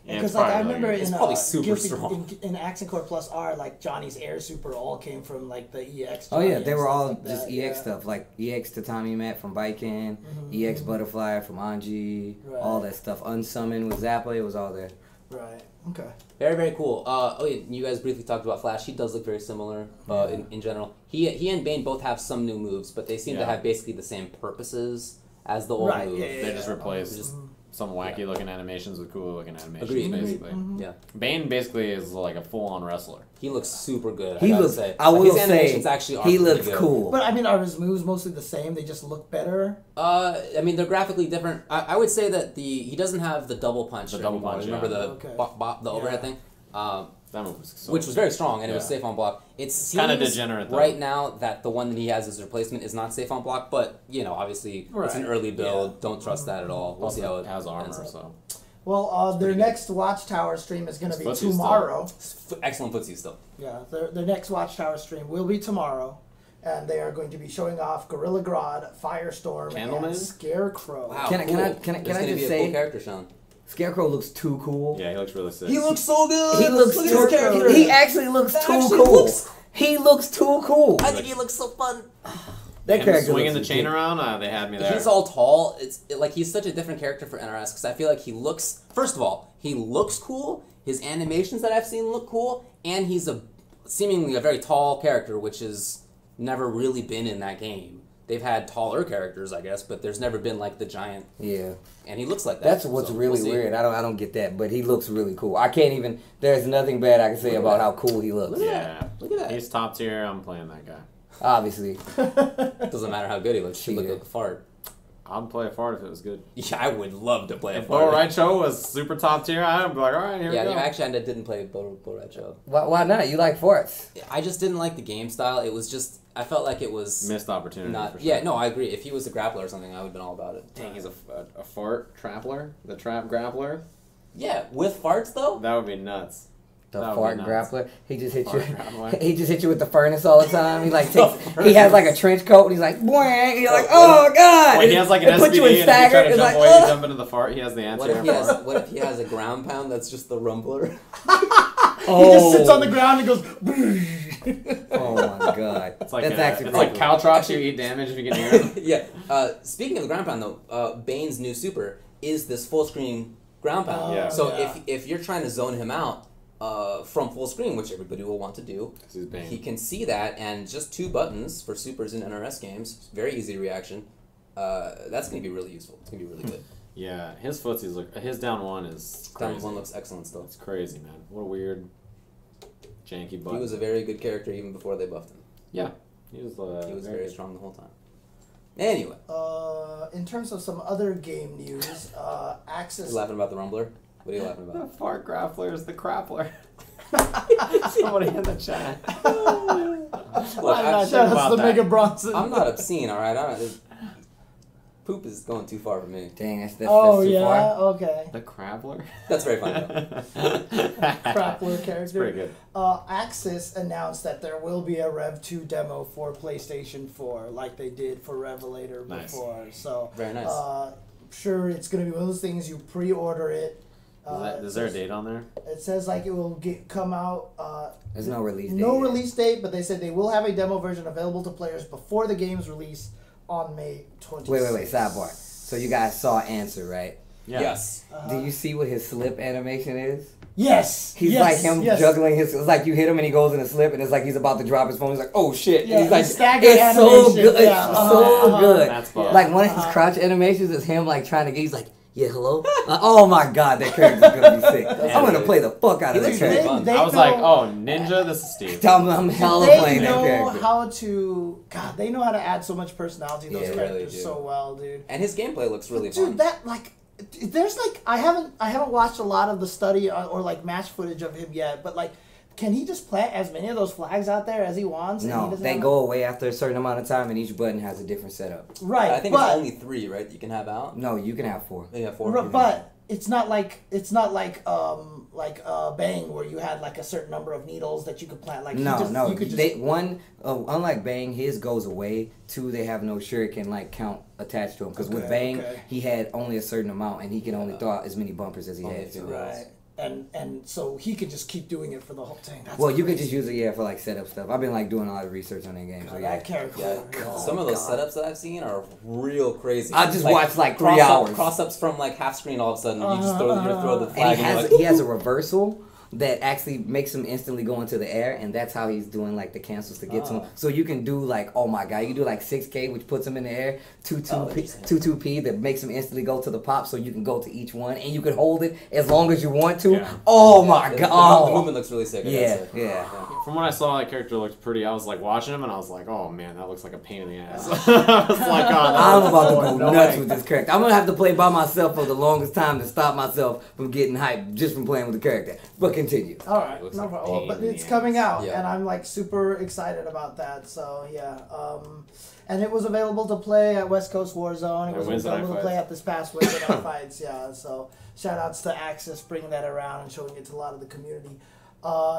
Yeah, Because it's like I probably remember really It's in probably super strong. in Accent Core Plus R, like Johnny's Air Super all came from like the EX. Oh yeah, Johnny they and were stuff all like just that, EX yeah. stuff, like EX Tatami Mat from Baiken, EX Butterfly from Anji, Right. all that stuff. Unsummoned with Zappa, it was all there. Right. Okay. Very, very cool. Yeah, you guys briefly talked about Flash. He does look very similar in general. He and Bane both have some new moves, but they seem to Yeah. have basically the same purposes as the old Right, move. yeah, yeah, They just replaced Just- some wacky looking animations with cooler looking animations, Agreed. basically. Yeah. Bane basically is like a full on wrestler. He looks super good. He I gotta looks. say. I Like, will his animations say actually are he pretty looks good. cool. But I mean, are his moves mostly the same? They just look better. I mean, they're graphically different. I would say that he doesn't have the double punch. The double anymore. punch, Remember yeah. the Okay. the overhead Yeah. thing, That move was so which was very strong and it was Yeah. safe on block. It seems Kinda degenerate, though. right now that the one that he has as a replacement is not safe on block. But obviously it's an Right. early build. Yeah. Don't trust that at all. We'll see how it has armor, ends up. so Well, their pretty next Watchtower stream is going to It's be footsy tomorrow. Excellent footsie still. Yeah, their next Watchtower stream will be tomorrow, and they are going to be showing off Gorilla Grodd, Firestorm, Candleman? and Scarecrow. Wow, Can I- cool. can I There's just gonna be a say- cool character shown. Scarecrow looks too cool. yeah, he looks really sick. so good. He looks Look at too. his character. He actually looks That too actually cool. looks- He looks too cool. I think he looks so fun. That Him character swinging the looks chain ridiculous. around, they had me there. He's all tall. Like he's such a different character for NRS because I feel like he looks. First of all, he looks cool. His animations that I've seen look cool, and he's seemingly a very tall character, which has never really been in that game. they've had taller characters, I guess, but there's never been like the giant. Yeah. And he looks like that. That's what's so really we'll weird. I don't get that, but he looks really cool. I can't even. There's nothing bad I can say about how cool he looks. Yeah. Look at that. He's top tier. I'm playing that guy. Obviously. Doesn't matter how good he looks. He look like a fart. I'd play a fart if it was good. Yeah, I would love to play a If Bo fart. Raicho was super top tier, I'd be like, all right, here we go. Yeah, actually, I didn't play Bo Raicho. Why not? You like farts. I just didn't like the game style. It was just, I felt like it was Missed opportunity. not. for sure. Yeah, no, I agree. If he was a grappler or something, I would have been all about it. Dang, he's a fart trappler? The trap grappler? Yeah, with farts though. That would be nuts. The That would fart be nuts. grappler. He just hit Fart you. grappler. He just hit you with the furnace all the time. He like takes. He has like a trench coat and he's like, boing. You're like, oh god. Wait, he has like an It put SBD, you and in if you try stagger. to It's jump like, away, oh. you jump into the fart. He has the answer. What if he has a ground pound that's just the rumbler? He just sits on the ground and goes. Oh my god. It's like That's a, actually it's like pretty caltrops. You eat damage if you can hear him. Yeah. Speaking of the ground pound though, Bane's new super is this full screen ground pound. Yeah. So yeah. if you're trying to zone him out from full screen, which everybody will want to do, This is Bane. he can see that, and just 2 buttons for supers in NRS games, very easy reaction. That's going to be really useful. It's going to be really good. Yeah, his footsies look. His down one is crazy. Down 1 looks excellent still. It's crazy, man. What a weird, janky He button. was a very good character even before they buffed him. Yeah, he was. He was very good. strong the whole time. Anyway, In terms of some other game news, you're Axis. laughing about the rumbler? What are you laughing The about? fart grappler is the crappler. Somebody in the chat. Look, Shout out about to that. Mega Bronson. I'm not obscene, all right? Poop is going too far for me. Dang, that's Oh too yeah, far. okay. The crappler. That's very funny though. Crappler character. It's pretty good. Axis announced that there will be a Rev 2 demo for PlayStation 4, like they did for Revelator Nice. before. So Very nice. sure, it's gonna be one of those things you pre-order it. Is there a date on there? It says like it will come out. There's no release date. No yet. release date, but they said they will have a demo version available to players before the game's release on May 26th. Wait. Sidebar. So you guys saw Answer, right? Yeah. Yes. Do you see what his slip animation is? Yes. He's yes, like him yes. juggling his. It's like you hit him and he goes in a slip, and it's like he's about to drop his phone. He's like, "Oh shit!" Yeah, and he's like, staggered "It's so animation. good, Yeah, it's so good." That's fun. Like one of his crouch animations is him like trying to get. He's like, "Yeah, hello." Oh my god, that character's gonna be sick. I'm gonna play the fuck out of He that looks really character. fun. I was like, oh, Ninja, this is Steve. I'm hella They playing that know character. how to. God, they know how to add so much personality to those Yeah, they really characters do. so well, dude. And his gameplay looks really Dude, fun. that like, there's like I haven't watched a lot of the study or like match footage of him yet, but like, can he just plant as many of those flags out there as he wants? And he No, doesn't they have- go away after a certain amount of time, and each button has a different setup. right. I think but, it's only 3, right? You can have out. No, you can have 4. Yeah, 4. But it's not like Bang where you had like a certain number of needles that you could plant. Like No, you could just, they unlike Bang, his goes away. 2, they have no shuriken like count attached to him. Because with Okay, Bang, okay. he had only a certain amount, and he can only throw out as many bumpers as he Only had. a few. right. And so he could just keep doing it for the whole thing. That's Well, you could crazy. just use it for like setup stuff. I've been like doing a lot of research on that game. So God, yeah. that character. Yeah, some of those setups that I've seen are real crazy. I just watched, like, 3 cross-up- hours. Cross-ups from like half screen all of a sudden. You just throw the flag. And you're he has a reversal that actually makes him instantly go into the air, and that's how he's doing like the cancels to get to him. So you can do like, oh my god, you can do like 6K, which puts him in the air, 2-2P that makes him instantly go to the pop, so you can go to each one, and you can hold it as long as you want to. Yeah. Oh my The god! movement looks really sick. Yeah, yeah. From what I saw, that character looked pretty. I was like watching him, and I was like, oh man, that looks like a pain in the ass. I was like, oh, I'm about to so go annoying. nuts with this character. I'm gonna have to play by myself for the longest time to stop myself from getting hyped just from playing with the character. But continue. All right, looks no like problem. pain But in the it's ass. coming out, Yeah. and I'm like super excited about that. So yeah, and it was available to play at West Coast Warzone. It Yeah, was Wednesday Night available to Fights. play at this past Wednesday Night Fights. Yeah, so shout outs to Axis bringing that around and showing it to a lot of the community.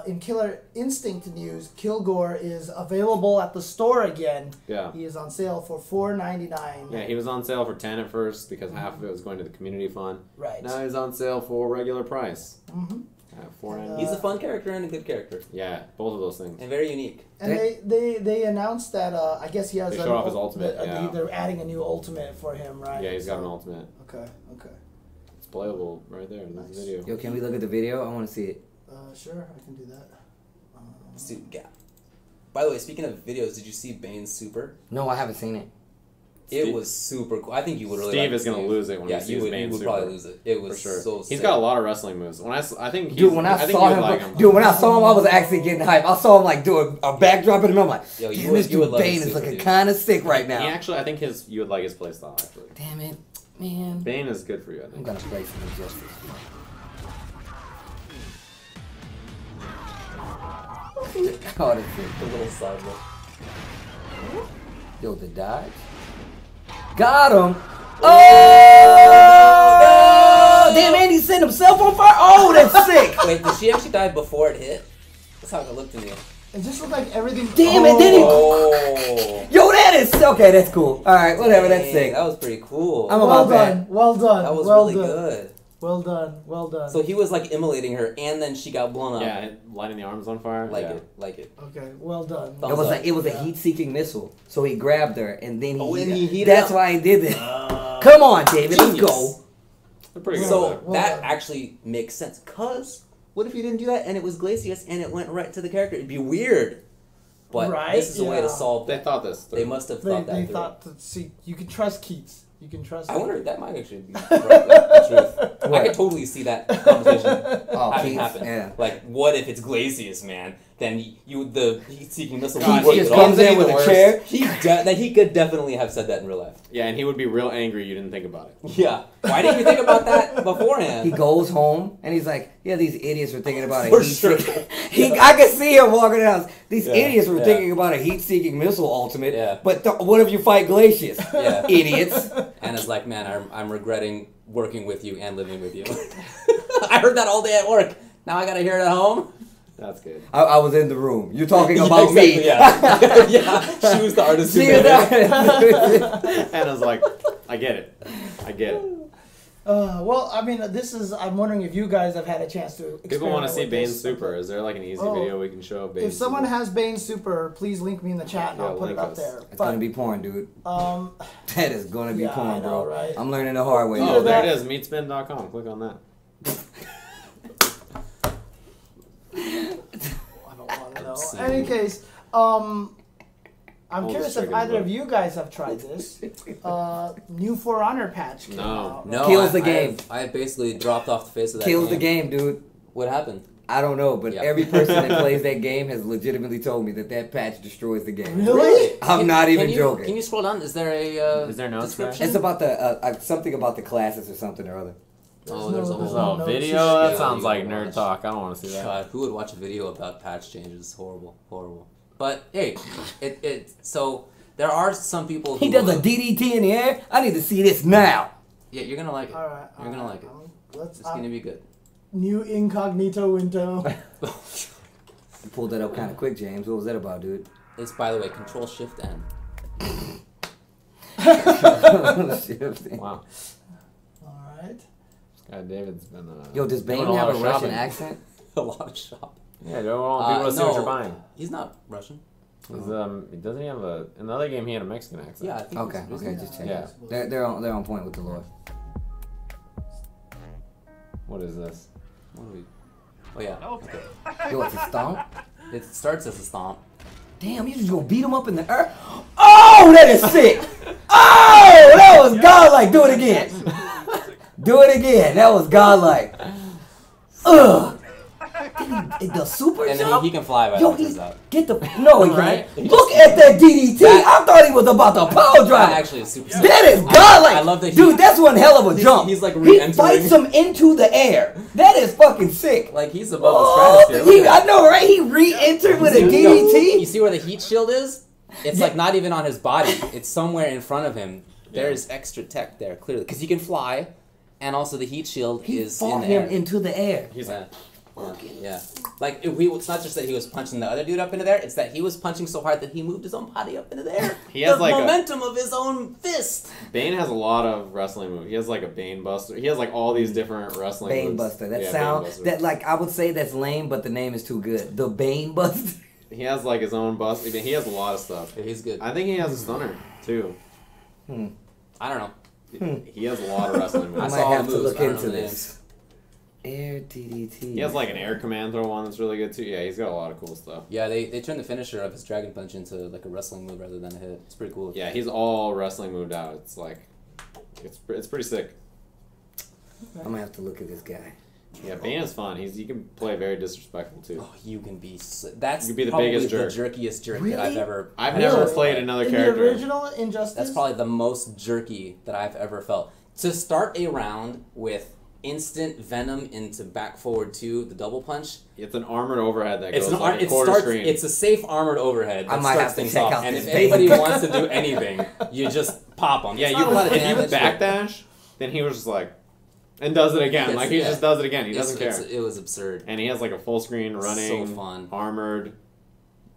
In Killer Instinct news, Killgore is available at the store again. Yeah. He is on sale for $4.99. Yeah, he was on sale for 10 at first because half of it was going to the community fund. Right. Now he's on sale for regular price. Mm-hmm. $4.99. He's a fun character and a good character, Yeah, both of those things. and very unique. And they announced that I guess he has They an showed off his ul- ultimate, that- yeah. They're adding a new ultimate for him, right? Yeah, he's got an So- ultimate. Okay. It's playable right there in this Nice. video. Yo, can we look at the video? I want to see it. Sure, I can do that. By the way, speaking of videos, did you see Bane's super? No, I haven't seen it. It was super cool. I think you would really. Steve like is gonna lose it when he sees Bane you would Super. probably lose it. It was For sure. so. He's sick. got a lot of wrestling moves. When I think Dude, when I think saw you would him, like him. dude, when I saw him, I was actually getting hype. I saw him like do a backdrop in him. I'm like, Yo, damn, this dude Bane is looking kind of sick right now. He actually, I think you would like his playstyle actually. Damn it, man. Bane is good for you. I I'm think. gonna play some Injustice. Oh, that's it. The little side look. Yo, the dodge. Got him. Oh! No! Damn, Andy set himself on fire. Oh, that's sick. Wait, did she actually die before it hit? That's how it looked to me. It just looked like everything. Damn it, then he. Oh. Yo, that is okay. That's cool. All right, whatever. That's Dang, sick. that was pretty cool. I'm Well about done. that. Well done. That was well really done. good. Well done. Well done. So he was like immolating her, and then she got blown up. Yeah, lighting the arms on fire. Like yeah. it, like it. Okay. Well done. Thumbs It was up. a heat-seeking missile. So he grabbed her, and then he. Oh, and he heated That's up. why he did that. Come on, David. Let's Genius. go. They're pretty good. So over there. Well that done. actually makes sense. Cause what if you didn't do that and it was Glacius and it went right to the character? It'd be weird. But Right, this is a way to yeah. solve They that. thought this. They must have They, thought that they through. thought to see you can trust Keats. You can trust. I him. wonder if that might actually be right, the truth. I What? could totally see that conversation Oh, having Keith, happened. yeah. Like, what if it's Glacius, man? Then the heat-seeking missile God, would He work just at all. comes in with a worst. chair. He could definitely have said that in real life. Yeah, and he would be real angry you didn't think about it. Yeah. Why didn't you think about that beforehand? He goes home and he's like, "Yeah, these idiots were thinking about a For heat sure. I can see him walking in the house. These Yeah, idiots were yeah. thinking about a heat-seeking missile ultimate. Yeah. But what if you fight Glacius? Yeah. Idiots. And it's like, man, I'm regretting working with you and living with you. I heard that all day at work. Now I gotta hear it at home. That's good. I was in the room. You're talking Yeah, about exactly, me. Yeah. Yeah. She was the artist who See made it. that? Anna's like, I get it. I get it. Well, I mean, I'm wondering if you guys have had a chance to. People want to experiment see with Bane this. Super. Is there like an easy Oh. video we can show of Bane If someone Super? has Bane Super, please link me in the chat and Yeah, I'll put it link up us. there. It's gonna be porn, dude. That is gonna be Yeah, I porn, know, bro. right? I'm learning the hard way. Oh, Either there that- it is. Meatspin.com. Click on that. I don't want to know. Obscene. In any case, I'm Hold curious the if trigger, either of bro. you guys have tried this. New For Honor patch came No. out. No, Kills the game. I basically dropped off the face of that Kills the game. game, dude. What happened? I don't know, but Yeah. every person that plays that game has legitimately told me that patch destroys the game. Really? I'm not even Can joking. Can you scroll down? Is there a Is there notes description? It's about the something about the classes or something or other. Oh, there's a There's whole no video? notes. That Yeah, sounds you like can nerd watch. talk. I don't want to see that. God, who would watch a video about patch changes? Horrible, horrible. But hey, so there are some people who He does a DDT in the air. I need to see this now. Yeah, you're gonna like it. All right. You're gonna like it. Let's. It's gonna be good. New incognito window. You pulled that up kind of quick, James. What was that about, dude? It's, by the way, Control Shift N. Wow. All right. This guy David's been. Yo, does doing Bane a lot have a of Russian shopping. accent? A lot of shop. Yeah, don't want people to see what you're buying. He's not Russian. Doesn't he have a? In the other game, he had a Mexican accent. Yeah, I think. Okay, he's okay, just check. Yeah. They're on point with the lore. What is this? What are we? Oh yeah. Okay. Yo, it's a stomp. It starts as a stomp. Damn, you just gonna beat him up in the earth? Oh, that is sick! Oh, that was godlike. Do it again. Do it again. That was godlike. Ugh. The super And then jump. he can fly by Yo, the he's out. get the no, he Right? can't. Look at that DDT. I thought he was about to power That drive. actually is super. That is godlike. I love that. Dude, that's one hell of a jump. he's like he re-entering. fights him into the air. That is fucking sick. Like he's above Oh, the stratosphere. Look I at that. know, right? He re-entered with a You DDT. see where the heat shield is? It's like not even on his body. It's somewhere in front of him. There's extra tech there, clearly, because he can fly, and also the heat shield He is in fought the him air. into the air. He's Yeah. like, Yeah. Like it's not just that he was punching the other dude up into there. It's that he was punching so hard that he moved his own body up into there. He has the like a- momentum of his own fist. Bane has a lot of wrestling moves. He has like a Bane Buster. He has like all these different wrestling Bane moves. Buster. That Yeah, sound Bane Buster. that like I would say that's lame, but the name is too good. The Bane Buster. He has like his own bust. I mean, he has a lot of stuff. Yeah, he's good. I think he has a stunner too. I don't know. He has a lot of wrestling I moves. saw might all have the to moves, look but I don't into know the this. Air DDT. He has like an air command throw one that's really good too. Yeah, he's got a lot of cool stuff. Yeah, they turned the finisher of his Dragon Punch into like a wrestling move rather than a hit. It's pretty cool. Yeah, he's all wrestling moved out. It's like, it's pretty sick. I'm gonna have to look at this guy. Yeah, Bane is fun. He can play very disrespectful too. Oh, you can be. That's You can be the probably biggest jerk. the jerkiest jerk Really? that I've ever. I've Really? never played another In character. the original Injustice? That's probably the most jerky that I've ever felt. To start a round with instant venom into back forward 2, the double punch. It's an armored overhead that It's goes like a it quarter starts. screen. It's a safe armored overhead I that might starts have to things check off. out And this if video. anybody wants to do anything, you just pop them. Yeah, It's not a lot of if you damage, but backdash, then he was just like, and does it again. Like he just does it again. He doesn't care. It was absurd. And he has like a full screen running, So fun. armored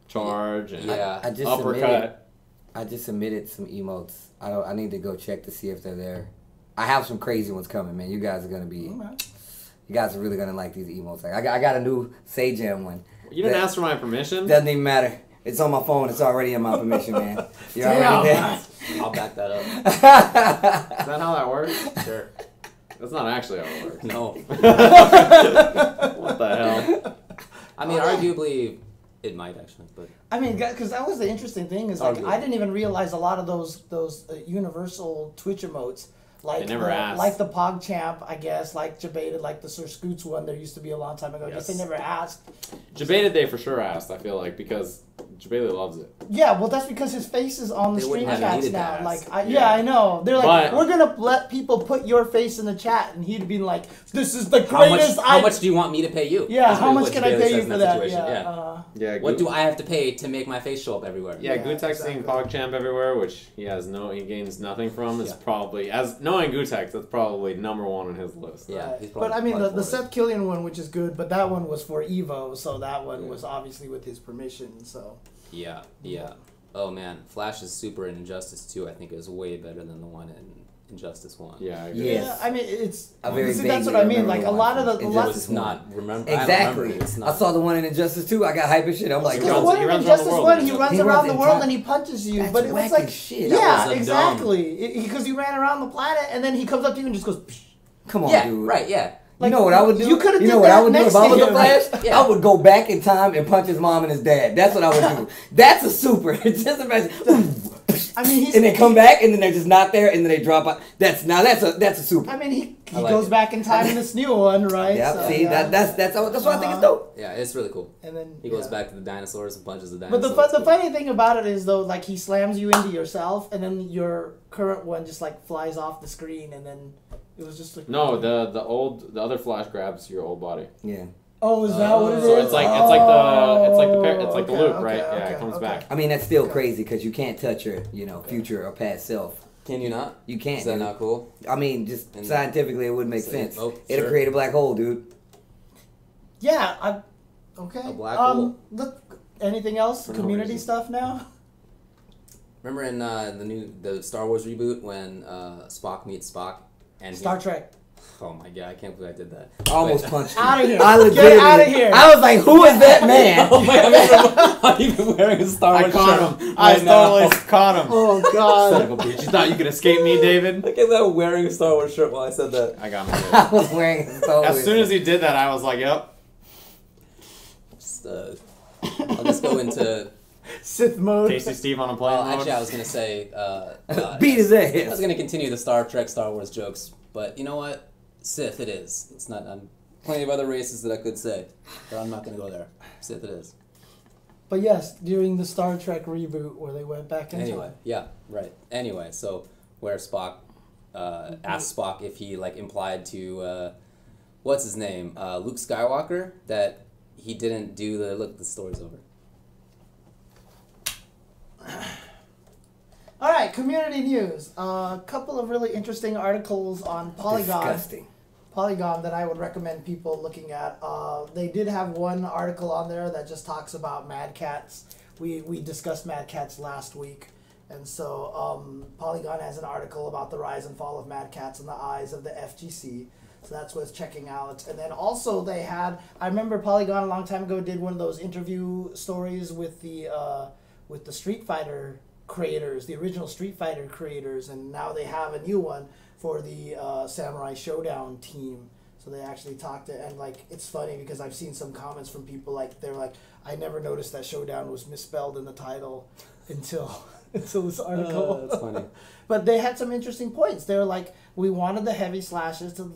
charge, and Yeah. I just uppercut. I just submitted some emotes. I need to go check to see if they're there. I have some crazy ones coming, man. You guys are gonna be. You guys are really gonna like these emotes. Like I got a new Sajam one. You didn't ask for my permission. Doesn't even matter. It's on my phone. It's already in my permission, man. You're Damn. already there. I'll back that up. Is that how that works? Sure. That's not actually how it works. No. What the hell? I mean, arguably, it might actually, but I mean, because that was the interesting thing is like Arguably. I didn't even realize a lot of those universal Twitch emotes, like They never asked. like the PogChamp, I guess, like Jebaited, like the Sir Scoots one. There used to be a long time ago. I guess they Yes. never asked. Jebaited they for sure asked, I feel like, because Jebaited loves it. Yeah, well, that's because his face is on the They stream wouldn't have chats needed to now. ask. Like, Yeah. I know. They're like, But- we're gonna let people put your face in the chat, and he'd be like, "This is the how greatest." much do you want me to pay you? Yeah, That's how really much what can I Bailey pay says you in for that that? situation. Yeah. Yeah, What do I have to pay to make my face show up everywhere? Yeah, Yeah, Gutek's exactly. seeing PogChamp everywhere, which he gains nothing from. Is Yeah. probably, as knowing Gutek, that's probably number one on his list. Yeah, Right. he's But I mean, probably the for it. Seth Killian one, which is good, but that one was for Evo, so that one was obviously with his permission. So Yeah. Oh man, Flash's super in Injustice 2, I think, is way better than the one in Injustice 1. Yeah, I agree. Yes. yeah, I mean, it's I very see, that's vaguely what I mean. remember Like the a one lot of from the It lot, was not. Remember? I Exactly. remember it's I not. saw the one in Injustice 2. I got hyper shit. I'm like, He the runs- one he in runs around the Injustice world One, in he Injustice. runs He around runs the in world time. and he punches you, That's but it was wacky like, shit. That yeah, was a exactly, because he ran around the planet and then he comes up to you and just goes. Psh. come on, Yeah, dude. right, yeah. You know what I would do? You could've You know did what that I would do next if I was to the him. Flash? Yeah. I would go back in time and punch his mom and his dad. That's what I would do. That's a super. Just imagine. I mean, he's And they come back and then they're just not there and then they drop out. That's a super. I mean, he I like goes it. back in time in this new one, right? Yeah, So, see, yeah. that's why I think it's dope. Yeah, it's really cool. And then He goes yeah. back to the dinosaurs and punches the But dinosaurs. the It's cool. funny thing about it is though, like he slams you into yourself, and then your current one just like flies off the screen, and then it was just like No, the other Flash grabs your old body. Yeah. Oh, is that what it is? So it's like the Okay, loop, okay, right? Yeah, okay, it comes okay. back. I mean, that's still Okay. crazy because you can't touch your, future or past self. Can you not? You can't. Is that dude. not cool? I mean, just And- scientifically, it would make So- sense. oh, It'll sure. create a black hole, dude. Yeah, okay. A black hole. Look, anything else? For no Community reason. stuff now? Remember in the Star Wars reboot when Spock meets Spock and Star Trek. Oh my god, I can't believe I did that. I almost Wait. punched you. Out of here. I Get legitimately. out of here. I was like, who is that man? Oh my god, I'm even wearing a Star Wars I caught shirt him. I right now. totally caught him. Oh Son God. of a bitch. You thought you could escape me, David? Look at that wearing a Star Wars shirt while I said that. I got me. I was wearing a Star As Wars soon as he did that, I was like, yep. Just, I'll just go into. Sith mode. Casey Steve on a plane Well, mode. actually, I was gonna say. beat his I was ass. gonna continue the Star Trek, Star Wars jokes, but you know what? Sith it is. It's not. Plenty of other races that I could say, but I'm not gonna go there. Sith it is. But yes, during the Star Trek reboot where they went back into Anyway, it. yeah, right. Anyway, so where Spock asked Spock if he implied to what's his name, Luke Skywalker, that he didn't do the look. The story's over. All right, community news. A couple of really interesting articles on Polygon. Disgusting. Polygon that I would recommend people looking at. They did have one article on there that just talks about Mad Cats. We discussed Mad Cats last week, and so Polygon has an article about the rise and fall of Mad Cats in the eyes of the FGC. So that's worth checking out. And then also they had, I remember Polygon a long time ago did one of those interview stories with the Street Fighter creators, the original Street Fighter creators, and now they have a new one for the Samurai Showdown team. So they actually talked to, and like it's funny because I've seen some comments from people like they're like, I never noticed that Showdown was misspelled in the title until this article. That's funny. But they had some interesting points. They were like, we wanted the heavy slashes to,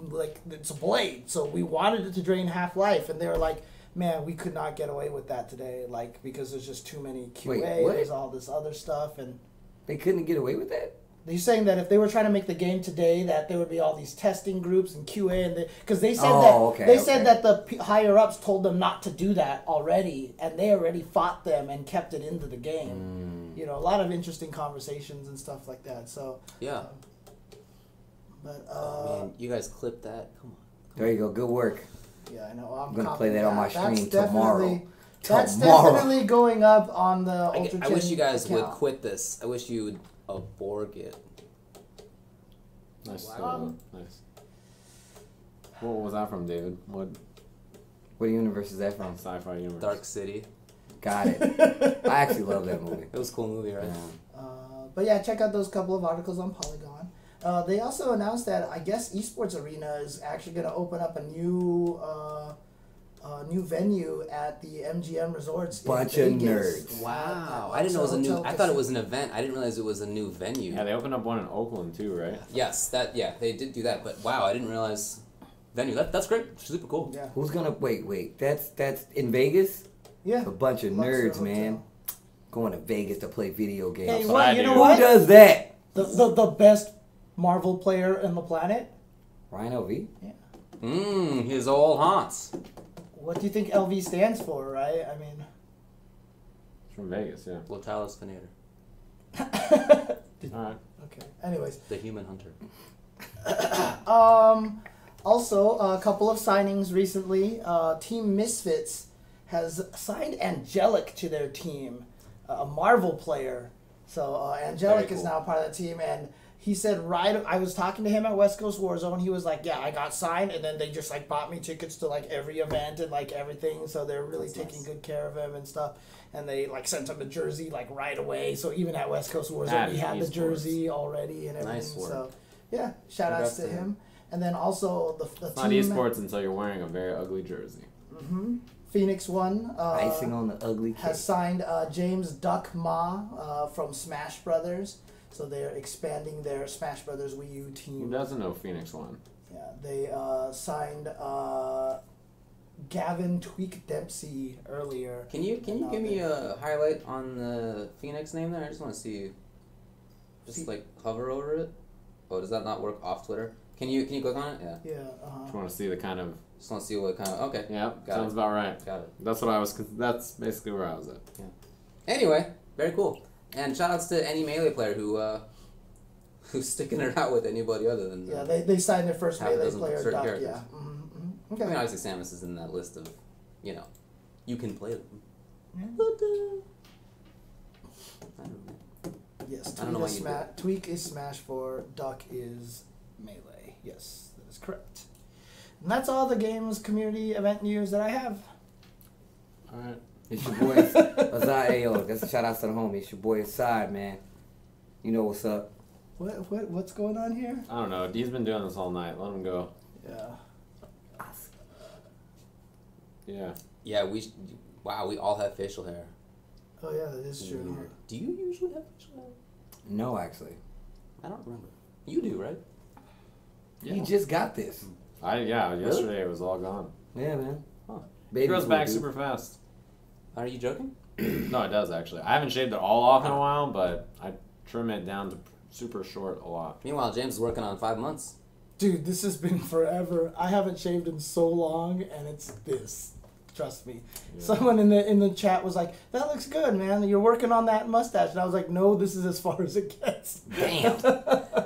like, it's a blade, so we wanted it to drain half life, and they were like, man, we could not get away with that today, like, because there's just too many QA, Wait, what? there's all this other stuff, and They couldn't get away with that? he's saying that if they were trying to make the game today, that there would be all these testing groups and QA, and because they said said that the higher ups told them not to do that already, and they already fought them and kept it into the game. You know, a lot of interesting conversations and stuff like that. So Yeah. but Man, you guys clipped that. Come on. There you go. Good work. yeah, I know. I'm gonna play that on my stream That's tomorrow. That's Tomorrow. definitely going up on the Ultra I wish you Gen guys would account. quit this. I wish you would aborg it. Nice. Wow. Nice. What was that from, David? What What universe is that from? sci-fi universe? Dark City. Got it. I actually love that movie. It was a cool movie, right? Yeah. But yeah, check out those couple of articles on Polygon. They also announced that I guess Esports Arena is actually going to open up a new venue at the MGM Resorts. Bunch in of Vegas. nerds. Wow. At I didn't know it was a new. Hotel I thought it Casino. was an event. I didn't realize it was a new venue. Yeah, they opened up one in Oakland too, right? Yes, they did do that. But wow, I didn't realize venue. That's great. Super cool. Yeah. Who's gonna wait? That's in Vegas? Yeah. A bunch of Luxor nerds, Hotel. man. Going to Vegas to play video games. Hey, That's what, what I you do. know Who what? does that? The best Marvel player in the planet. Ryan LV? His old haunts. What do you think LV stands for, right? I mean, It's from Vegas, yeah. Lotalis Venator, All right. okay. Anyways, the human hunter. also a couple of signings recently. Team Misfits has signed Angelic to their team, a Marvel player. So Angelic Very is cool. now part of that team, and he said I was talking to him at West Coast Warzone. He was like, "Yeah, I got signed, and then they just like bought me tickets to like every event and like everything. So they're really That's taking nice. good care of him and stuff. And they like sent him a jersey like right away. So even at West Coast Warzone, That he is had the esports. jersey already and everything. Nice work. So yeah, shout outs Congrats to to him. him. And then also the It's not team esports until you're wearing a very ugly jersey. Phoenix One Icing on the ugly has cake. signed James Duck Ma from Smash Brothers. So they're expanding their Smash Brothers Wii U Who team. doesn't know Phoenix One? Yeah, they signed Gavin Tweak Dempsey earlier. Can you And now give me they- a highlight on the Phoenix name there? I just want to see. Just like hover over it. Oh, does that not work off Twitter? Can you click on it? Yeah. Yeah. Just want to see the kind of. Just want to see what kind of. Okay. Yeah, Got sounds it. about right. Got it. That's what I was. That's basically where I was at. Anyway, very cool. And shout outs to any Melee player who's sticking it out with anybody other than. Yeah, they signed their first half a Melee dozen player, certain Duck. characters. Yeah. Mm-hmm. I Okay. mean, obviously Samus is in that list of, you can play them. Yeah. But, I don't know. Yes, I don't know why you do Tweak is Smash 4, Duck is Melee. Yes, that is correct. And that's all the games community event news that I have. All right. It's your boy Azai Ayo. That's a shout out to the homie. It's your boy Aside, man. You know what's up. What's going on here? I don't know. He's been doing this all night. Let him go. Yeah. Yeah. Yeah, wow, we all have facial hair. Oh yeah, that is true. Weird. Do you usually have facial hair? No, actually. I don't remember. You do, right? Yeah. You just got this. Yesterday it was all gone. Yeah, man. Huh. Baby It grows food, back dude. super fast. Are you joking? No, it does actually. I haven't shaved it all off in a while, but I trim it down to super short a lot. Meanwhile, James is working on 5 months. Dude, this has been forever. I haven't shaved in so long, and it's this. Trust me. Yeah. Someone in the chat was like, "That looks good, man. You're working on that mustache." And I was like, "No, this is as far as it gets." Damn.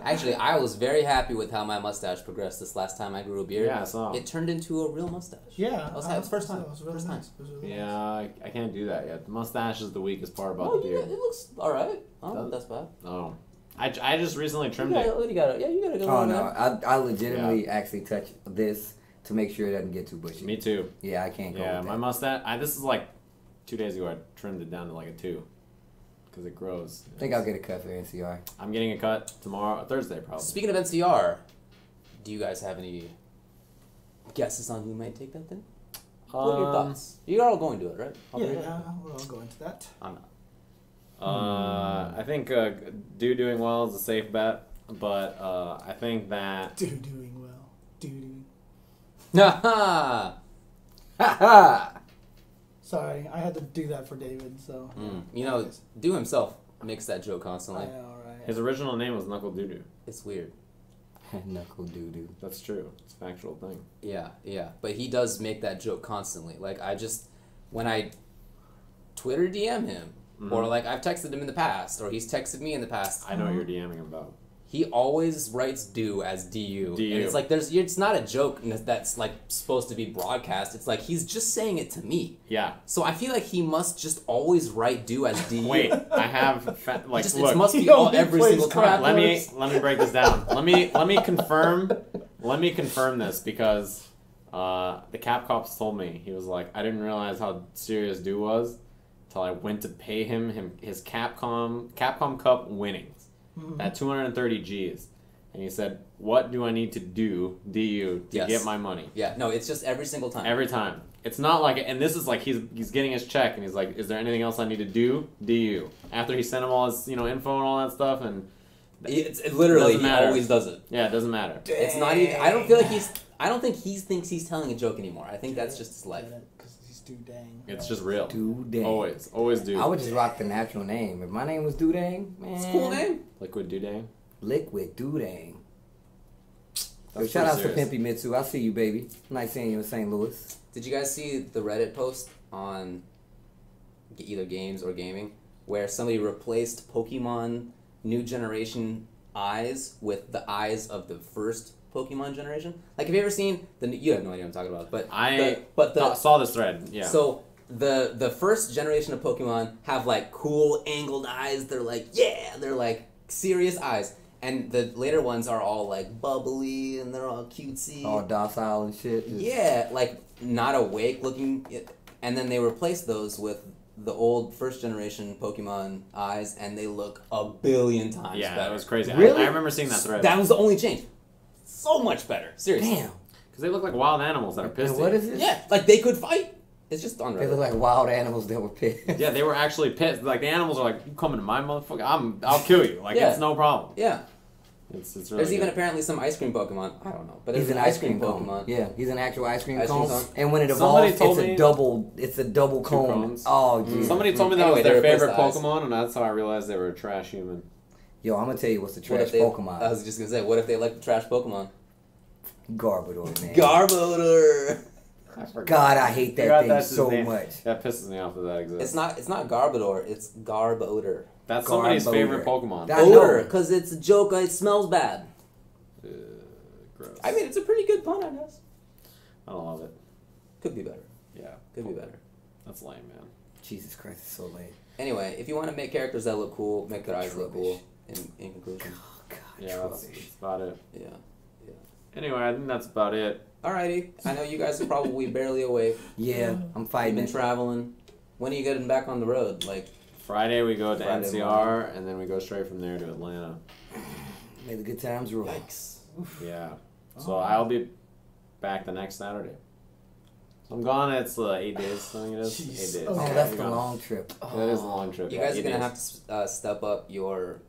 Actually, I was very happy with how my mustache progressed this last time I grew a beard. Yeah, I saw. It turned into a real mustache. Yeah, It was happy. First time. It was really First time. nice. It was really nice. Yeah, I can't do that yet. The mustache is the weakest part about Oh, the yeah, beard. it looks alright. I don't think that's bad. Oh. I just recently You trimmed got, it. you got a good Oh, one no. there. I legitimately actually touch this to make sure it doesn't get too bushy. Me too. Yeah, I can't go Yeah, with my that. mustache. This is like 2 days ago. I trimmed it down to like a 2 because it grows. I think I'll get a cut for NCR. I'm getting a cut tomorrow, Thursday probably. Speaking of NCR, do you guys have any guesses on who might take that then? What are your thoughts? You're all going to it, right? Yeah, we'll go into that. I'm not. I think doing well is a safe bet, but I think that Doing well. Doing. Ha Sorry, I had to do that for David, so. You know, Do himself makes that joke I constantly. know, right? his original name was Knuckle Doodoo. It's weird. Knuckle doo doo. That's true. It's a factual thing. Yeah. But he does make that joke constantly. Like, when I Twitter DM him, or like I've texted him in the past, or he's texted me in the past, I know what you're DMing him about. he always writes "do" as "du," Du. and it's like it's not a joke that's like supposed to be broadcast. It's like he's just saying it to me. Yeah. So I feel like he must just always write "do" as "du." Wait, I have like look. It must be He all only every plays single crap time. Let me break this down. Let me confirm this because the Cap Cops told me, he was like, I didn't realize how serious Do was until I went to pay him his Capcom Cup winnings at 230 G's, and he said, what do I need to do to Yes. get my money? Yeah, no, it's just every single time. Every time. It's not like, and this is like he's getting his check and he's like, is there anything else I need to do? After he sent him all his info and all that stuff, and It literally doesn't he matter. always does it. yeah, it doesn't matter. It's not even. I don't feel like I don't think he thinks he's telling a joke anymore. I think that's just his life. Because he's too dang. It's just real. Doo dang. Always do. I would just rock the natural name. If my name was Doo Dang, man. It's a cool name. Liquid Dudang. Liquid Doo Dang. Yo, That's shout out pretty to serious. Pimpy Mitsu. I see you, baby. Nice seeing you in St. Louis. Did you guys see the Reddit post on either games or gaming where somebody replaced Pokemon New Generation eyes with the eyes of the first Pokemon generation? Like, have you ever seen you have no idea what I'm talking about, but I saw this thread. Yeah. So the first generation of Pokemon have like cool angled eyes. They're like they're like serious eyes. And the later ones are all like bubbly and they're all cutesy. All docile and shit. Just- Yeah, like not awake looking. And then they replaced those with the old first generation Pokemon eyes, and they look a billion times yeah, better. that was crazy. Really? I remember seeing that thread. That was the only change. So much better. Seriously. Damn. Because they look like wild animals that are pissed. And what is this? Yeah, like they could fight. It's just on They Reddit. look like wild animals that were pissed. Yeah, they were actually pissed. Like the animals are like, you coming to my motherfucker? I'll kill you. Like Yeah. it's no problem. Yeah. It's really There's even good. apparently some ice cream Pokemon. I don't know, but there's He's an ice cream cone. Yeah, he's an actual ice cream Ice cream cone. cone. And when it Somebody evolves, told it's me- a double cone. cones. Oh, geez. Somebody told me that Anyway, was they their replaced favorite the eyes. Pokemon, and that's how I realized they were a trash human. Yo, I'm gonna tell you what's the What trash if they, Pokemon. I was just gonna say, what if they like the trash Pokemon? Garbodor, man. Garbodor. I forgot. God, I hate that Forgot thing that's his so name. much. That pisses me off that that exists. It's not Garbodor. It's Garbodor. That's somebody's Garbodor. favorite Pokemon. I know. Odor, because it's a joke. It smells bad. Gross. I mean, it's a pretty good pun, I guess. I don't love it. Could be better. Yeah, Could be better. that's lame, man. Jesus Christ, it's so late. Anyway, if you want to make characters that look cool, make their eyes look Trubbish. cool. In conclusion. Oh, God, Yeah, that's rubbish. about it. Yeah. Anyway, I think that's about it. Alrighty. I know you guys are probably barely awake. Yeah, I'm You've fighting been it. traveling. When are you getting back on the road? Like, Friday we go to Friday NCR, and then we go straight from there to Atlanta. May the good times roll. yikes. Yeah. So I'll be back the next Saturday. So I'm gone. It's 8 days. I think it is. Jeez. 8 days. Oh, Oh, Okay. that's I'm the gone. long trip. That is a long trip. You yeah, guys are 8 going to days. have to step up your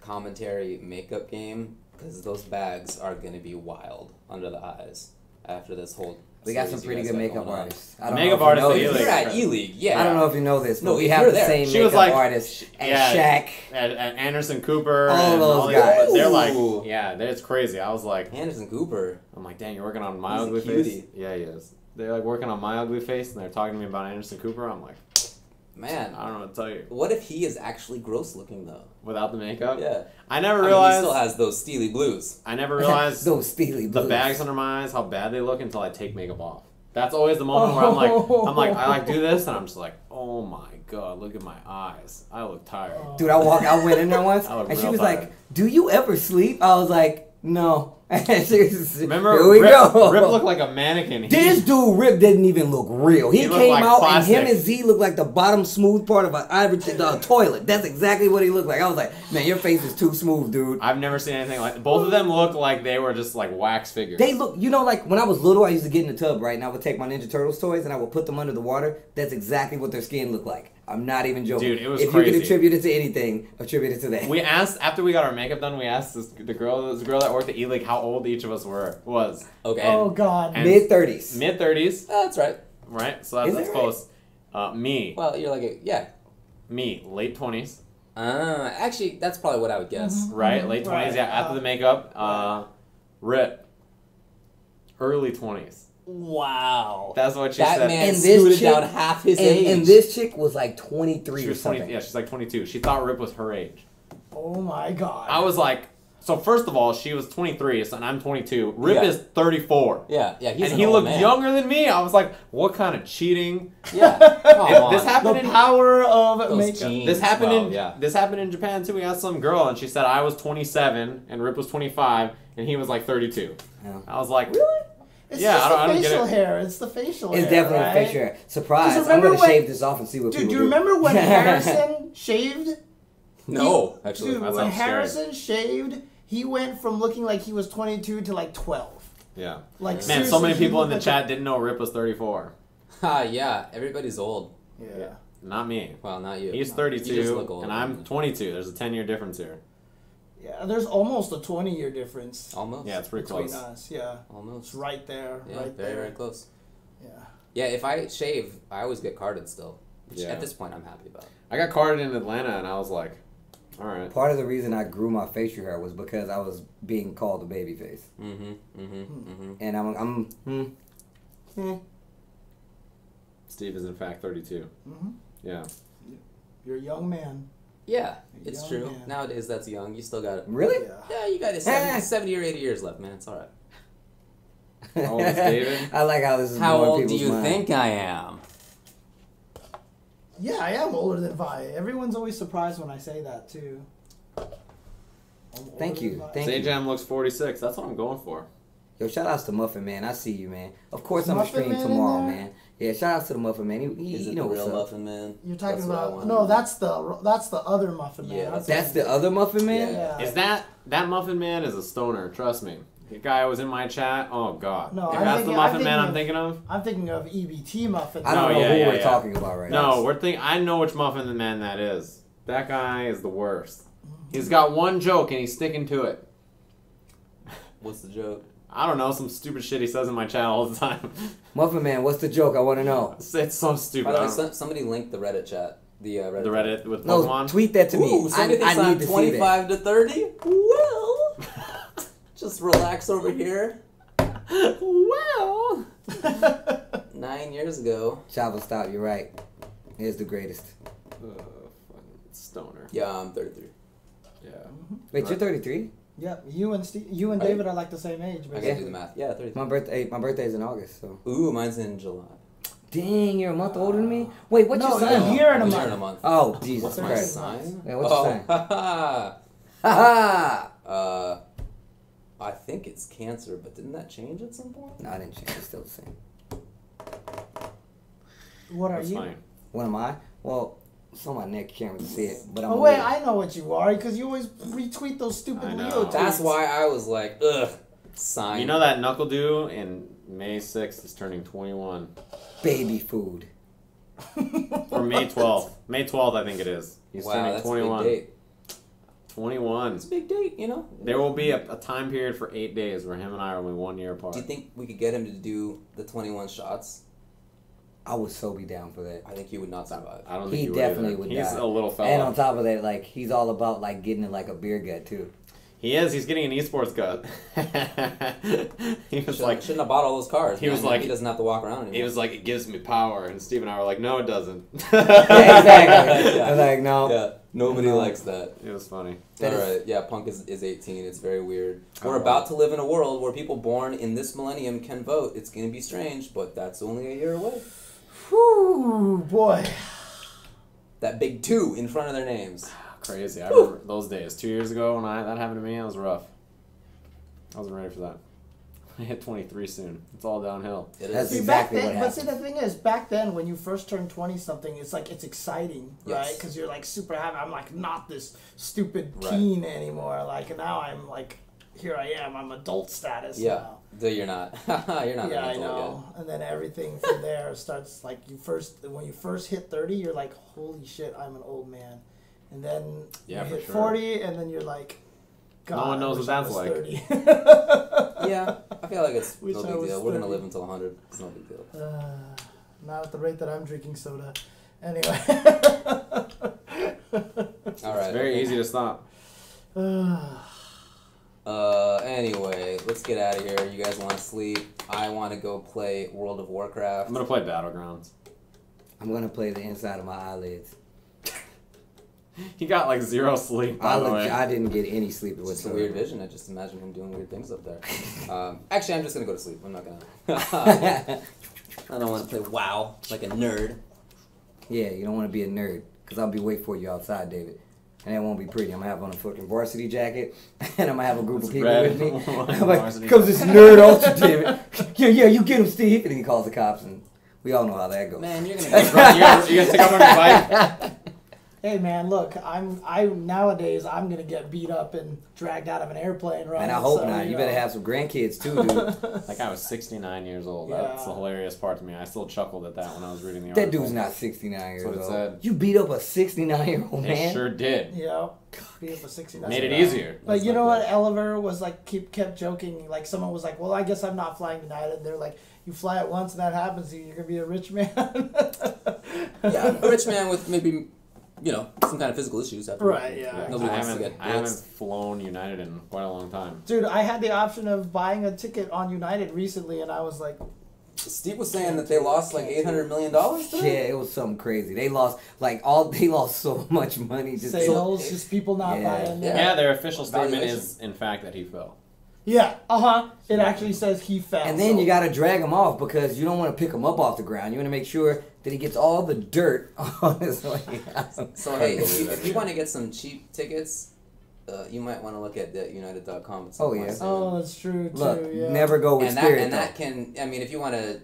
commentary makeup game, because those bags are going to be wild under the eyes after this whole We got series some you pretty guys good got makeup going on. artists. The makeup artist know at this. E-League. You're at E-League, yeah. I don't know if you know this, but No, we you're have the there. same She was makeup like- artists as yeah. Shaq. At Anderson Cooper. All and those these- guys. They're like, Ooh. yeah, it's crazy. I was like, Anderson Cooper. I'm like, dang, you're working on my He's a ugly cutie. face. Yeah, he is. They're like working on my ugly face, and they're talking to me about Anderson Cooper. I'm like, Man, I don't know what to tell you. what if he is actually gross looking, though? Without the makeup, Yeah. I never I mean, realized. he still has those steely blues. I never realized Those steely the blues. bags under my eyes, how bad they look until I take makeup off. That's always the moment where I'm like, I like do this, and I'm just like, oh my god, look at my eyes. I look tired. Dude, I went in there once, I look and she real was tired. like, "Do you ever sleep?" I was like, "No." Remember, here we go. Rip looked like a mannequin. This dude, Rip, didn't even look real. He looked came like out plastic. and him and Z looked like the bottom smooth part of an ivory toilet. That's exactly what he looked like. I was like, man, your face is too smooth, dude. I've never seen anything like. Both of them look like they were just like wax figures. They look, you know, like when I was little, I used to get in the tub, right? And I would take my Ninja Turtles toys and I would put them under the water. That's exactly what their skin looked like. I'm not even joking. Dude, it was if crazy. you could attribute it to anything, attribute it to that. We asked after we got our makeup done. We asked the girl that worked at ELEAGUE how old each of us was. Okay. Oh God. Mid-30s. Mid-30s. That's right. Right. So that's Is it close. Me. Well, you're like Me. Late 20s. Actually, that's probably what I would guess. Right. Late 20s. Right. Yeah. After the makeup. Rip. Early 20s. Wow. That's what she That said. man And this scooted chick- down half his age. And this chick was like 23 She or was 20. something. Yeah, she's like 22. She thought Rip was her age. Oh my God. I was like, so first of all, she was 23, and I'm 22. Rip Yeah. is 34. yeah, he's And an he old looked man. younger than me. I was like, what kind of cheating? Yeah. Come on. This happened the in power of Those makeup. jeans. This happened Wow, in yeah. this happened in Japan too. We asked some girl and she said I was 27 and Rip was 25 and he was like 32. Yeah. I was like, really? It's Yeah, just I don't the get facial it. hair. It's the facial hair. It's definitely right? a facial hair. Surprise. 'Cause I'm remember going to when- shave this off and see what Dude, people do do. you remember when Harrison shaved? No, actually. Dude, That when sounds scary. Harrison shaved, he went from looking like he was 22 to like 12. Yeah. Like Man, so seriously, many he people in looked the like chat didn't know Rip was 34. Yeah, everybody's old. Yeah. Not me. Well, not you. He's You just 32 look older and than I'm me. 22. There's a 10-year difference here. Yeah, there's almost a 20-year difference Almost. Yeah, it's pretty between close. us. Yeah. Almost. It's right there. Yeah, right very, there. very close. Yeah. Yeah, if I shave, I always get carded still. Which Yeah. at this point I'm happy about. I got carded in Atlanta and I was like, all right. Part of the reason I grew my facial hair was because I was being called a baby face. And Steve is in fact 32. Mm-hmm. Yeah. You're a young man. Yeah, it's Young true. man. Nowadays that's young. You still got it. really? Yeah. Yeah, you got it. 70 or 80 years left, man. It's alright. How old is David? I like how this is How blowing old do people's you mind. think I am? Yeah, I am older than Vi. Everyone's always surprised when I say that too. I'm Thank older you. than Vi. Thank you. Jam looks 46. That's what I'm going for. Yo, shout outs to Muffin Man. I see you, man. Of course, Is I'm gonna Muffin stream Man in tomorrow, there? man. Yeah, shout outs to the Muffin Man. He Is it know the what's real up. muffin man? You're talking That's what I about wanna no, know. that's the other Muffin Man. Yeah, That's the other Muffin Man. Yeah. Is that Muffin Man is a stoner? Trust me. The guy was in my chat. Oh God. No, if I'm that's thinking- the Muffin I'm Man I'm thinking thinking of. I'm thinking of EBT Muffin. I don't No, know yeah, who yeah, we're yeah. talking about right now. No, we're thinking. I know which Muffin Man that is. That guy is the worst. He's got one joke and he's sticking to it. What's the joke? I don't know, some stupid shit he says in my chat all the time. Muffin Man, what's the joke? I want to know. It's so stupid. By the way, I don't- somebody linked the Reddit chat. The Reddit. the Reddit with No, Pokemon. tweet that to me. Ooh, somebody thinks I I'm need to see that. 25 to 30. Well, just relax over here. Well. 9 years ago. Chavo, stop. You're right. He's the greatest. Fucking stoner. Yeah, I'm 33. Yeah. Wait, you're 33? Yep, you and Right. David are like the same age. I Basically. gotta do the math. Yeah, 33. My birthday's in August, so. Ooh, mine's in July. Dang, you're a month older than me? Wait, what's No, your you're sign? here in a I'm month. here in a month. Oh, Jesus What's my Christ. sign? Yeah, what's your sign? Ha Ha I think it's Cancer, but didn't that change at some point? No, I didn't change. It's still the same. What are That's you? funny. What am I? Well, it's on my neck. You can't really see it. But I'm Oh a wait, Leo. I know what you are because you always retweet those stupid I know. Leo tweets. That's why I was like, ugh, sign. You know that Knuckle Dew in May 6th is turning 21. Baby food. Or May 12th. May 12th, I think it is. He's Wow, turning that's 21. a big date. 21. It's a big date, you know? There will be a time period for 8 days where him and I are only 1 year apart. Do you think we could get him to do the 21 shots? I would so be down for that. I think he would not survive. I don't think He he definitely would. would He's die. a little fella. And on top of that, like, he's all about, like, getting it like a beer gut, too. He is. He's getting an esports gut. He was like, Shouldn't have bought all those cars. He was man. like- he doesn't have to walk around anymore. he was like, it gives me power, and Steve and I were like, no, it doesn't. Yeah, exactly. Yeah. I'm like, no. Yeah, nobody No. likes that. It was funny. That All is- right, yeah, Punk is 18. It's very weird. We're Oh. about to live in a world where people born in this millennium can vote. It's going to be strange, but that's only a year away. Whew, boy. That big 2 in front of their names. Crazy. I remember those days. 2 years ago when that happened to me, it was rough. I wasn't ready for that. I hit 23 soon. It's all downhill. It That's is. exactly what But happened. see, the thing is, back then when you first turned 20-something, it's like it's exciting, right? Yes. Because you're like super happy. I'm like not this stupid Right. teen anymore. Like now I'm like, here I am. I'm adult status Yeah. now. Though you're not. You're not. Yeah, an I adult know. And then everything from there starts like when you first hit 30, you're like, holy shit, I'm an old man. And then Yeah, you for hit sure. 40, and then you're like, God, No one knows I wish what I that's was like. 30. yet. Yeah. I feel like it's Wish no I big was deal. We're gonna 30. live until 100. It's no big deal. Not at the rate that I'm drinking soda. Anyway. All right. It's very easy to stop. Anyway, let's get out of here. You guys want to sleep? I want to go play World of Warcraft. I'm gonna play Battlegrounds. I'm gonna play the inside of my eyelids. He got like 0 sleep, by the way. I didn't get any sleep. It's just a weird vision. I just imagine him doing weird things up there. Actually, I'm just gonna go to sleep. I'm not gonna. I don't want to play WoW like a nerd. Yeah, you don't want to be a nerd, because I'll be waiting for you outside, David. And that won't be pretty. I'm going to have on a fucking varsity jacket, and I'm going to have a group of people red with me. I'm varsity like, comes this nerd ultra David. Yeah, you get him, Steve. And then he calls the cops, and we all know how that goes. Man, you're gonna you guys take off on your bike? Hey man, look, I nowadays I'm gonna get beat up and dragged out of an airplane, right? And I hope not. You better have some grandkids, too, dude. Like I was 69 years old. Yeah. That's the hilarious part to me. I still chuckled at that when I was reading the That article. dude's not 69 years That's what old. it said. You beat up a 69-year-old It man? sure did. Yeah, beat up a 69. Made it easier. But Let's you not know do what? it. Oliver was like, kept joking. Like someone was like, "Well, I guess I'm not flying United." They're like, "You fly it once and that happens to you. You're gonna be a rich man." Yeah, a rich man with maybe, some kind of physical issues. After Right, yeah. Nobody I wants to haven't, get I haven't blitzed. flown United in quite a long time. Dude, I had the option of buying a ticket on United recently, and I was like, Steve was saying that they lost like $800 million Yeah, today. it was something crazy. They lost so much money. Just sales, just people not Yeah. buying. Yeah, their official statement Valuation. is, in fact, that he fell. Yeah, It actually says he fell. And then so- you got to drag him off because you don't want to pick him up off the ground. You want to make sure that he gets all the dirt on his way out. So hey, if you want to get some cheap tickets, you might want to look at United.com. Oh, yeah. Oh, that's true too. Look, yeah. never go with Spirit. And that can, I mean, if you want to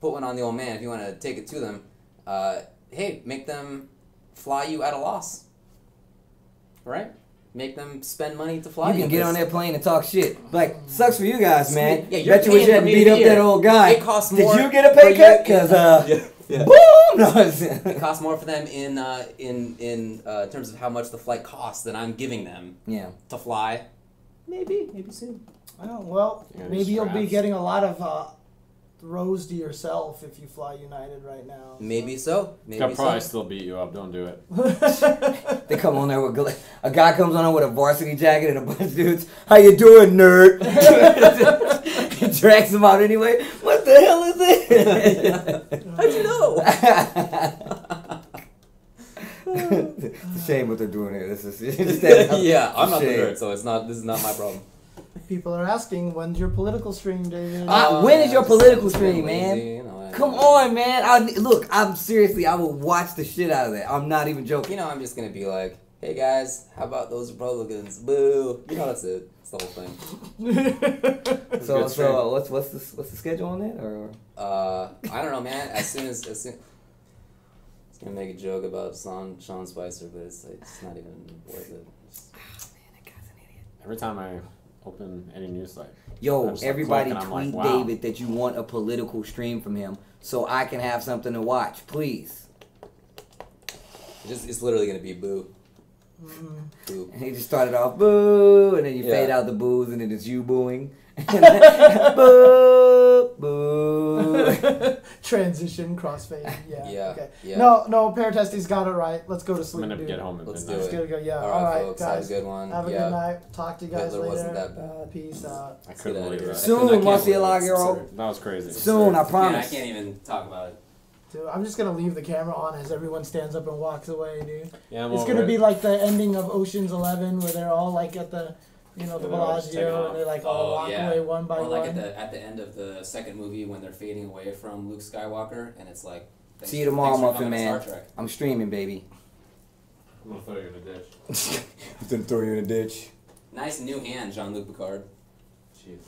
put one on the old man, if you want to take it to them, hey, make them fly you at a loss, right? Make them spend money to fly You can get on because that plane and talk shit. Like, sucks for you guys, man. Yeah, you're Bet you wish you paying hadn't for me beat to up be that here. old guy. It costs more Did you get a for pay you- cut? Because, Yeah. boom! No, It costs more for them in terms of how much the flight costs than I'm giving them yeah. to fly. Maybe soon. Oh, well, Yeah, maybe you'll be straps. getting a lot of rose to yourself if you fly United right now. Maybe so. Maybe They'll probably so. still beat you up. Don't do it. They come on there with a guy comes on there with a varsity jacket and a bunch of dudes. How you doing, nerd? He drags them out anyway. What the hell is this? How'd you know? It's a shame what they're doing here. This is Yeah, I'm not the shame. nerd, so it's not. This is not my problem. People are asking, when's your political stream, David? When is your just- political it's been stream, man? lazy, Come on, man. Look, I'm seriously, I will watch the shit out of that. I'm not even joking. I'm just gonna be like, hey guys, how about those Republicans? Boo. That's it. It's the whole thing. So, Good stream. what's the schedule on that? Or I don't know, man. As soon I was gonna make a joke about Sean Spicer, but it's not even worth it. Every time I open any news site. I Yo, just everybody click and I'm tweet like, wow. David that you want a political stream from him so I can have something to watch, please. It's literally gonna be boo. Boo. And he just started off boo, and then you Yeah. fade out the boos, and then it's you booing. Boo, boo. Transition, crossfade. Yeah. Yeah, Okay. yeah. No, Paratesties got it right. Let's go to I'm sleep, gonna dude. get home at Let's do midnight. Let's get it go. Yeah. All All right, right, folks. guys. Have a good one. Have a Yeah. good night. Talk to you guys Hitler wasn't later. that bad. Peace out. I couldn't that, believe dude. that. Soon, I can't once believe you log it's your own. absurd. That was crazy. Soon, I Yeah, I promise. can't even talk about it. Dude, I'm just gonna leave the camera on as everyone stands up and walks away, dude. Yeah, I'm It's over gonna it. be like the ending of Ocean's 11, where they're all like at the, the they're all just taking Bellagio, off. and they like all walk away one by Or like one. at the end of the second movie when they're fading away from Luke Skywalker, and it's like. thanks- See you tomorrow, thanks for Muffin coming to Man. Star Trek. I'm streaming, baby. I'm gonna throw you in a ditch. I'm gonna throw you in a ditch. Nice new hand, Jean-Luc Picard. Jeez.